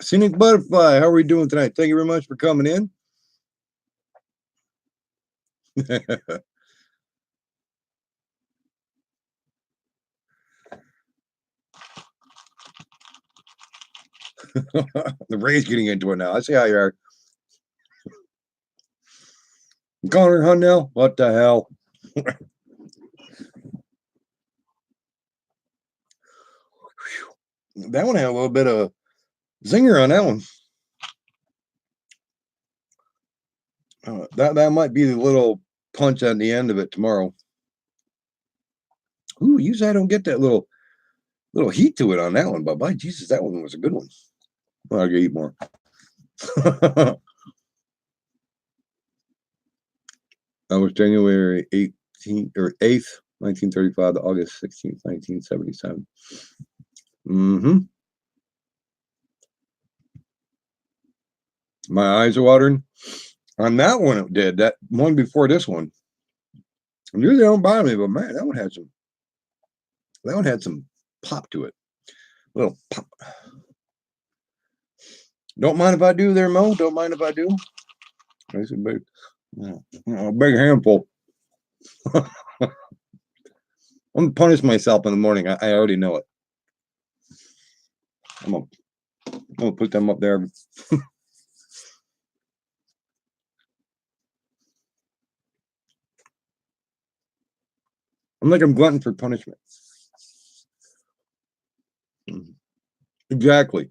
Scenic Butterfly, how are we doing tonight? Thank you very much for coming in. The Ray's getting into it now. I see how you are. Connor Hunnell, what the hell? That one had a little bit of zinger on that one. That might be the little punch at the end of it tomorrow. Ooh, usually I don't get that little heat to it on that one, but by Jesus, that one was a good one. Well, I'll eat more. That was January 18th or 8th, 1935 to August 16th, 1977. My eyes are watering. On that one, it did. That one before this one. Usually they don't bother me, but man, that one had some pop to it. A little pop. Don't mind if I do there, Mo. Don't mind if I do. That's a big handful. I'm gonna punish myself in the morning. I already know it. I'm gonna put them up there. I'm like I'm glutton for punishment. Exactly,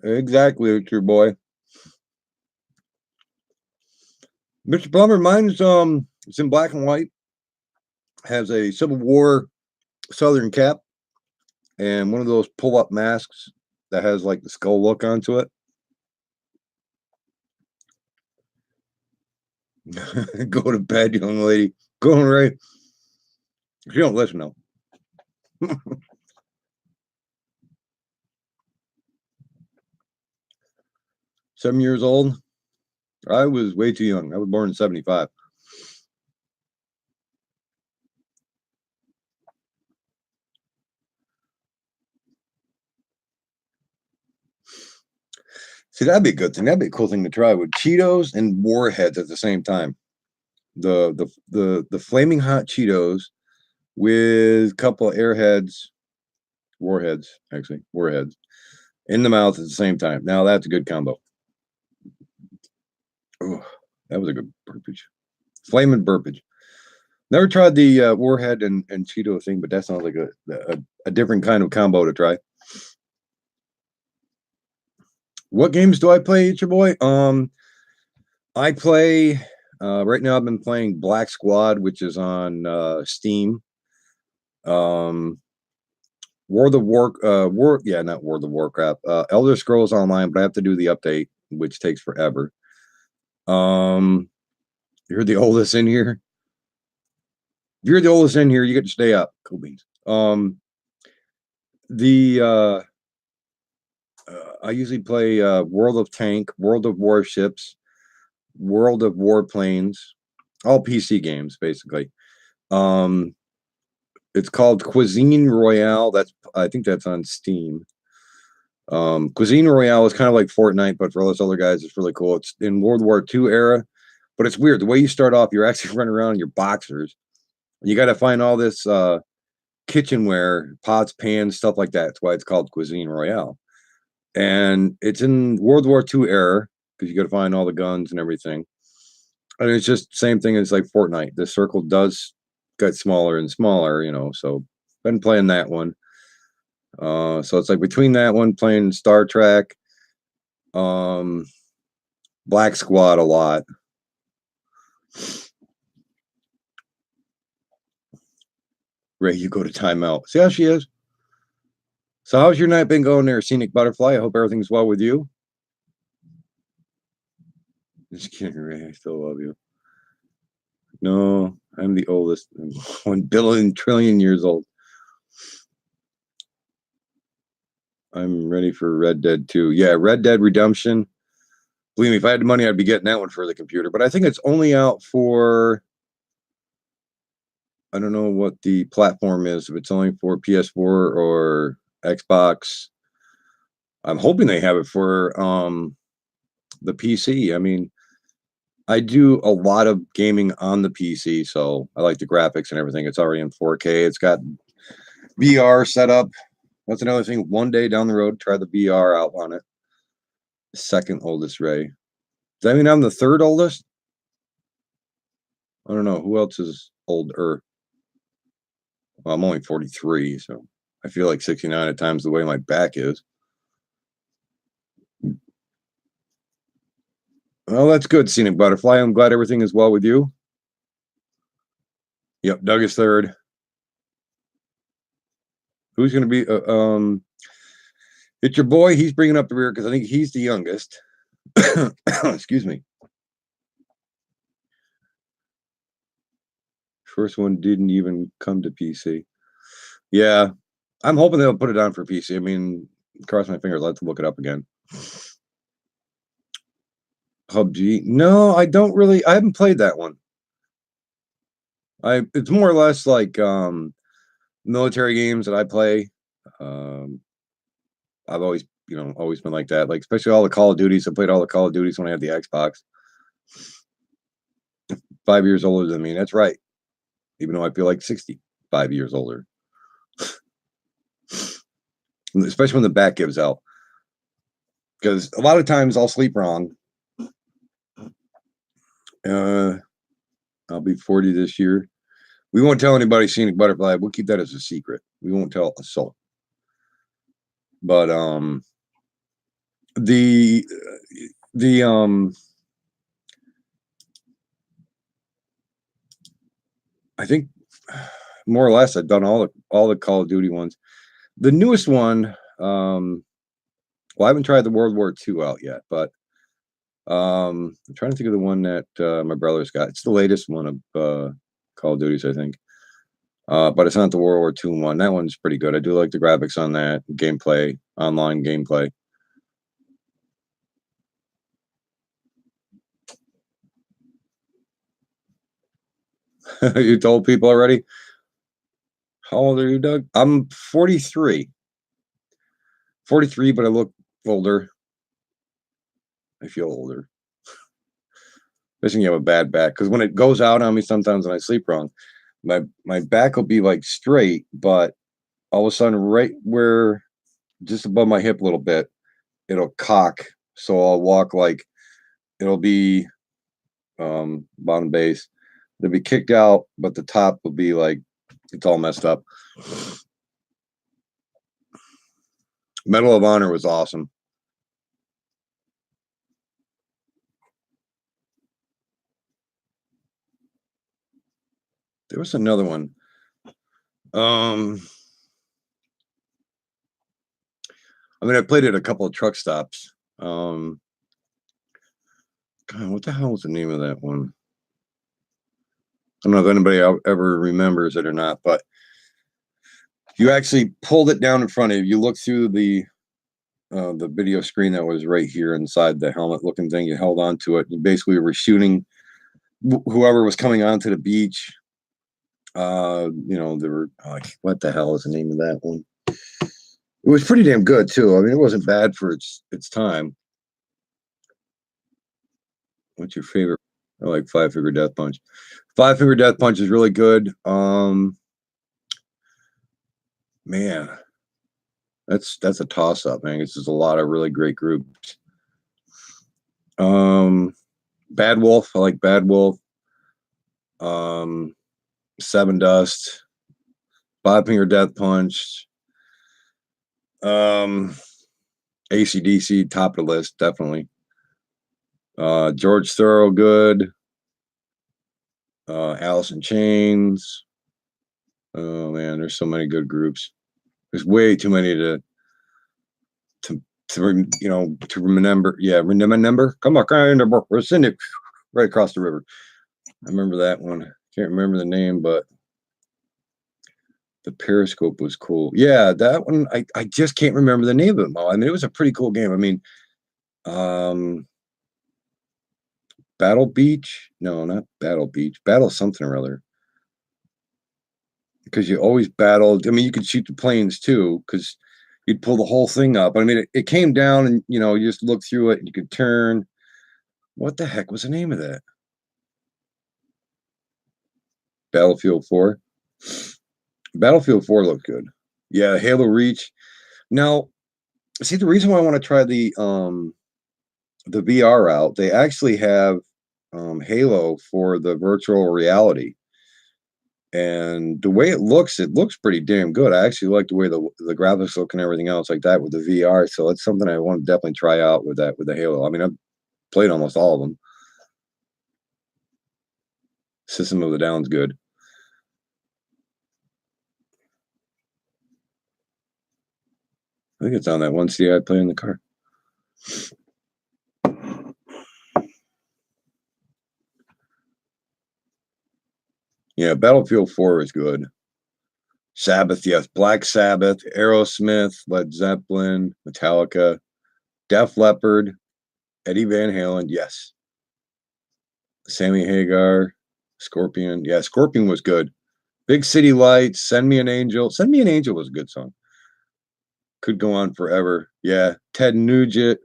true boy. Mr. Plummer, mine's it's in black and white. Has a Civil War Southern cap and one of those pull-up masks that has like the skull look onto it. Go to bed, young lady. Going right. She don't listen though. 7 years old. I was way too young. I was born in 75. See, that'd be a good thing. That'd be a cool thing to try with Cheetos and Warheads at the same time. The flaming hot Cheetos with a couple of Warheads in the mouth at the same time. Now that's a good combo. Oh, that was a good burpage. Flaming burpage. Never tried the Warhead and Cheeto thing, but that sounds like a different kind of combo to try. What games do I play, your boy? I play right now. I've been playing Black Squad, which is on Steam. Not World of Warcraft. Elder Scrolls Online, but I have to do the update, which takes forever. You're the oldest in here. If you're the oldest in here, you get to stay up. Cool beans. I usually play World of Tank, World of Warships, World of Warplanes, all PC games basically. It's called Cuisine Royale. I think that's on Steam. Cuisine Royale is kind of like Fortnite, but for all those other guys, it's really cool. It's in World War II era, but it's weird. The way you start off, you're actually running around in your boxers. You got to find all this kitchenware, pots, pans, stuff like that. That's why it's called Cuisine Royale. And it's in World War II era because you got to find all the guns and everything. And it's just the same thing as like Fortnite. The circle does get smaller and smaller, so been playing that one. So it's like between that one, playing Star Trek, Black Squad a lot. Ray, you go to timeout. See how she is? So how's your night been going there, Scenic Butterfly? I hope everything's well with you. Just kidding, Ray. I still love you. No, I'm the oldest. I'm 1 billion trillion years old. I'm ready for Red Dead 2. Yeah, Red Dead Redemption. Believe me, if I had the money, I'd be getting that one for the computer. But I think it's only out for, I don't know what the platform is. If it's only for PS4 or Xbox. I'm hoping they have it for the PC. I mean, I do a lot of gaming on the PC, so I like the graphics and everything. It's already in 4K. It's got VR set up. That's another thing. One day down the road, try the VR out on it. Second oldest Ray. Does that mean I'm the third oldest? I don't know. Who else is older? Well, I'm only 43, so I feel like 69 at times the way my back is. Well, that's good, Scenic Butterfly. I'm glad everything is well with you. Yep, Doug is third. Who's going to be? It's your boy. He's bringing up the rear because I think he's the youngest. Excuse me. First one didn't even come to PC. Yeah, I'm hoping they'll put it on for PC. I mean, cross my fingers. I'll have to look it up again. PUBG. No, I don't really. I haven't played that one. It's more or less like military games that I play. I've always been like that. Like especially all the Call of Duties. I played all the Call of Duties when I had the Xbox. 5 years older than me. That's right. Even though I feel like 65 years older. Especially when the back gives out. Because a lot of times I'll sleep wrong. I'll be 40 this year. We won't tell anybody Scenic Butterfly. We'll keep that as a secret. We won't tell a soul. But I think more or less I've done all the Call of Duty ones. The newest one, well, I haven't tried the World War II out yet, but I'm trying to think of the one that my brother's got. It's the latest one of Call of Duties, I think. But it's not the World War II one. That one's pretty good. I do like the graphics on that, gameplay, online gameplay. You told people already? How old are you, Doug? I'm 43. 43, but I look older. I feel older. Especially when you have a bad back. Because when it goes out on me sometimes when I sleep wrong, my back will be like straight, but all of a sudden right where just above my hip a little bit, it'll cock. So I'll walk like it'll be bottom base. It'll be kicked out, but the top will be like it's all messed up. Medal of Honor was awesome. There was another one. I mean, I played at a couple of truck stops. God, what the hell was the name of that one? I don't know if anybody ever remembers it or not, but you actually pulled it down in front of you. You looked through the video screen that was right here inside the helmet-looking thing. You held on to it. You basically were shooting whoever was coming onto the beach. There were like, what the hell is the name of that one? It was pretty damn good too. I mean, it wasn't bad for its time. What's your favorite? I like Five Finger Death Punch. Five Finger Death Punch is really good. Man, that's a toss up, man. It's just a lot of really great groups. Bad Wolf, I like Bad Wolf. Seven Dust, Five Finger Death Punch. AC/DC, top of the list, definitely. George Thorogood, Alice in Chains. Oh man, there's so many good groups. There's way too many to remember. Yeah, remember. Come on, we're sitting it right across the river. I remember that one. Can't remember the name, but The Periscope was cool. Yeah, that one I just can't remember the name of it, Mo. I mean, it was a pretty cool game. I mean, Battle Beach? No, not Battle Beach. Battle something or other. Because you always battled. I mean, you could shoot the planes too, because you'd pull the whole thing up. I mean, it came down and you know, you just look through it and you could turn. What the heck was the name of that? Battlefield 4. Battlefield 4 looked good. Yeah, Halo Reach. Now, see, the reason why I want to try the VR out, they actually have Halo for the virtual reality. And the way it looks pretty damn good. I actually like the way the graphics look and everything else like that with the VR. So it's something I want to definitely try out with that, with the Halo. I mean, I've played almost all of them. System of a Down's good. I think it's on that one CD I play in the car. Yeah, Battlefield 4 is good. Sabbath, yes. Black Sabbath, Aerosmith, Led Zeppelin, Metallica, Def Leppard, Eddie Van Halen, yes. Sammy Hagar, Scorpion. Yeah, Scorpion was good. Big City Lights, Send Me an Angel. Send Me an Angel was a good song. Could go on forever. Yeah. Ted Nugent.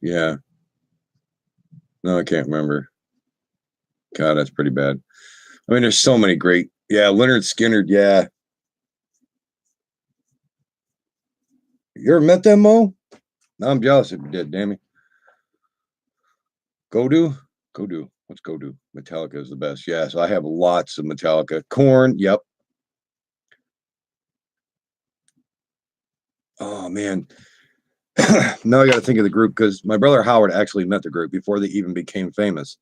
Yeah. No, I can't remember. God, that's pretty bad. I mean, there's so many great. Yeah, Leonard Skinner. Yeah. You ever met them, Mo? Now I'm jealous if you did, damn it. Go-Do? Go-Do. What's Go-Do? Metallica is the best. Yeah, so I have lots of Metallica. Korn, yep. Oh, man. Now I got to think of the group because my brother Howard actually met the group before they even became famous.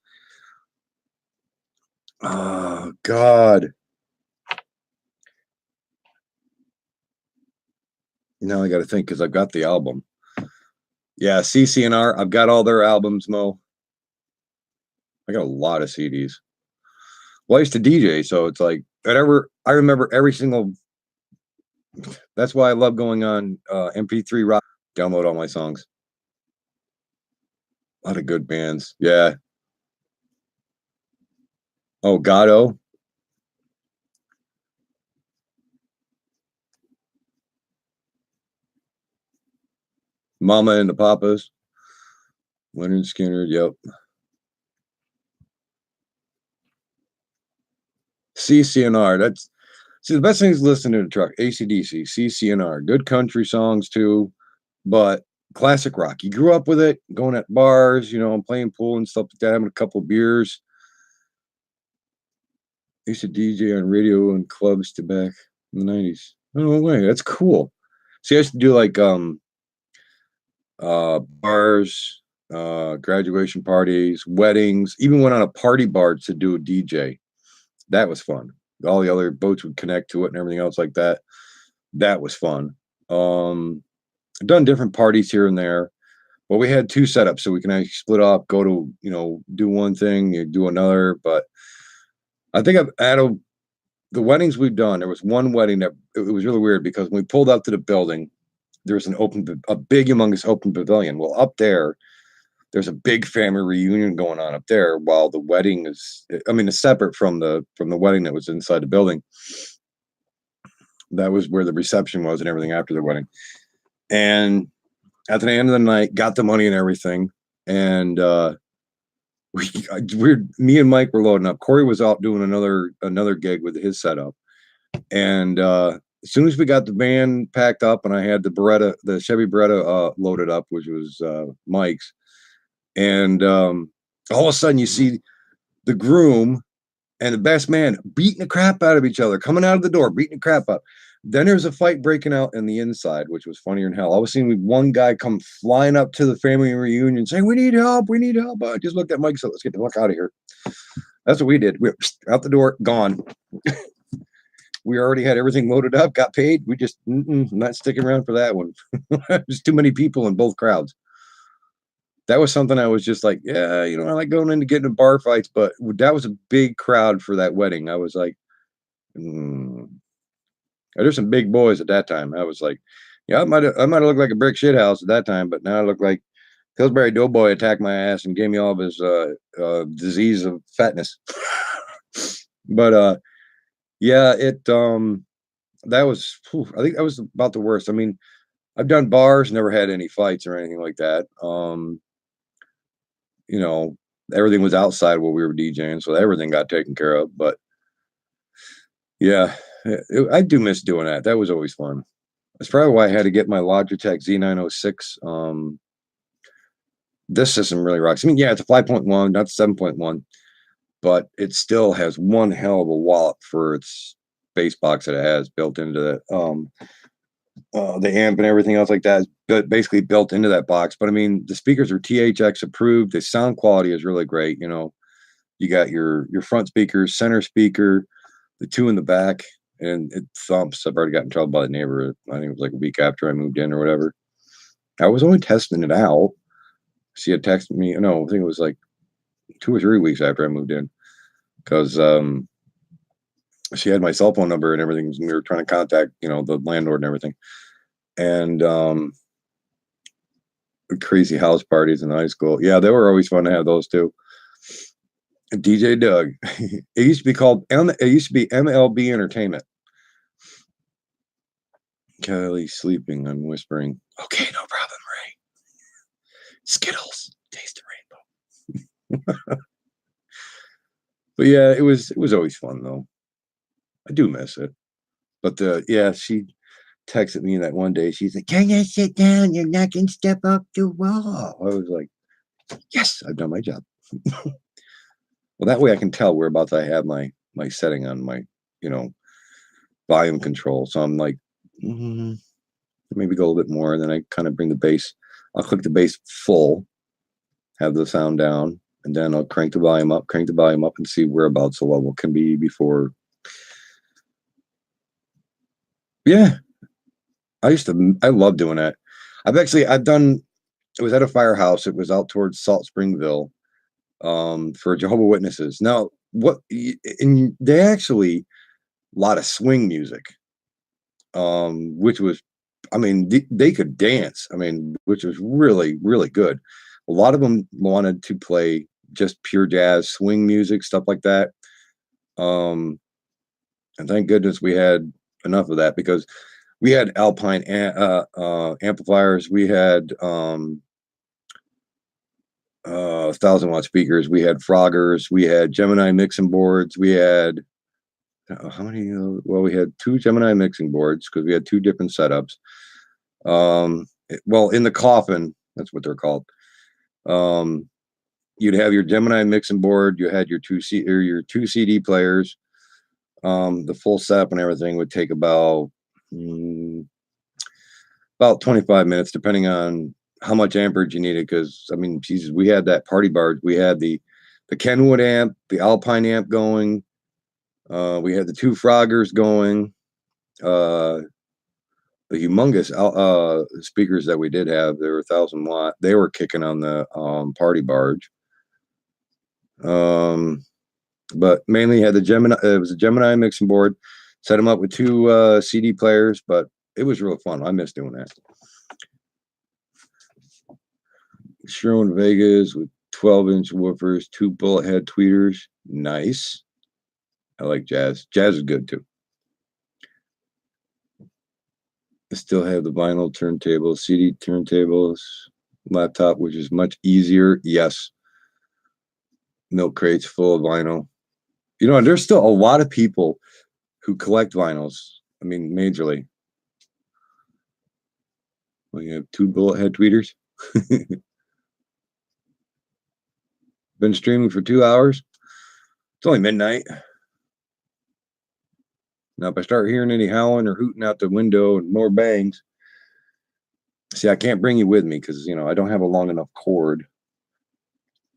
Oh, God. Now I got to think because I've got the album. Yeah, CCNR. I've got all their albums, Mo. I got a lot of CDs. Well, I used to DJ, so it's like whatever. I remember every single. That's why I love going on MP3 Rock. Download all my songs. A lot of good bands. Yeah. Oh, Gatto. Mama and the Papas. Leonard Skinner. Yep. CCNR. That's see the best thing is listening to the truck. AC/DC, CCNR. Good country songs too, but classic rock. You grew up with it, going at bars, you know, playing pool and stuff like that, having a couple of beers. I used to DJ on radio and clubs to back in the 90s. No way, that's cool. See, I used to do like bars, graduation parties, weddings, even went on a party bar to do a DJ. That was fun. All the other boats would connect to it and everything else like that. That was fun. I've done different parties here and there. Well, we had two setups, so we can actually split up, go to, you know, do one thing, you do another. But I think out of the weddings we've done, there was one wedding that it was really weird because when we pulled up to the building, there's a big humongous open pavilion. Well, up there's a big family reunion going on up there while the wedding is, I mean, it's separate from the wedding that was inside the building. That was where the reception was and everything after the wedding. And at the end of the night, got the money and everything. And me and Mike were loading up. Corey was out doing another gig with his setup. And as soon as we got the van packed up and I had the Chevy Beretta loaded up, which was Mike's, and all of a sudden you see the groom and the best man beating the crap out of each other, coming out of the door, beating the crap up. Then there's a fight breaking out in the inside, which was funnier than hell. All of a sudden, one guy come flying up to the family reunion saying, we need help. I just looked at Mike, so let's get the fuck out of here. That's what we did. We were out the door, gone. We already had everything loaded up, got paid. We just not sticking around for that one. There's too many people in both crowds. that was something I was just like, yeah, you know, I like going in to get into bar fights, but that was a big crowd for that wedding. I was like, there's some big boys at that time. I was like, yeah, I might have looked like a brick shit house at that time, but now I look like Pillsbury Doughboy attacked my ass and gave me all of his disease of fatness. But yeah, that was, I think that was about the worst. I mean, I've done bars, never had any fights or anything like that. You know, everything was outside while we were DJing, so everything got taken care of. But yeah, I do miss doing that. That was always fun. That's probably why I had to get my Logitech Z906. This system really rocks. I mean, yeah, it's a 5.1, not 7.1, but it still has one hell of a wallop for its bass box that it has built into the amp and everything else like that is basically built into that box. But I mean, the speakers are THX approved. The sound quality is really great. You know, you got your front speakers, center speaker, the two in the back, and it thumps. I've already got in trouble by the neighbor. I think it was like a week after I moved in or whatever. I was only testing it out. She had texted me. No, I think it was like 2 or 3 weeks after I moved in, because she had my cell phone number and everything. We were trying to contact, you know, the landlord and everything. And crazy house parties in high school. Yeah, they were always fun to have those too. DJ Doug. It used to be called MLB Entertainment. Kelly sleeping. I'm whispering. Okay, no problem, Ray. Skittles. Taste the rainbow. But yeah, it was always fun though. I do miss it. But yeah, she texted me that one day. She's like, "Can you sit down? You're not gonna step up the wall." I was like, "Yes, I've done my job." Well, that way I can tell whereabouts I have my setting on my, you know, volume control. So I'm like, maybe go a little bit more, and then I kind of bring the bass. I'll click the bass full, have the sound down, and then I'll crank the volume up, and see whereabouts the level can be before. Yeah, I love doing that. I've done, it was at a firehouse. It was out towards Salt Springville, for Jehovah's Witnesses. Now, and they actually, a lot of swing music, which was, I mean, they could dance. I mean, which was really, really good. A lot of them wanted to play just pure jazz, swing music, stuff like that. And thank goodness we had enough of that, because we had Alpine amplifiers. We had 1,000-watt speakers. We had Froggers. We had Gemini mixing boards. We had how many? Well, we had 2 Gemini mixing boards because we had 2 different setups. Well, in the coffin, that's what they're called. You'd have your Gemini mixing board. You had your 2 CD players. The full setup and everything would take about 25 minutes, depending on how much amperage you needed. Because I mean, Jesus, we had that party bar. We had the Kenwood amp, the Alpine amp going. We had the 2 Froggers going. The humongous speakers that we did have, they were 1,000-watt. They were kicking on the party barge. But mainly had the Gemini. It was a Gemini mixing board. Set them up with 2 CD players, but it was real fun. I miss doing that. Sherwin Vegas with 12-inch woofers, 2 bullet head tweeters. Nice. I like jazz. Jazz is good too. I still have the vinyl turntables, CD turntables, laptop, which is much easier. Yes. Milk crates full of vinyl. You know, there's still a lot of people who collect vinyls. I mean, majorly. Well, you have 2 bullet head tweeters. Been streaming for 2 hours. It's only midnight. Now, if I start hearing any howling or hooting out the window and more bangs, see, I can't bring you with me because, you know, I don't have a long enough cord.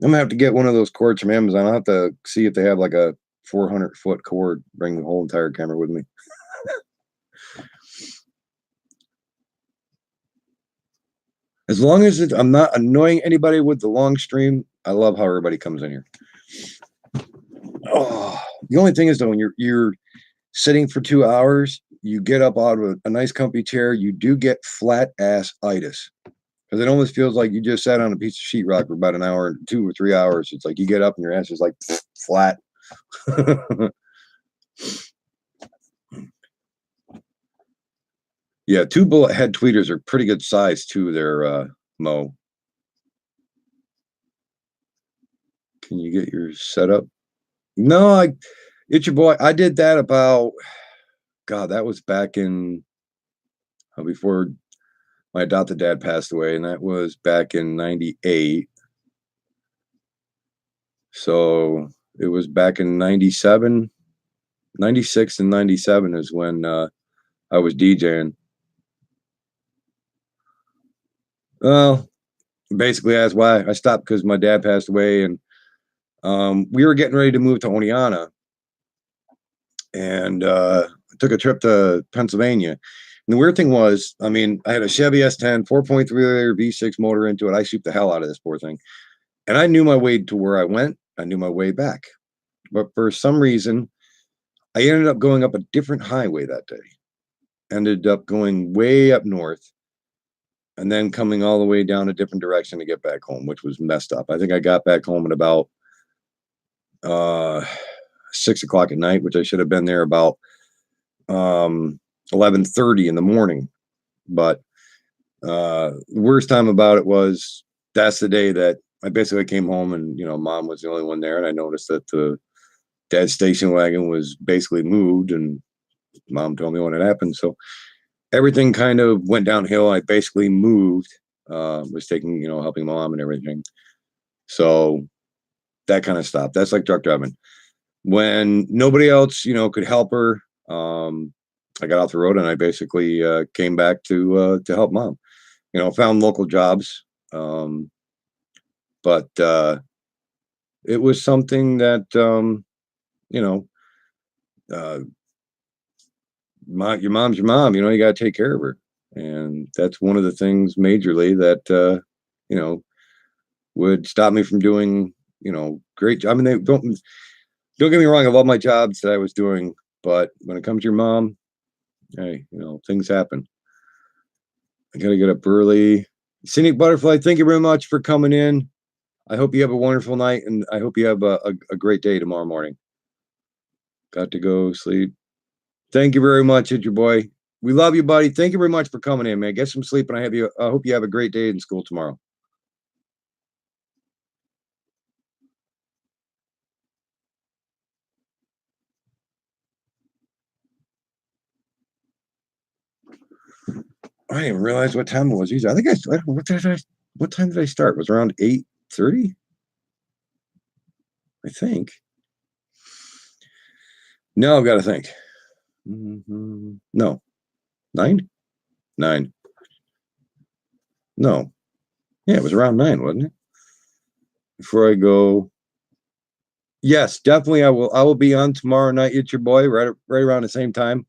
I'm going to have to get one of those cords from Amazon. I'll have to see if they have like a 400-foot cord. Bring the whole entire camera with me. As long as I'm not annoying anybody with the long stream, I love how everybody comes in here. Oh, the only thing is though, when you're sitting for 2 hours, you get up out of a nice comfy chair, you do get flat ass itis. Because it almost feels like you just sat on a piece of sheetrock for about an hour, 2 or 3 hours. It's like you get up and your ass is like flat. Yeah, 2 bullet head tweeters are pretty good size too. They're Mo. Can you get your setup? No, it's your boy. I did that about, God, that was back in before my adopted dad passed away, and that was back in 98. So it was back in 97, 96 and 97 is when I was DJing. Well, basically that's why I stopped, because my dad passed away, and we were getting ready to move to Oneonta, and took a trip to Pennsylvania. And the weird thing was, I mean, I had a Chevy S10, 4.3 liter V6 motor into it. I shoot the hell out of this poor thing. And I knew my way to where I went. I knew my way back. But for some reason, I ended up going up a different highway that day. Ended up going way up north, and then coming all the way down a different direction to get back home, which was messed up. I think I got back home at about 6 o'clock at night, which I should have been there about 11:30 in the morning. But the worst time about it was that's the day that I basically came home, and mom was the only one there, and I noticed that the dad's station wagon was basically moved, and mom told me when it happened. So everything kind of went downhill. I basically moved, was taking, helping mom and everything. So that kind of stopped. That's like truck driving. When nobody else, could help her, I got off the road, and I basically came back to help mom. Found local jobs, but it was something that your mom's your mom. You got to take care of her, and that's one of the things majorly that would stop me from doing great job. I mean, they don't get me wrong. I love my jobs that I was doing, but when it comes to your mom, hey, things happen. I gotta get up early. Scenic Butterfly, thank you very much for coming in. I hope you have a wonderful night, and I hope you have a great day tomorrow morning. Got to go sleep. Thank you very much, it's your boy. We love you, buddy. Thank you very much for coming in, man. Get some sleep, and I hope you have a great day in school tomorrow. I didn't realize what time it was. I think what time did I start? It was around 8:30? I think. No, I've got to think. No. 9? 9. No. Yeah, it was around 9, wasn't it? Before I go. Yes, definitely. I will be on tomorrow night. It's your boy, right around the same time.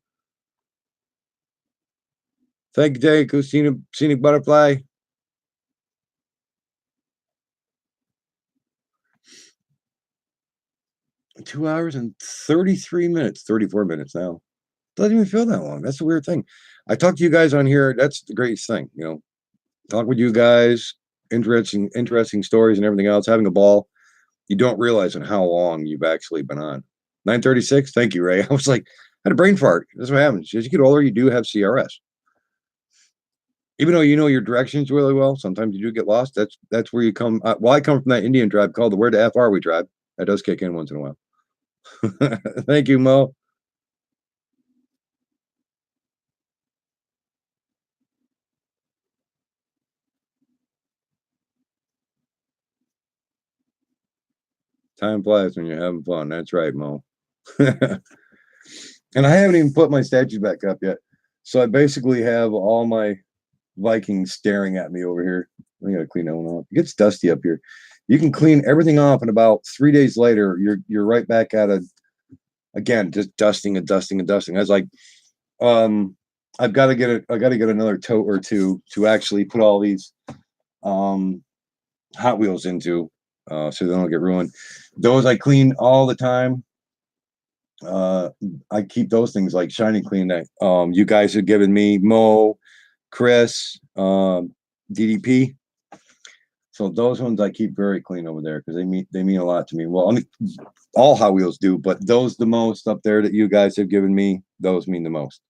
Thank you, Dave. Scenic Butterfly. Two hours and 33 minutes, 34 minutes now. Doesn't even feel that long. That's the weird thing. I talk to you guys on here. That's the greatest thing, talk with you guys, interesting stories and everything else, having a ball. You don't realize in how long you've actually been on. 9:36. Thank you, Ray. I was like, I had a brain fart. That's what happens. As you get older, you do have CRS. Even though you know your directions really well, sometimes you do get lost. That's where you come. Well, I come from that Indian tribe called the Where the F Are We tribe. That does kick in once in a while. Thank you, Mo. Time flies when you're having fun. That's right, Mo. And I haven't even put my statues back up yet. So I basically have all my Vikings staring at me over here. I gotta clean that one off. It gets dusty up here. You can clean everything off, and about 3 days later, you're right back at it again, just dusting and dusting and dusting. I was like, I gotta get another tote or two to actually put all these Hot Wheels into, so they don't get ruined. Those I clean all the time. I keep those things like shiny clean that you guys have given me, Mo, Chris, DDP. So those ones I keep very clean over there because they mean a lot to me. Well, I mean, all Hot Wheels do, but those the most up there that you guys have given me, those mean the most.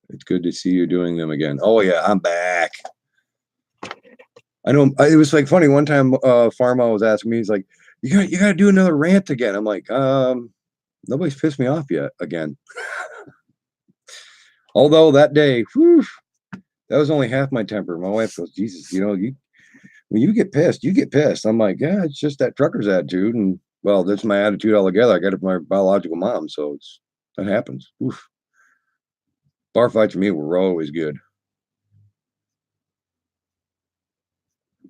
It's good to see you doing them again. Oh yeah, I'm back. I know it was like funny one time. Pharma was asking me, he's like, "You got to do another rant again." I'm like, nobody's pissed me off yet again. Although that day, whew, that was only half my temper. My wife goes, "Jesus, when you get pissed, you get pissed." I'm like, "Yeah, it's just that trucker's attitude." And well, that's my attitude altogether. I got it from my biological mom, so that happens. Oof. Bar fights for me were always good.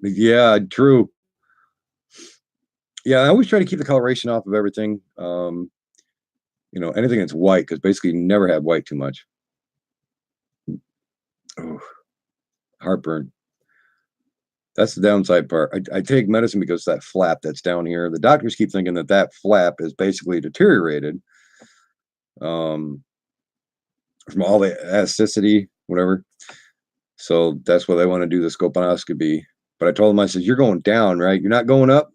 Yeah, true. Yeah, I always try to keep the coloration off of everything. Anything that's white, because basically you never have white too much. Oh, heartburn. That's the downside part. I take medicine because that flap that's down here. The doctors keep thinking that flap is basically deteriorated from all the acidity, whatever. So that's why they want to do the scoponoscopy. But I told them, I said, "You're going down, right? You're not going up."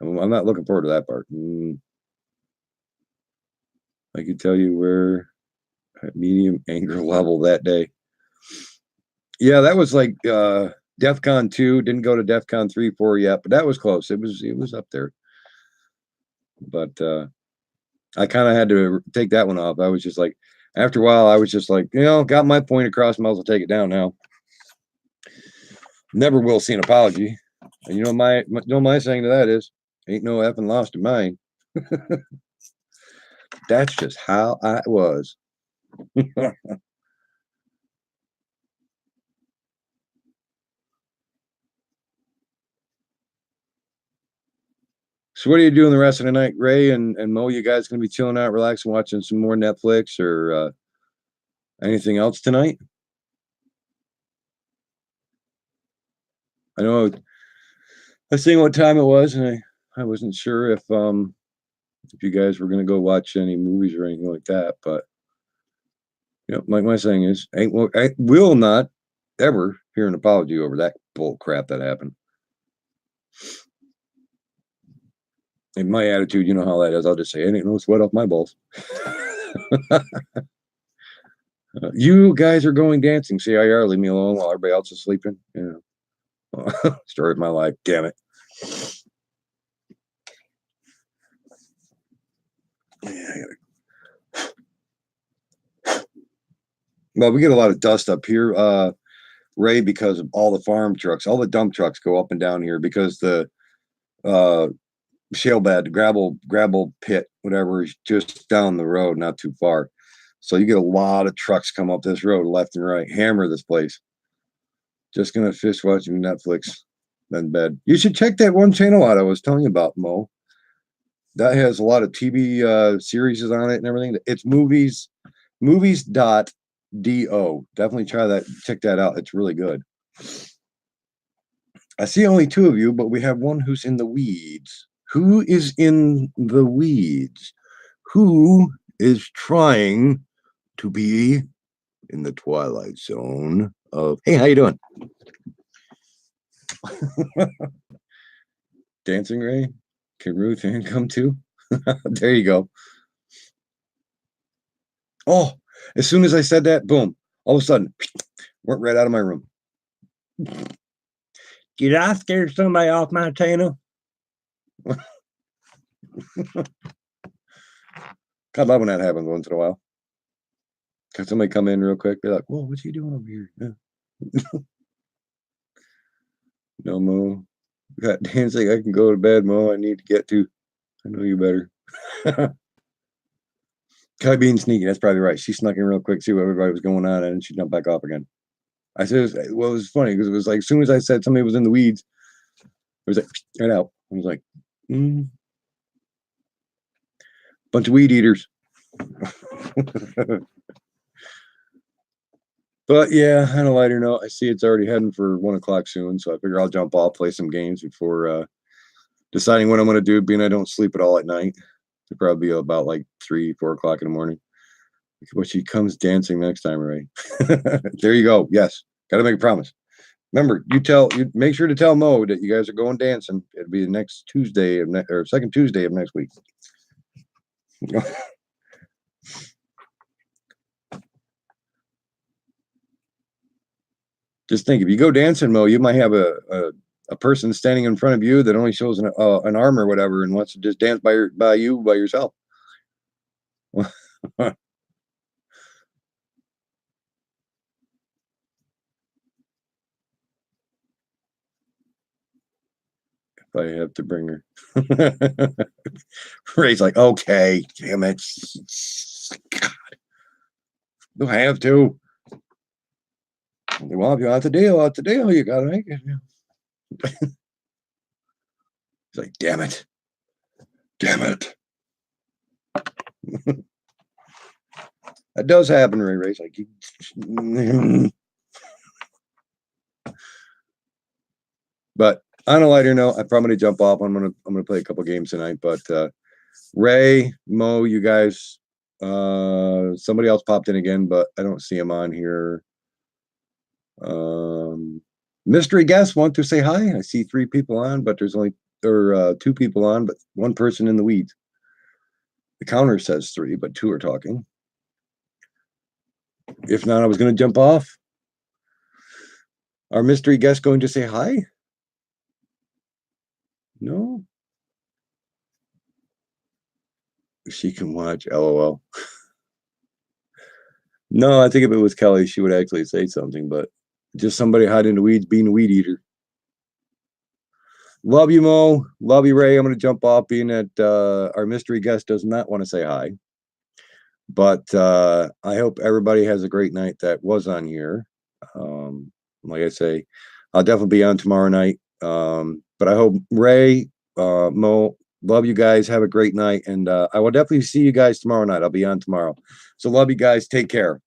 I'm not looking forward to that part. I could tell you we're at medium anger level that day. Yeah, that was like DEFCON 2. Didn't go to DEFCON 3, 4 yet, but that was close. It was up there. But I kind of had to take that one off. I was just like, after a while, I was just like, got my point across. Might as well take it down now. Never will see an apology. And my saying to that is, ain't no effing lost of mine. That's just how I was. So what are you doing the rest of the night, Ray and Mo? You guys gonna be chilling out, relaxing, watching some more Netflix or anything else tonight? I know I was seeing what time it was, and I wasn't sure if you guys were gonna go watch any movies or anything like that. But like my saying is, I will not ever hear an apology over that bull crap that happened. In my attitude, you know how that is. I'll just say, it ain't no sweat off my balls. You guys are going dancing. CIR, leave me alone while everybody else is sleeping. Story of my life. Damn it. Well, we get a lot of dust up here, Ray, because of all the farm trucks. All the dump trucks go up and down here because the shale bed, gravel pit, whatever, is just down the road, not too far. So you get a lot of trucks come up this road left and right, hammer this place. Just gonna fish watching Netflix, then bed. You should check that one channel out I was telling you about, Mo. That has a lot of TV series on it and everything. It's movies.do. Definitely try that. Check that out. It's really good. I see only 2 of you, but we have one who's in the weeds. Who is in the weeds? Who is trying to be in the twilight zone of, hey, how you doing? Dancing Ray? Can Ruth Ann come too? There you go. Oh, as soon as I said that, boom, all of a sudden, went right out of my room. Did I scare somebody off Montana? I love when that happens once in a while. Can somebody come in real quick? Be like, whoa, what's he doing over here? Yeah. No, Mo. Got dancing. I can go to bed, Mo. I need to get to. I know you better. Kai being sneaky. That's probably right. She snuck in real quick, see what everybody was going on, and she jumped back off again. I said, well, it was funny because it was like, as soon as I said somebody was in the weeds, it was like, right out. I was like, bunch of weed eaters. But yeah, on a lighter note, I see it's already heading for 1 o'clock soon, so I figure I'll jump off, play some games before deciding what I'm going to do, being I don't sleep at all at night. It'll probably be about like 3, 4 o'clock in the morning. But she comes dancing next time, Ray. There you go. Yes, got to make a promise. Remember, you make sure to tell Mo that you guys are going dancing. It'll be the next Tuesday of or second Tuesday of next week. Just think, if you go dancing, Mo, you might have a person standing in front of you that only shows an arm or whatever and wants to just dance by yourself. I have to bring her. Ray's like, okay, damn it. God. Do I have to? Well, if you want the deal, you gotta make it. He's like, damn it. Damn it. That does happen, Ray. Ray's like, but on a lighter note, I'm probably gonna jump off. I'm gonna play a couple games tonight. But Ray, Mo, you guys, somebody else popped in again, but I don't see him on here. Mystery guest want to say hi. I see 3 people on, but there's only 2 people on, but 1 person in the weeds. The counter says 3, but 2 are talking. If not, I was gonna jump off. Our mystery guest going to say hi? No. She can watch. LOL. No, I think if it was Kelly, she would actually say something, but just somebody hiding in the weeds, being a weed eater. Love you, Mo. Love you, Ray. I'm going to jump off, being that our mystery guest does not want to say hi. But I hope everybody has a great night that was on here. Like I say, I'll definitely be on tomorrow night. But I hope Ray, Mo, love you guys. Have a great night. And I will definitely see you guys tomorrow night. I'll be on tomorrow. So love you guys. Take care.